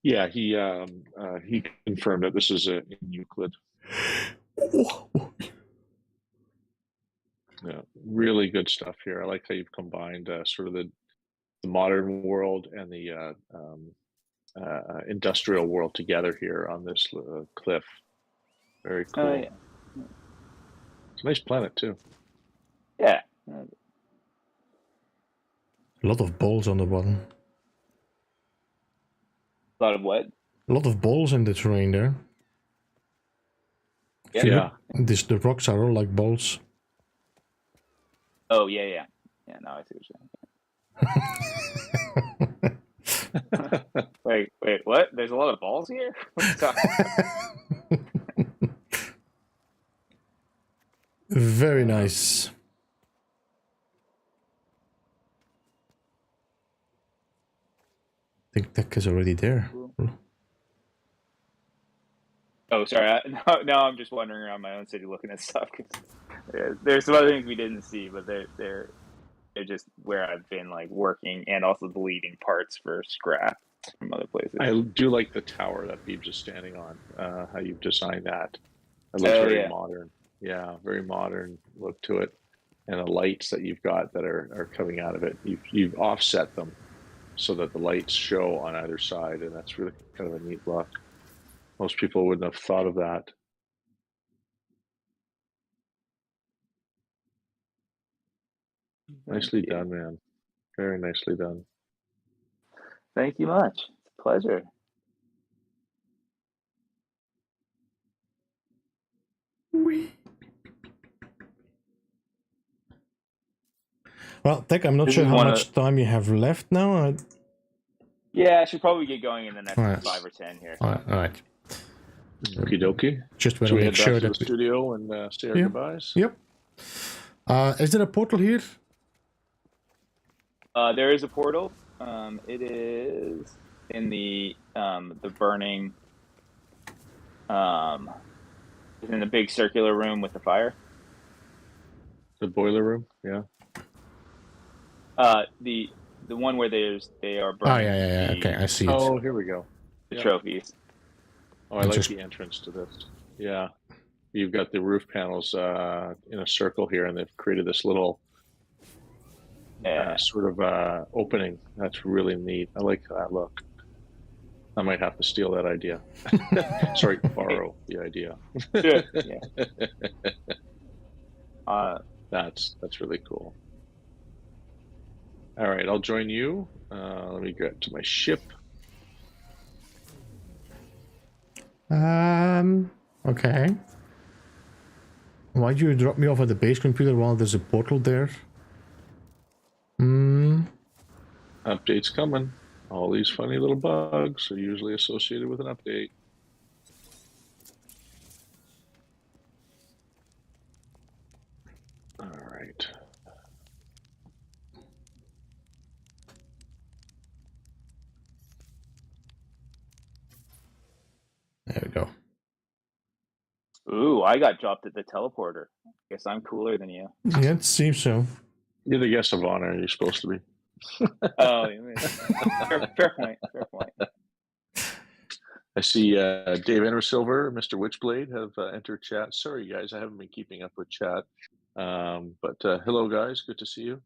Yeah, he confirmed that this is in Euclid. Yeah, really good stuff here. I like how you've combined sort of the modern world and the industrial world together here on this cliff. Very cool. Oh, yeah. It's a nice planet too. Yeah. A lot of balls on the bottom. A lot of what? A lot of balls in the terrain there. Yeah. The rocks are all like balls. Oh yeah. No, I see what you're saying. Wait, what? There's a lot of balls here? Very nice. I think Tech is already there. Oh, sorry. Now I'm just wandering around my own city looking at stuff. There's some other things we didn't see, but they're just where I've been like working and also deleting parts for scrap from other places. I do like the tower that Beebs is standing on. How you've designed that. It looks very modern. Yeah, very modern look to it. and the lights that you've got that are coming out of it. You've offset them so that the lights show on either side, and that's really kind of a neat look. Most people wouldn't have thought of that. Nicely done, man. Very nicely done. Thank you much. It's a pleasure. Well, Tech, I'm not This sure is how one much time you have left now. Yeah, I should probably get going in the next Alright. 5 or 10 here. All right. Okie dokie. Just want Should to we make head sure back to that the studio and say our Yeah. goodbyes? Yep. Is there a portal here? There is a portal. It is in the burning. It's in the big circular room with the fire. The boiler room, yeah. The one where they are Oh, burning. yeah. Okay, I see it. Oh, here we go. The Yeah. trophies. Oh, I like Just- the entrance to this. Yeah. You've got the roof panels in a circle here, and they've created this little Yeah. sort of opening. That's really neat. I like that look. I might have to steal that idea. Sorry, borrow the idea. Sure. Yeah. That's really cool. All right, I'll join you. Let me get to my ship. Okay. Why'd you drop me off at the base computer while there's a portal there? Update's coming. All these funny little bugs are usually associated with an update. All right. There we go. Ooh, I got dropped at the teleporter. Guess I'm cooler than you. Yeah, it seems so. You're the guest of honor. You're supposed to be. Oh, fair point. Fair point. I see Dave Entersilver, Mr. Witchblade have entered chat. Sorry, guys, I haven't been keeping up with chat. But hello, guys. Good to see you.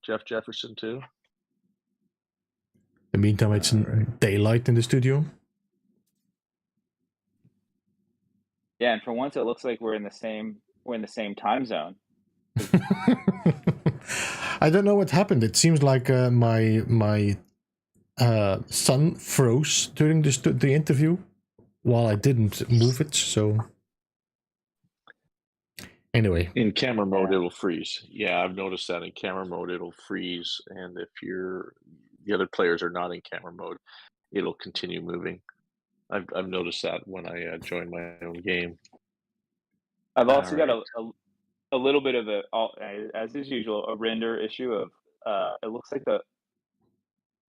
Jeff Jefferson, too. In the meantime, it's daylight in the studio. Yeah, and for once, it looks like we're in the same time zone. I don't know what happened. It seems like my sun froze during the interview while I didn't move it. So anyway, In camera mode, it'll freeze. Yeah, I've noticed that in camera mode, it'll freeze. And if the other players are not in camera mode, it'll continue moving. I've noticed that when I join my own game. I've also got Alright. a little bit of as is usual, a render issue of it looks like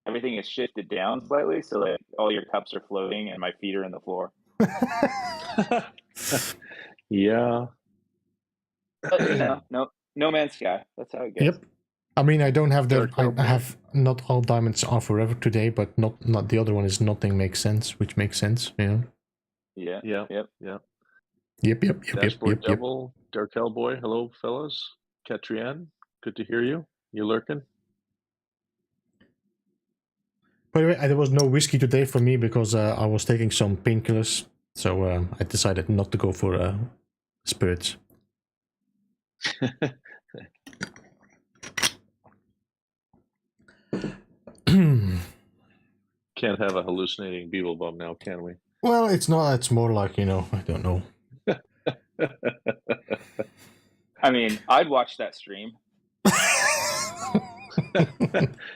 everything is shifted down slightly, so like all your cups are floating and my feet are in the floor. Yeah. But you know, no man's sky. That's how it goes. yep. I mean, I don't have Dark I Elbow. have not all diamonds are forever today, but not the other one is nothing makes sense, which makes sense, you know. Yeah. Yeah. Yep. Yeah. Yep. Dashboard Devil, Dark Hellboy. Hello, fellas. Catriane, good to hear you. You lurking? By the way, there was no whiskey today for me because I was taking some painkillers, so I decided not to go for spirits. Can't have a hallucinating Beeblebum now, can we? Well, it's not. It's more like, you know, I don't know. I mean, I'd watch that stream.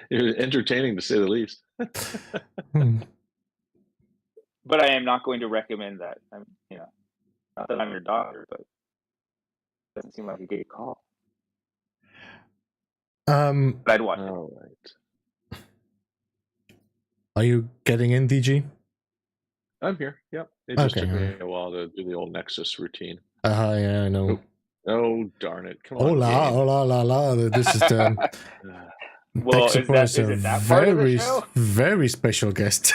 It was entertaining to say the least. But I am not going to recommend that. Not that I'm your daughter, but it doesn't seem like a good call. But I'd watch it. All right. Are you getting in, DG? I'm here. Yep. It just Okay, took me alright. a while to do the old Nexus routine. Yeah, I know. Oh, darn it. Come on. Hola, game. hola, la, la. This is the Well, is Techsuppot is a that part of the very, show? very special guest.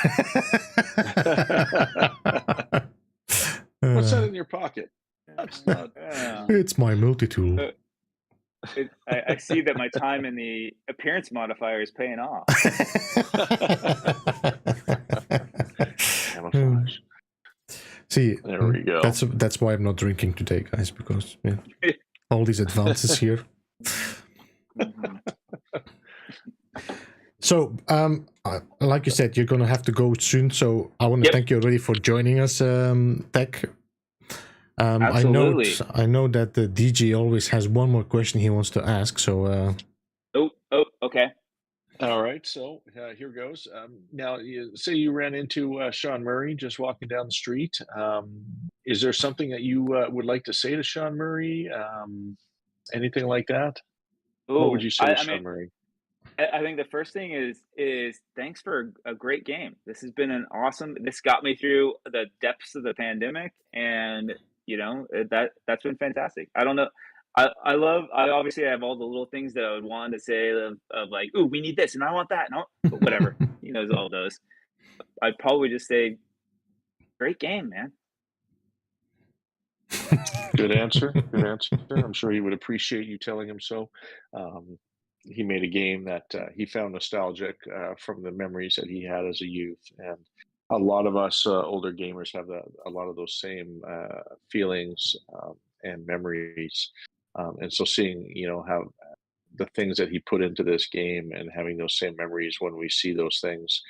What's that in your pocket? That's not. Yeah. It's my multi-tool. I see that my time in the appearance modifier is paying off. Camouflage. See, There we go. That's why I'm not drinking today, guys, because all these advances here. So, like you said, you're gonna have to go soon. So I want to thank you already for joining us, Tech. Absolutely. I know that the DG always has one more question he wants to ask. So. Okay. All right, so here goes. Now, say you ran into Sean Murray just walking down the street. Is there something that you would like to say to Sean Murray? Anything like that? What would you say to Sean Murray? I think the first thing is thanks for a great game. This has been an awesome. This got me through the depths of the pandemic, and that's been fantastic. I don't know. I obviously have all the little things that I would want to say of like, ooh, we need this and I want that, but whatever. He knows all those. I'd probably just say, great game, man. Good answer. Good answer. I'm sure he would appreciate you telling him so. He made a game that he found nostalgic from the memories that he had as a youth, and a lot of us older gamers have a lot of those same feelings and memories. And so seeing, how the things that he put into this game and having those same memories when we see those things,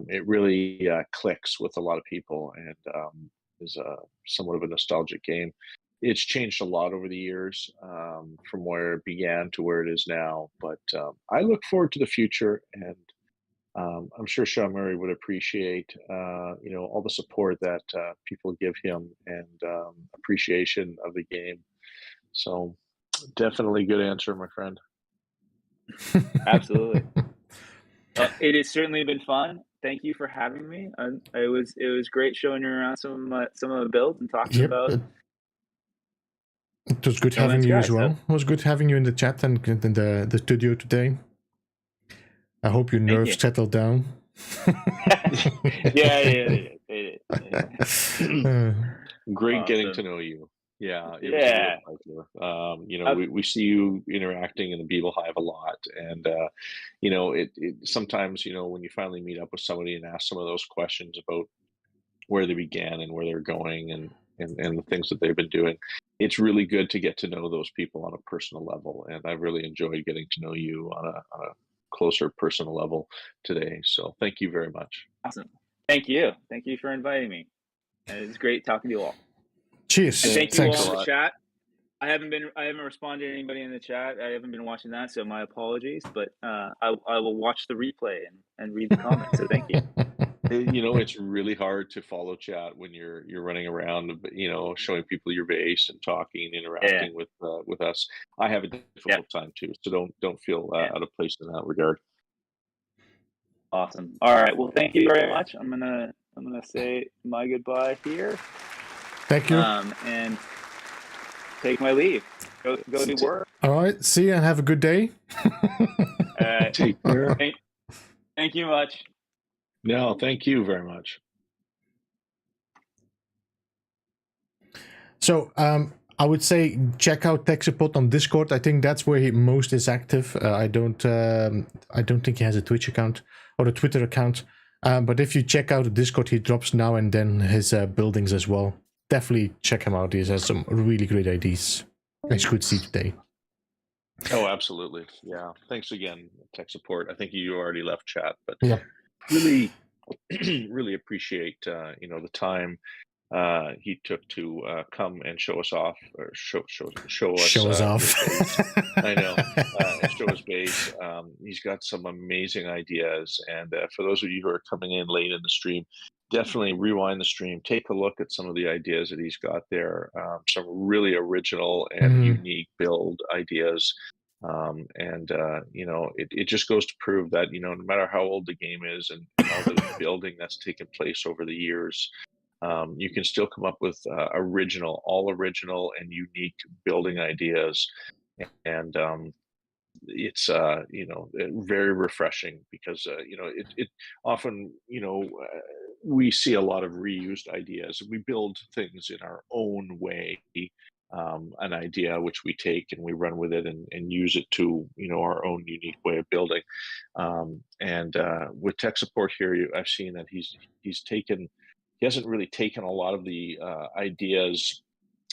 it really clicks with a lot of people, and is somewhat of a nostalgic game. It's changed a lot over the years, from where it began to where it is now. But I look forward to the future, and I'm sure Sean Murray would appreciate, all the support that people give him, and appreciation of the game. So definitely good answer, my friend. Absolutely. It has certainly been fun. Thank you for having me. It was great showing you around some of the builds and talking about. It was good having you as well. It was good having you in the chat and in the studio today. I hope your nerves settled down. Yeah. Great getting to know you. Yeah, it was a real pleasure. We see you interacting in the Beeble Hive a lot, and it sometimes, when you finally meet up with somebody and ask some of those questions about where they began and where they're going, and the things that they've been doing, it's really good to get to know those people on a personal level. And I've really enjoyed getting to know you on a closer personal level today. So thank you very much. Awesome. Thank you for inviting me. And it's great talking to you all. Cheers. And thank you all in the chat. I haven't responded to anybody in the chat. I haven't been watching that, so my apologies. But I will watch the replay and read the comments. So thank you. It's really hard to follow chat when you're running around, showing people your base and talking, interacting with us. I have a difficult time too, so don't feel out of place in that regard. Awesome. All right. Well, thank you very much. I'm gonna say my goodbye here. Thank you. And take my leave. Go do work. All right. See you and have a good day. Take care. Thank you much. No, thank you very much. So I would say check out Techsuppot on Discord. I think that's where he most is active. I don't think he has a Twitch account or a Twitter account. But if you check out the Discord, he drops now and then his buildings as well. Definitely check him out. He has some really great ideas, as you could see today. Oh, absolutely. Yeah. Thanks again, Techsuppot. I think you already left chat, but really, really appreciate the time he took to come and show us off, or show us off. I know, and show us base. He's got some amazing ideas, and for those of you who are coming in late in the stream, definitely rewind the stream, take a look at some of the ideas that he's got there. Some really original and unique build ideas. It just goes to prove that, no matter how old the game is and all the building that's taken place over the years, you can still come up with all original and unique building ideas. And it's very refreshing, because it often, we see a lot of reused ideas. We build things in our own way, an idea which we take and we run with it and use it to, our own unique way of building. And with Techsuppot here, I've seen that he hasn't really taken a lot of the ideas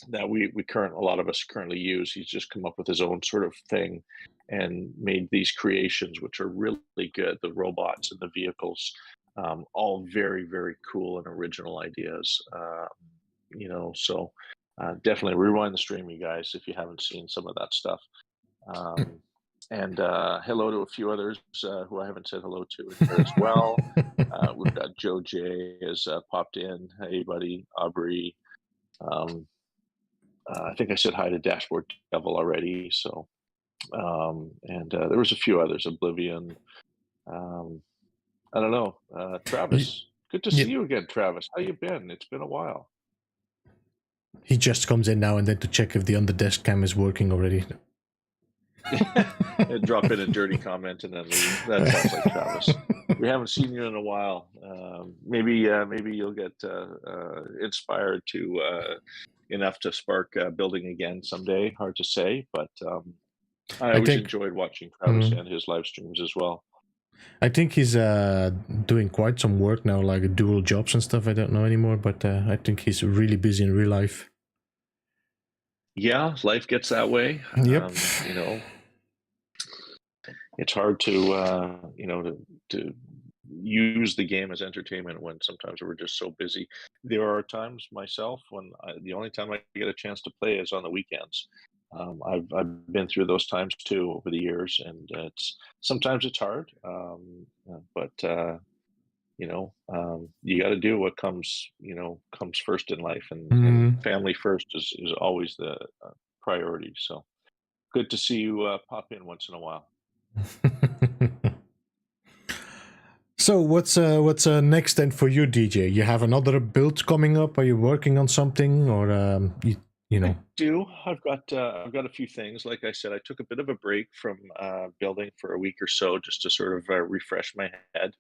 that a lot of us currently use. He's just come up with his own sort of thing and made these creations, which are really good. The robots and the vehicles, all very, very cool and original ideas. So definitely rewind the stream, you guys, if you haven't seen some of that stuff. And hello to a few others who I haven't said hello to in here as well. We've got Joe J has popped in. Hey, buddy. Aubrey. I think I said hi to Dashboard Devil already. So, and there was a few others. Oblivion. I don't know. Travis. Good to see you again, Travis. How you been? It's been a while. He just comes in now and then to check if the on-the-desk cam is working already. Drop in a dirty comment and then leave. That sounds like Travis. We haven't seen you in a while. Maybe you'll get inspired to enough to spark building again someday. Hard to say, but I always enjoyed watching Travis and his live streams as well. I think he's doing quite some work now, like dual jobs and stuff. I don't know anymore, but I think he's really busy in real life. Yeah, life gets that way. Yep. It's hard to to use the game as entertainment when sometimes we're just so busy. There are times myself when the only time I get a chance to play is on the weekends. I've been through those times too over the years, and sometimes it's hard, but you got to do what comes first in life, and family first is always the priority. So good to see you pop in once in a while. So what's next then for you, DJ? You have another build coming up? Are you working on something, or I do. I've got a few things. Like I said, I took a bit of a break from building for a week or so just to sort of refresh my head.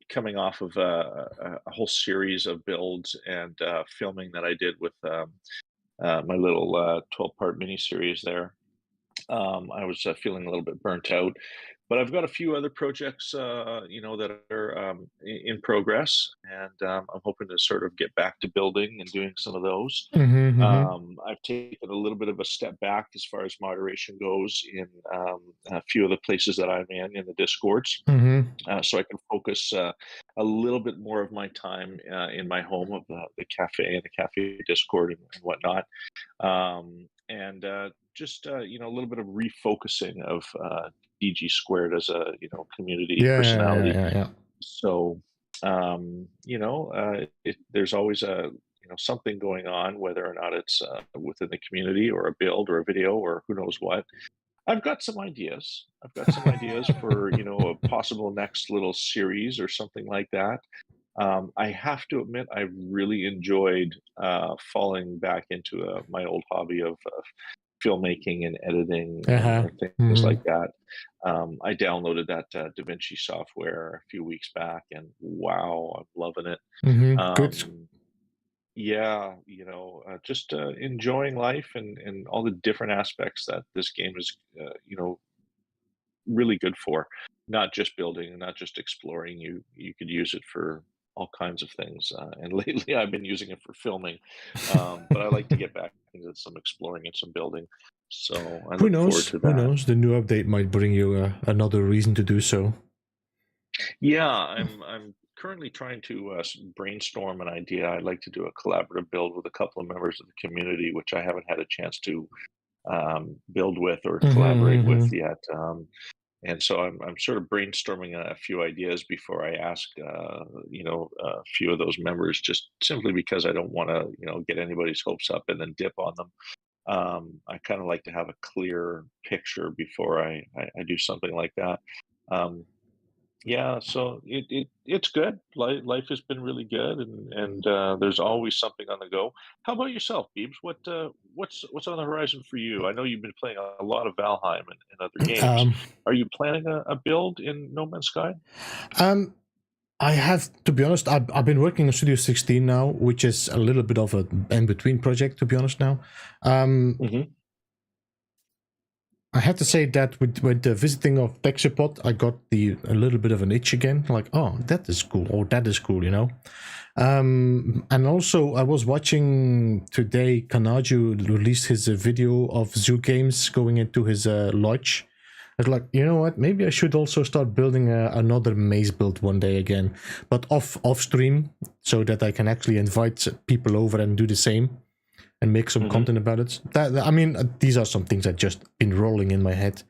Coming off of a whole series of builds and filming that I did with my little 12-part mini-series there. I was feeling a little bit burnt out, but I've got a few other projects, that are in progress, and I'm hoping to sort of get back to building and doing some of those. I've taken a little bit of a step back as far as moderation goes in a few of the places that I'm in the Discords, so I can focus a little bit more of my time in my home of the cafe and the cafe Discord and whatnot. And just a little bit of refocusing of DG Squared as a community personality. Yeah. So there's always something going on, whether or not it's within the community or a build or a video or who knows what. I've got some ideas. For a possible next little series or something like that. I have to admit, I really enjoyed falling back into my old hobby of filmmaking and editing and things like that. I downloaded that DaVinci software a few weeks back, and wow, I'm loving it. Good. Yeah, just enjoying life and all the different aspects that this game is, really good for. Not just building and not just exploring. You could use it for all kinds of things. And lately I've been using it for filming. But I like to get back into some exploring and some building. So I look forward to that. Who knows? The new update might bring you another reason to do so. Yeah, I'm currently trying to brainstorm an idea. I'd like to do a collaborative build with a couple of members of the community, which I haven't had a chance to build with or collaborate with yet. And so I'm sort of brainstorming a few ideas before I ask, a few of those members, just simply because I don't want to, get anybody's hopes up and then dip on them. I kind of like to have a clear picture before I do something like that. Yeah, so it's good. Life has been really good, and there's always something on the go. How about yourself, Beebs? What's on the horizon for you? I know you've been playing a lot of Valheim and other games. Are you planning a build in No Man's Sky? I have to be honest. I've been working on Studio 16 now, which is a little bit of a in-between project. To be honest now, I have to say that with the visiting of Techsuppot, I got a little bit of an itch again. Like, oh, that is cool, or that is cool, you know. And also, I was watching today. Kanaju released his video of Zoo Games going into his lodge. I was like, you know what? Maybe I should also start building another maze build one day again, but off stream, so that I can actually invite people over and do the same. And make some content about it. I mean, these are some things that just been rolling in my head.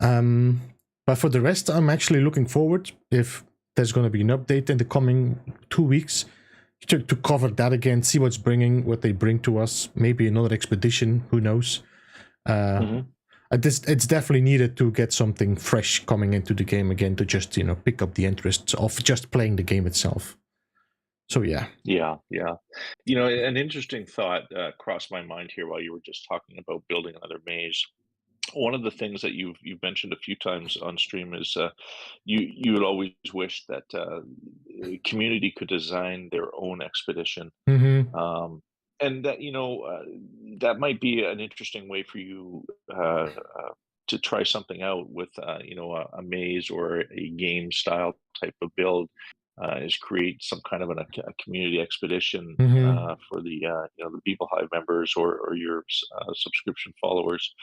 But for the rest, I'm actually looking forward, if there's going to be an update in the coming 2 weeks, to cover that again, see what they bring to us. Maybe another expedition, who knows. It's definitely needed to get something fresh coming into the game again, to just, you know, pick up the interest of just playing the game itself. So yeah. You know, an interesting thought crossed my mind here while you were just talking about building another maze. One of the things that you've mentioned a few times on stream is you would always wish that community could design their own expedition, and that, you know, that might be an interesting way for you to try something out with you know, a maze or a game style type of build. Is create some kind of a community expedition for the you know, the Beeblebum members or your subscription followers.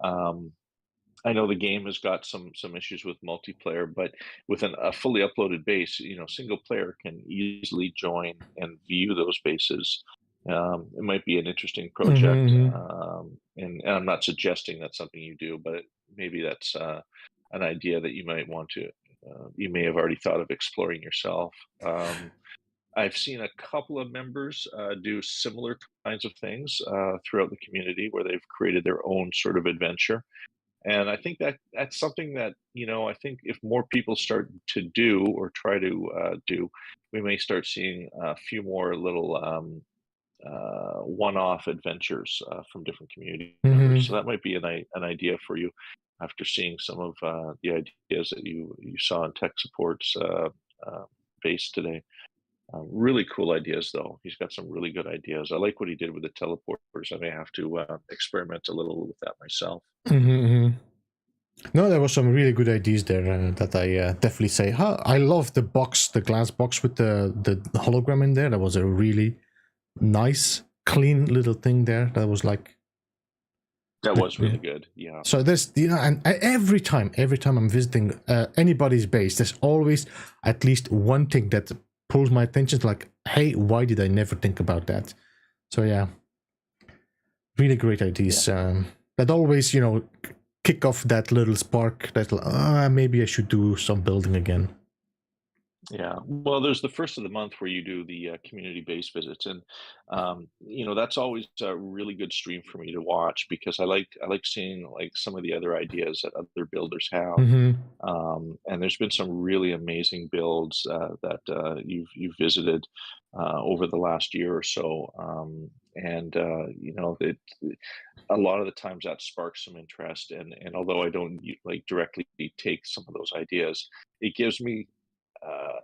I know the game has got some issues with multiplayer, but with a fully uploaded base, you know, single player can easily join and view those bases. It might be an interesting project, and I'm not suggesting that's something you do, but maybe that's an idea that you might want to. You may have already thought of exploring yourself. I've seen a couple of members do similar kinds of things throughout the community, where they've created their own sort of adventure. And I think that that's something that, you know, I think if more people start to do or try to do, we may start seeing a few more little one-off adventures from different community members. So that might be an idea for you after seeing some of the ideas that you saw in Techsuppot's base today. Really cool ideas, though. He's got some really good ideas. I like what he did with the teleporters. I may have to experiment a little with that myself. No, there were some really good ideas there that I definitely say. I love the box, the glass box with the hologram in there. That was a really nice, clean little thing there. That was like... That was really good, yeah. So this, you know, and every time I'm visiting anybody's base, there's always at least one thing that pulls my attention, like, hey, why did I never think about that? So yeah, really great ideas. That always, you know, kick off that little spark that maybe I should do some building again. Yeah, well, there's the first of the month where you do the community-based visits, and you know, that's always a really good stream for me to watch, because I like seeing like some of the other ideas that other builders have. And there's been some really amazing builds that you've visited over the last year or so, and you know, a lot of the times that sparks some interest, and although I don't like directly take some of those ideas, it gives me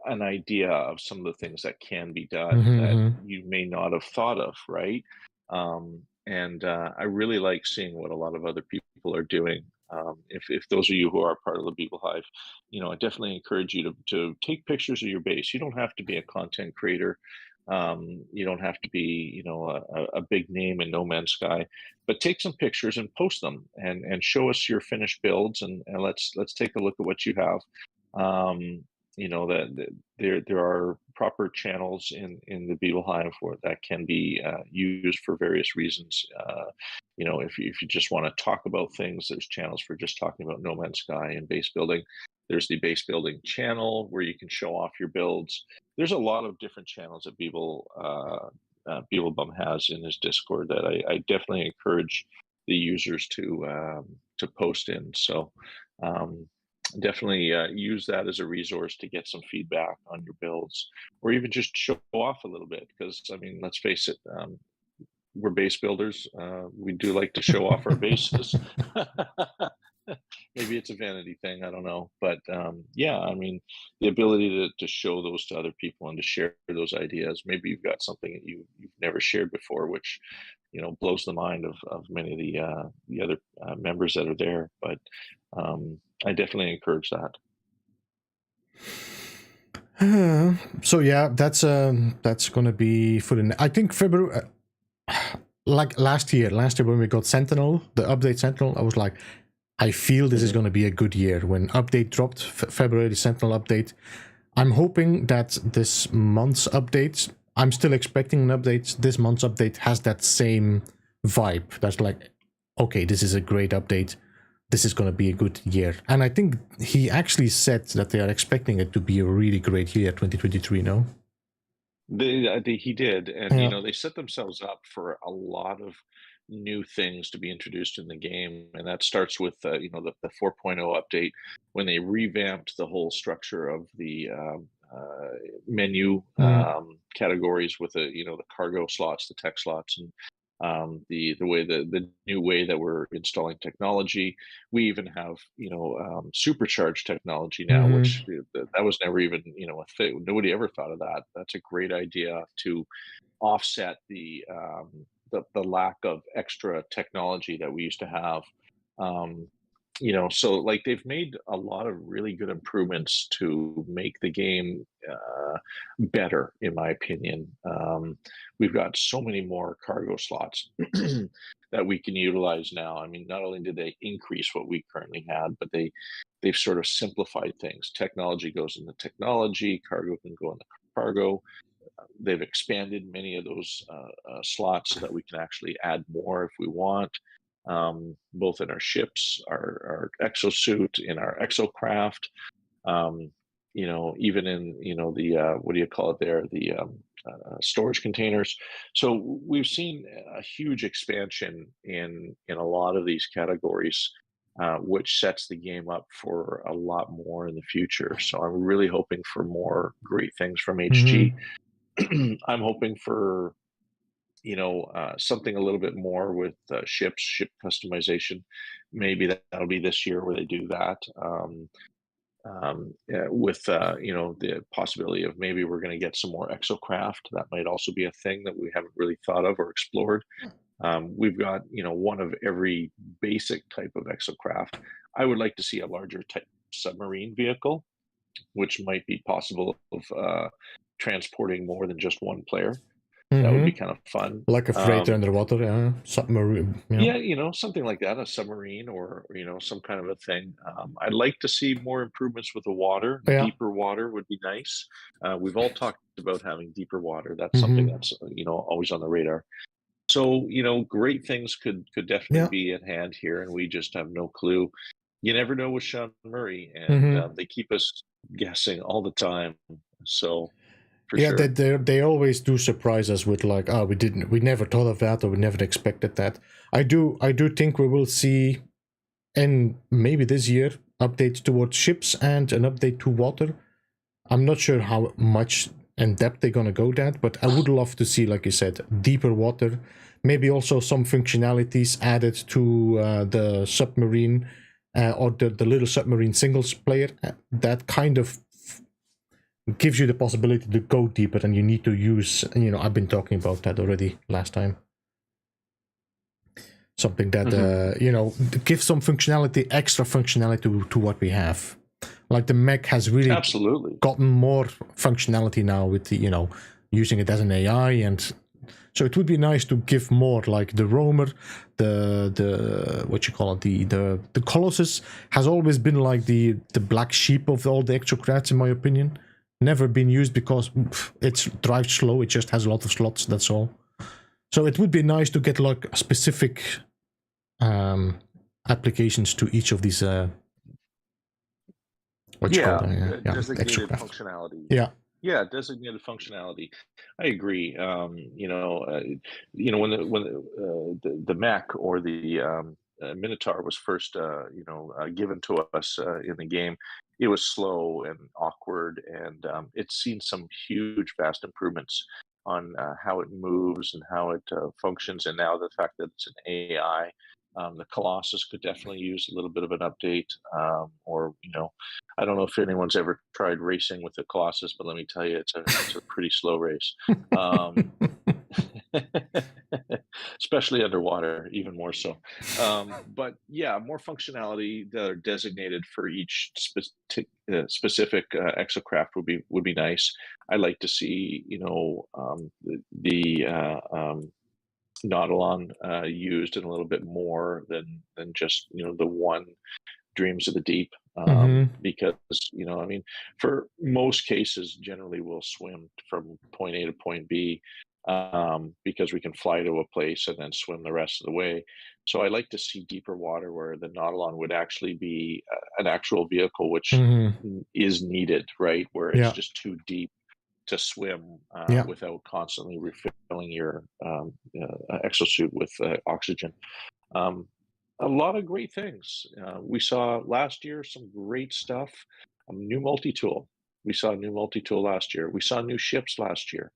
an idea of some of the things that can be done that you may not have thought of, right? And I really like seeing what a lot of other people are doing. If those of you who are part of the Beagle Hive, you know, I definitely encourage you to take pictures of your base. You don't have to be a content creator. You don't have to be, you know, a big name in No Man's Sky, but take some pictures and post them, and show us your finished builds, and let's take a look at what you have. You know, that there are proper channels in the Beetle Hive that can be used for various reasons. You know, if you just want to talk about things, there's channels for just talking about No Man's Sky and base building. There's the base building channel where you can show off your builds. There's a lot of different channels that Beeblebum has in his Discord that I definitely encourage the users to post in. So definitely use that as a resource to get some feedback on your builds, or even just show off a little bit, because I mean, let's face it, we're base builders. We do like to show off our bases. Maybe it's a vanity thing. I don't know. But yeah, I mean, the ability to show those to other people and to share those ideas. Maybe you've got something that you've never shared before, which blows the mind of many of the other members that are there. But I definitely encourage that. So yeah, that's gonna be for the. I think February, like last year when we got Sentinel, the update Sentinel, I was like, I feel this is gonna be a good year. When update dropped, February, the Sentinel update. I'm hoping that this month's update, I'm still expecting an update. This month's update has that same vibe. That's like, okay, this is a great update. This is going to be a good year. And I think he actually said that they are expecting it to be a really great year, 2023, no? He did. And, they set themselves up for a lot of new things to be introduced in the game. And that starts with, the 4.0 update when they revamped the whole structure of the menu categories with the cargo slots, the tech slots, and the new way that we're installing technology. We even have supercharged technology now, which that was never even a thing. Nobody ever thought of that. That's a great idea to offset the lack of extra technology that we used to have. So like they've made a lot of really good improvements to make the game better, in my opinion. We've got so many more cargo slots that we can utilize now. I mean, not only did they increase what we currently had, but they've sort of simplified things. Technology goes into technology, cargo can go in the cargo. They've expanded many of those slots so that we can actually add more if we want, both in our ships, our exosuit, in our exocraft, even in the what do you call it there, the storage containers. So we've seen a huge expansion in a lot of these categories, which sets the game up for a lot more in the future. So I'm really hoping for more great things from HG. I'm hoping for something a little bit more with ship customization. Maybe that'll be this year where they do that. With the possibility of maybe we're going to get some more exocraft. That might also be a thing that we haven't really thought of or explored. We've got one of every basic type of exocraft. I would like to see a larger type submarine vehicle, which might be possible of transporting more than just one player. That would be kind of fun. Like a freighter underwater, submarine. Yeah, something like that, a submarine or some kind of a thing. I'd like to see more improvements with the water. Yeah. Deeper water would be nice. We've all talked about having deeper water. That's something that's always on the radar. So great things could definitely be at hand here, and we just have no clue. You never know with Sean Murray, and they keep us guessing all the time. So. Yeah, sure. they always do surprise us with like, we never thought of that, or we never expected that. I do think we will see, and maybe this year, updates towards ships and an update to water. I'm not sure how much in depth they're gonna go that, but I would love to see, like you said, deeper water. Maybe also some functionalities added to the submarine or the little submarine singles player. That kind of gives you the possibility to go deeper, and you need to use, I've been talking about that already last time. Something that, gives some functionality, extra functionality to what we have. Like the mech has really absolutely gotten more functionality now with the, using it as an AI. And so it would be nice to give more, like the roamer, the what you call it, the Colossus has always been like the black sheep of all the exocrats, in my opinion. Never been used because it drives slow. It just has a lot of slots. That's all. So it would be nice to get like specific applications to each of these. Designated functionality. Yeah, designated functionality. I agree. When the mech or the Minotaur was first, given to us in the game, it was slow and awkward, and it's seen some huge, vast improvements on how it moves and how it functions, and now the fact that it's an AI The Colossus could definitely use a little bit of an update, or I don't know if anyone's ever tried racing with the Colossus, but let me tell you, it's a pretty slow race. Especially underwater, even more so. But yeah, more functionality that are designated for each specific exocraft would be nice. I'd like to see, the Nautilon used in a little bit more than just the one Dreams of the Deep, because I mean, for most cases, generally we'll swim from point A to point B, because we can fly to a place and then swim the rest of the way. So I like to see deeper water where the Nautilon would actually be an actual vehicle, which is needed, right? Where it's just too deep to swim without constantly refilling your exosuit with oxygen. A lot of great things. We saw last year some great stuff. New multi-tool. We saw a new multi-tool last year. We saw new ships last year.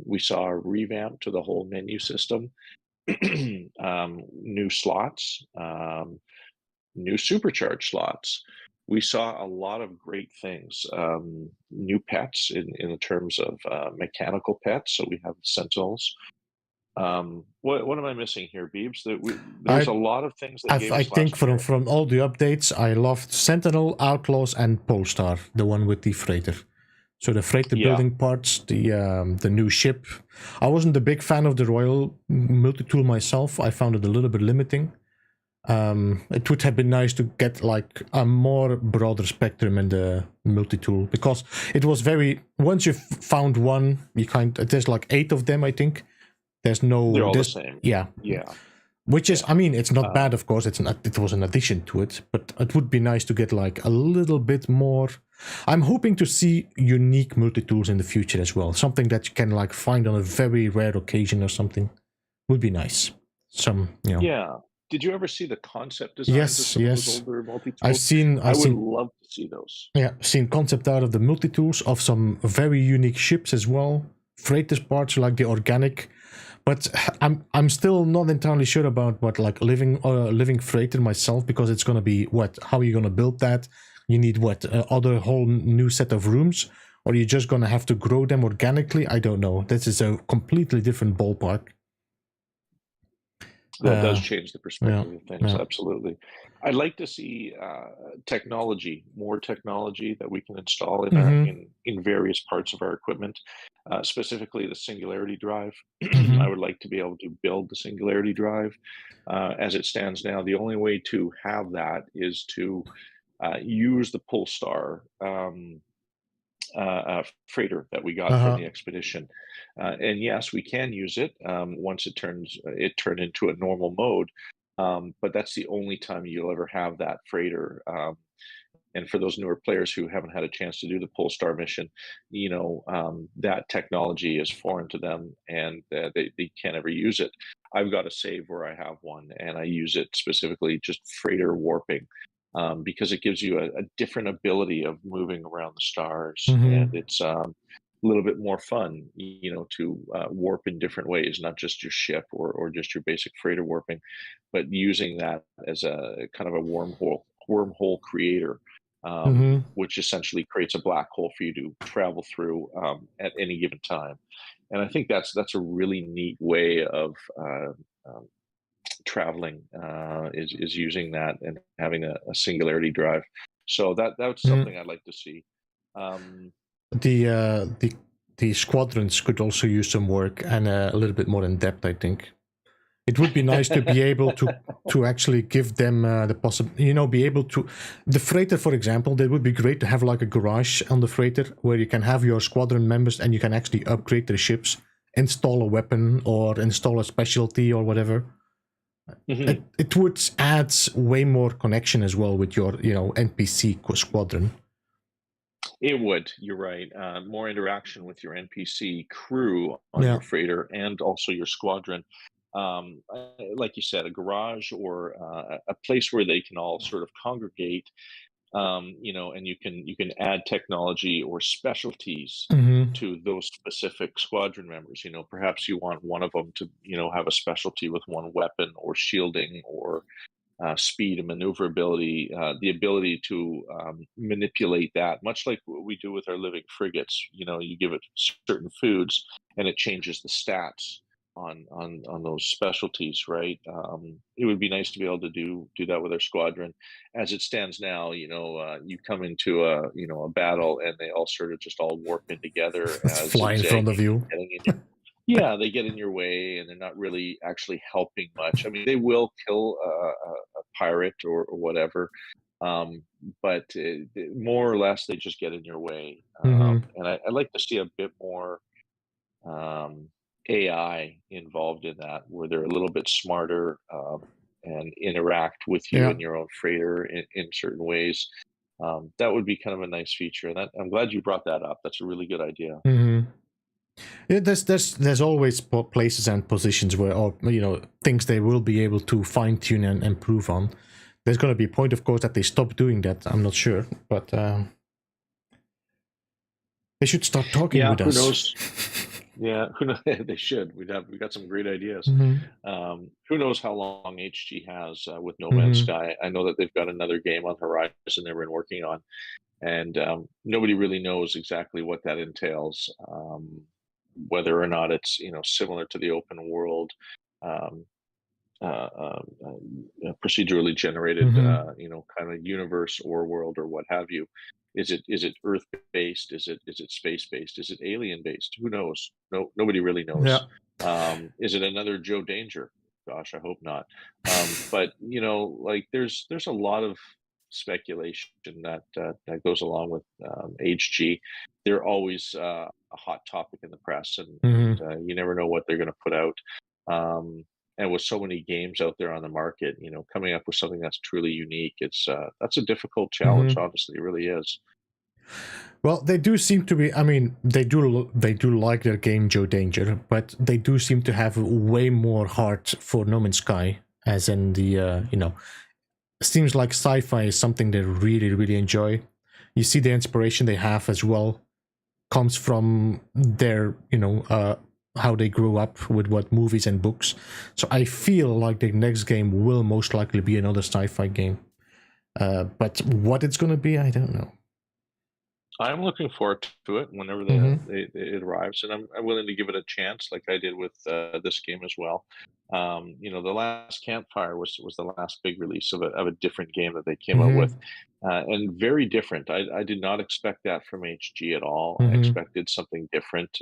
We saw a revamp to the whole menu system. New slots, new supercharged slots. We saw a lot of great things. New pets in the terms of mechanical pets. So we have Sentinels. What am I missing here, Beebs? There's a lot of things that gave us I think last year. from all the updates, I loved Sentinel, Outlaws, and Polestar, the one with the freighter. So the freighter building parts, the new ship. I wasn't a big fan of the Royal multi-tool myself. I found it a little bit limiting. It would have been nice to get like a more broader spectrum in the multi-tool, because it was once you've found one, there's like 8 of them, I think. They're all the same. Yeah. Which is, I mean, it's not bad, of course. It was an addition to it, but it would be nice to get like a little bit more. I'm hoping to see unique multi-tools in the future as well. Something that you can like find on a very rare occasion or something would be nice. Yeah. Did you ever see the concept designs of some of those older multi-tools? I would love to see those. Yeah, seen concept art of the multi-tools of some very unique ships as well. Freighters parts like the organic. But I'm still not entirely sure about what like living freighter myself, because it's gonna be how are you gonna build that? You need other whole new set of rooms, or you're just gonna have to grow them organically? I don't know. This is a completely different ballpark. That does change the perspective of things, absolutely. I'd like to see more technology that we can install in various parts of our equipment, specifically the Singularity Drive. I would like to be able to build the Singularity Drive. As it stands now, the only way to have that is to use the Polestar freighter that we got from the expedition. And yes, we can use it once it turned into a normal mode, but that's the only time you'll ever have that freighter. And for those newer players who haven't had a chance to do the Polestar mission, that technology is foreign to them, and they can't ever use it. I've got a save where I have one, and I use it specifically just freighter warping. Because it gives you a different ability of moving around the stars, and it's a little bit more fun, to warp in different ways, not just your ship or just your basic freighter warping, but using that as a kind of a wormhole creator, which essentially creates a black hole for you to travel through at any given time. And I think that's a really neat way of traveling, is using that and having a Singularity Drive. So that's something I'd like to see. The squadrons could also use some work, and a little bit more in depth, I think. It would be nice to be able to actually give them the possibility, be able to. The freighter, for example, that would be great to have like a garage on the freighter where you can have your squadron members and you can actually upgrade their ships, install a weapon or install a specialty or whatever. It would add way more connection as well with your, NPC squadron. It would. You're right. More interaction with your NPC crew on your freighter and also your squadron. Like you said, a garage or a place where they can all sort of congregate, and you can add technology or specialties to those specific squadron members. Perhaps you want one of them to, have a specialty with one weapon or shielding or speed and maneuverability, the ability to manipulate that, much like what we do with our living frigates. You give it certain foods, and it changes the stats on those specialties, right? It would be nice to be able to do that with our squadron. As it stands now, you come into a battle, and they all sort of just all warp in together, fly in front of you. Yeah, they get in your way, and they're not really actually helping much. I mean, they will kill a pirate or whatever, but more or less, they just get in your way. And I'd like to see a bit more AI involved in that, where they're a little bit smarter and interact with you in your own freighter in certain ways. That would be kind of a nice feature, and I'm glad you brought that up. That's a really good idea. Yeah, there's always places and positions where, or things they will be able to fine tune and improve on. There's going to be a point, of course, that they stop doing that. I'm not sure, but they should start talking with us. Who knows? Yeah, who knows? They should. We got some great ideas. Who knows how long HG has with No Man's Sky? I know that they've got another game on horizon they've been working on, and nobody really knows exactly what that entails. Whether or not it's similar to the open world, procedurally generated, kind of universe or world or what have you. Is it Earth based? Is it space based? Is it alien based? Who knows? Nobody really knows. Is it another Joe Danger? Gosh, I hope not. But there's a lot of speculation that goes along with HG. They're always a hot topic in the press, and you never know what they're going to put out. And with so many games out there on the market, coming up with something that's truly unique, that's a difficult challenge. Honestly, it really is. Well, they do seem to be. I mean, they do like their game Joe Danger, but they do seem to have way more heart for No Man's Sky, as in the seems like sci-fi is something they really, really enjoy. You see the inspiration they have as well comes from their, how they grew up with what movies and books. So I feel like the next game will most likely be another sci-fi game. But what it's going to be, I don't know. I'm looking forward to it whenever it arrives, and I'm willing to give it a chance, like I did with this game as well. The last Campfire was the last big release of a different game that they came out with, and very different. I did not expect that from HG at all. I expected something different,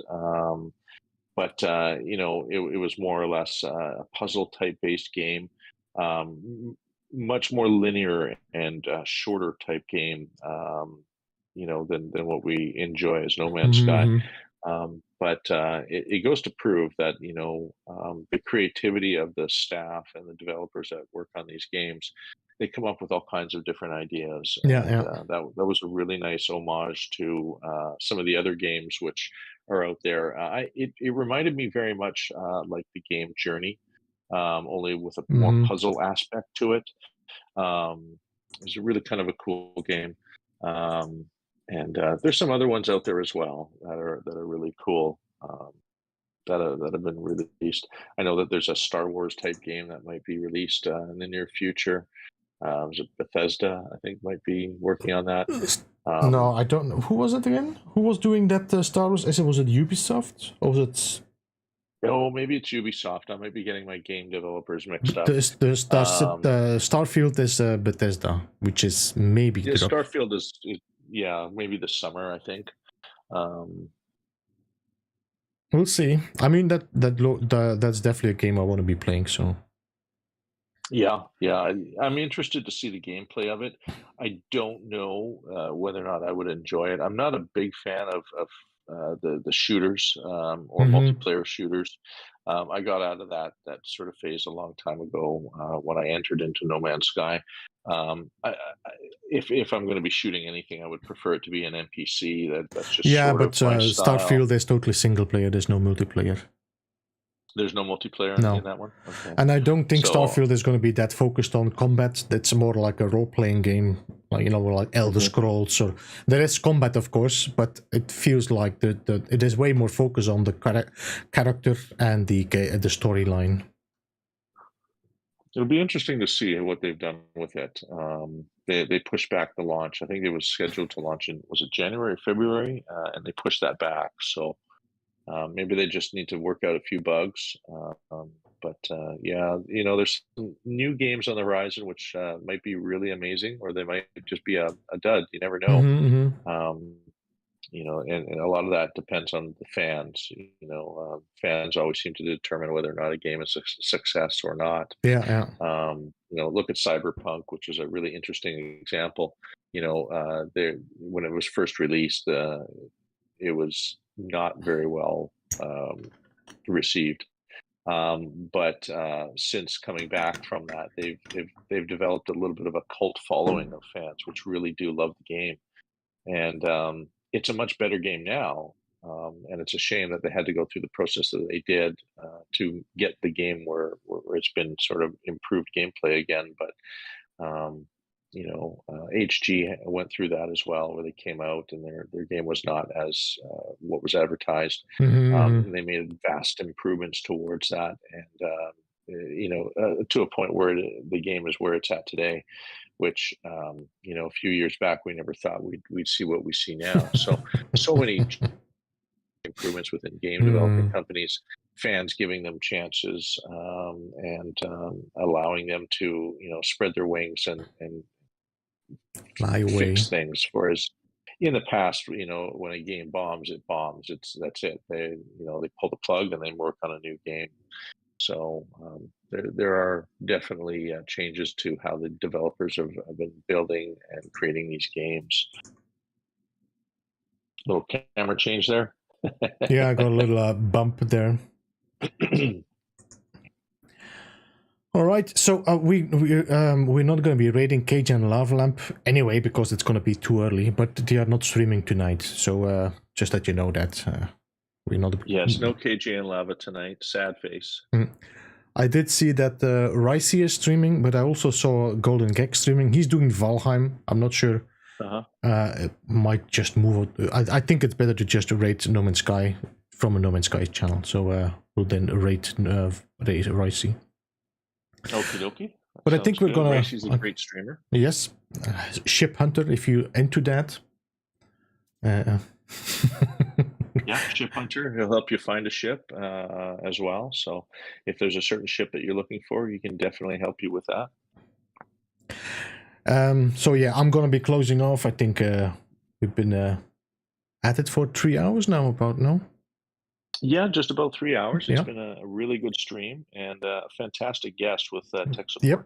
but it was more or less a puzzle type based game, much more linear and shorter type game. Than what we enjoy as No Man's Sky. But it goes to prove that, the creativity of the staff and the developers that work on these games, they come up with all kinds of different ideas. That was a really nice homage to some of the other games which are out there. It reminded me very much like the game Journey, only with a more puzzle aspect to it. It was really kind of a cool game. And there's some other ones out there as well that are really cool, that have been released. I know that there's a Star Wars type game that might be released in the near future. Bethesda, I think, might be working on that. No, I don't know. Who was it again? Who was doing that Star Wars? Was it Ubisoft? Or was it... Oh, maybe it's Ubisoft. I might be getting my game developers mixed up. Starfield is Bethesda, which is maybe... Yeah, Starfield is maybe this summer, I think. We'll see. I mean, that's definitely a game I want to be playing, so... Yeah, I'm interested to see the gameplay of it. I don't know whether or not I would enjoy it. I'm not a big fan of the shooters or multiplayer shooters. I got out of that sort of phase a long time ago when I entered into No Man's Sky. If I'm going to be shooting anything, I would prefer it to be an NPC. That's just but Starfield is totally single player. There's no multiplayer. There's no multiplayer No. in that one? Okay. And I don't think So- Starfield is going to be that focused on combat. That's more like a role-playing game, like, you know, like Elder Scrolls. Or there is combat, of course, but it feels like it is way more focused on the character and the storyline. It'll be interesting to see what they've done with it. They pushed back the launch. I think it was scheduled to launch in, was it January or February? And they pushed that back. So maybe they just need to work out a few bugs. But yeah, you know, there's some new games on the horizon which might be really amazing, or they might just be a dud. You never know. You know, and a lot of that depends on the fans. You know, fans always seem to determine whether or not a game is a success or not. Yeah. You know, look at Cyberpunk, which is a really interesting example. You know, when it was first released, it was not very well received. But since coming back from that, they've developed a little bit of a cult following of fans, which really do love the game. And it's a much better game now. And it's a shame that they had to go through the process that they did to get the game where it's been sort of improved gameplay again. But, you know, HG went through that as well, where they came out and their game was not as what was advertised. They made vast improvements towards that. And, you know, to a point where the game is where it's at today, which, you know, a few years back, we never thought we'd see what we see now. So many improvements within game developing companies, fans giving them chances, and allowing them to, you know, spread their wings and Fly away. fix things. Whereas in the past, you know, when a game bombs, it bombs. That's it. They, you know, they pull the plug and they work on a new game. So there are definitely changes to how the developers have been building and creating these games. Little camera change there. Yeah, I got a little bump there. All right, so we're not going to be raiding Cage and Lava Lamp anyway because it's going to be too early. But they are not streaming tonight, so just that you know that we're not. Yes, no KJ and Lava tonight. Sad face. I did see that Ricey is streaming, but I also saw Golden Gek streaming. He's doing Valheim. I'm not sure. It might just move. I think it's better to just raid No Man's Sky from a No Man's Sky channel. So we'll then raid Ricey. Okie dokie. But I think we're gonna. Ricey's a great streamer. Yes, Ship Hunter. If you into that. Yeah, Ship Hunter. He'll help you find a ship as well. So if there's a certain ship that you're looking for, he can definitely help you with that. So yeah, I'm gonna be closing off. I think we've been at it for 3 hours now. About no. Yeah, just about 3 hours. Yeah. It's been a really good stream and a fantastic guest with Techsuppot. Yep.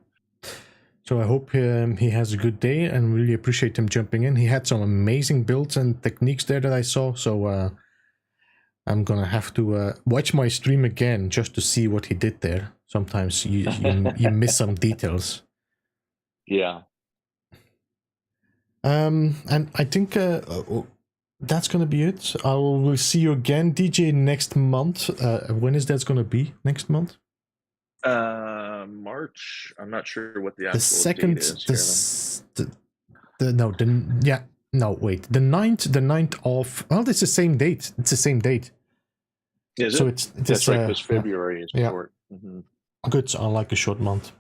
So I hope he has a good day and really appreciate him jumping in. He had some amazing builds and techniques there that I saw. So I'm gonna have to watch my stream again just to see what he did there. Sometimes you miss some details. Yeah. And I think that's gonna be it. I will see you again, DJ, next month. When is that gonna be? Next month? March. I'm not sure what the actual second. date is. The 9th of. Well, it's the same date. It's the same date. Is so it? It's That's right. Because February is short. Good. So I like a short month.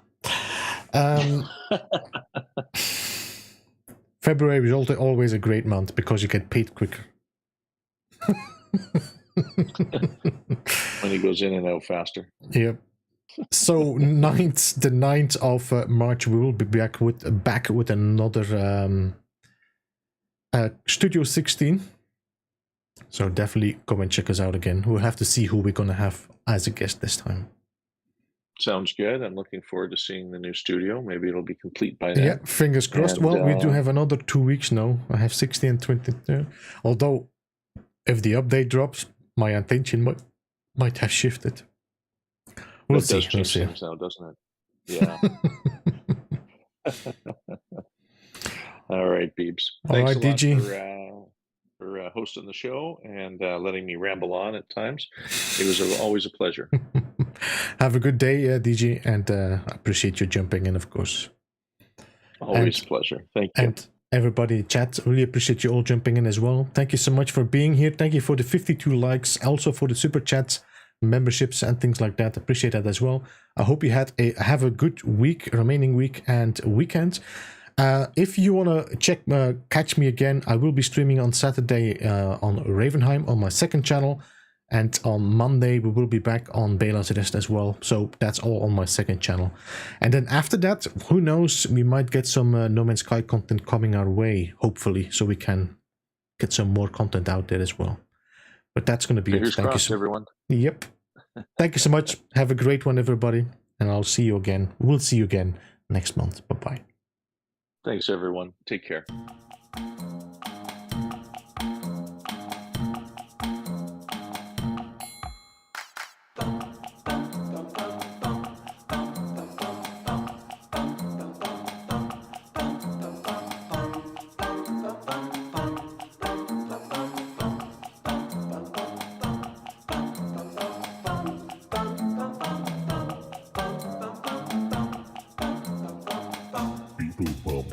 February is always a great month because you get paid quicker. When he goes in and out faster. Yep. So the 9th of March, we will be back with another Studio 16. So definitely come and check us out again. We'll have to see who we're gonna have as a guest this time. Sounds good. I'm looking forward to seeing the new studio. Maybe it'll be complete by then. Yeah, fingers crossed. And, well, we do have another 2 weeks now. I have 16 and 22. Although, if the update drops, my attention might have shifted. We'll see. Does change things now, doesn't it? Yeah. All right, Beebs. Thanks a lot DG. for hosting the show and letting me ramble on at times. It was always a pleasure. Have a good day, DG, and appreciate you jumping in, of course. Always a pleasure. Thank you. And everybody in chat, really appreciate you all jumping in as well. Thank you so much for being here. Thank you for the 52 likes, also for the super chats, memberships, and things like that. Appreciate that as well. I hope you have a good week, remaining week and weekend. If you want to catch me again, I will be streaming on Saturday on Ravenheim on my second channel. And on Monday, we will be back on Bela's Rest as well. So that's all on my second channel. And then after that, who knows, we might get some No Man's Sky content coming our way, hopefully, so we can get some more content out there as well. But that's going to be Fingers it. Thank crossed, you so everyone. Yep. Thank you so much. Have a great one, everybody. And I'll see you again. We'll see you again next month. Bye-bye. Thanks, everyone. Take care. Beeblebum.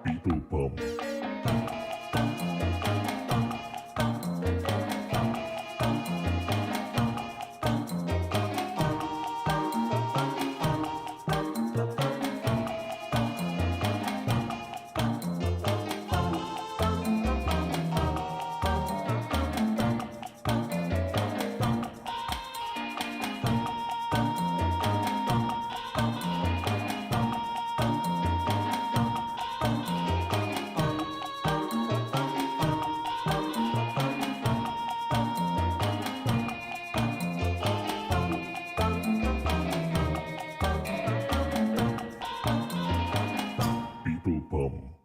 Beeblebum. Beeblebum.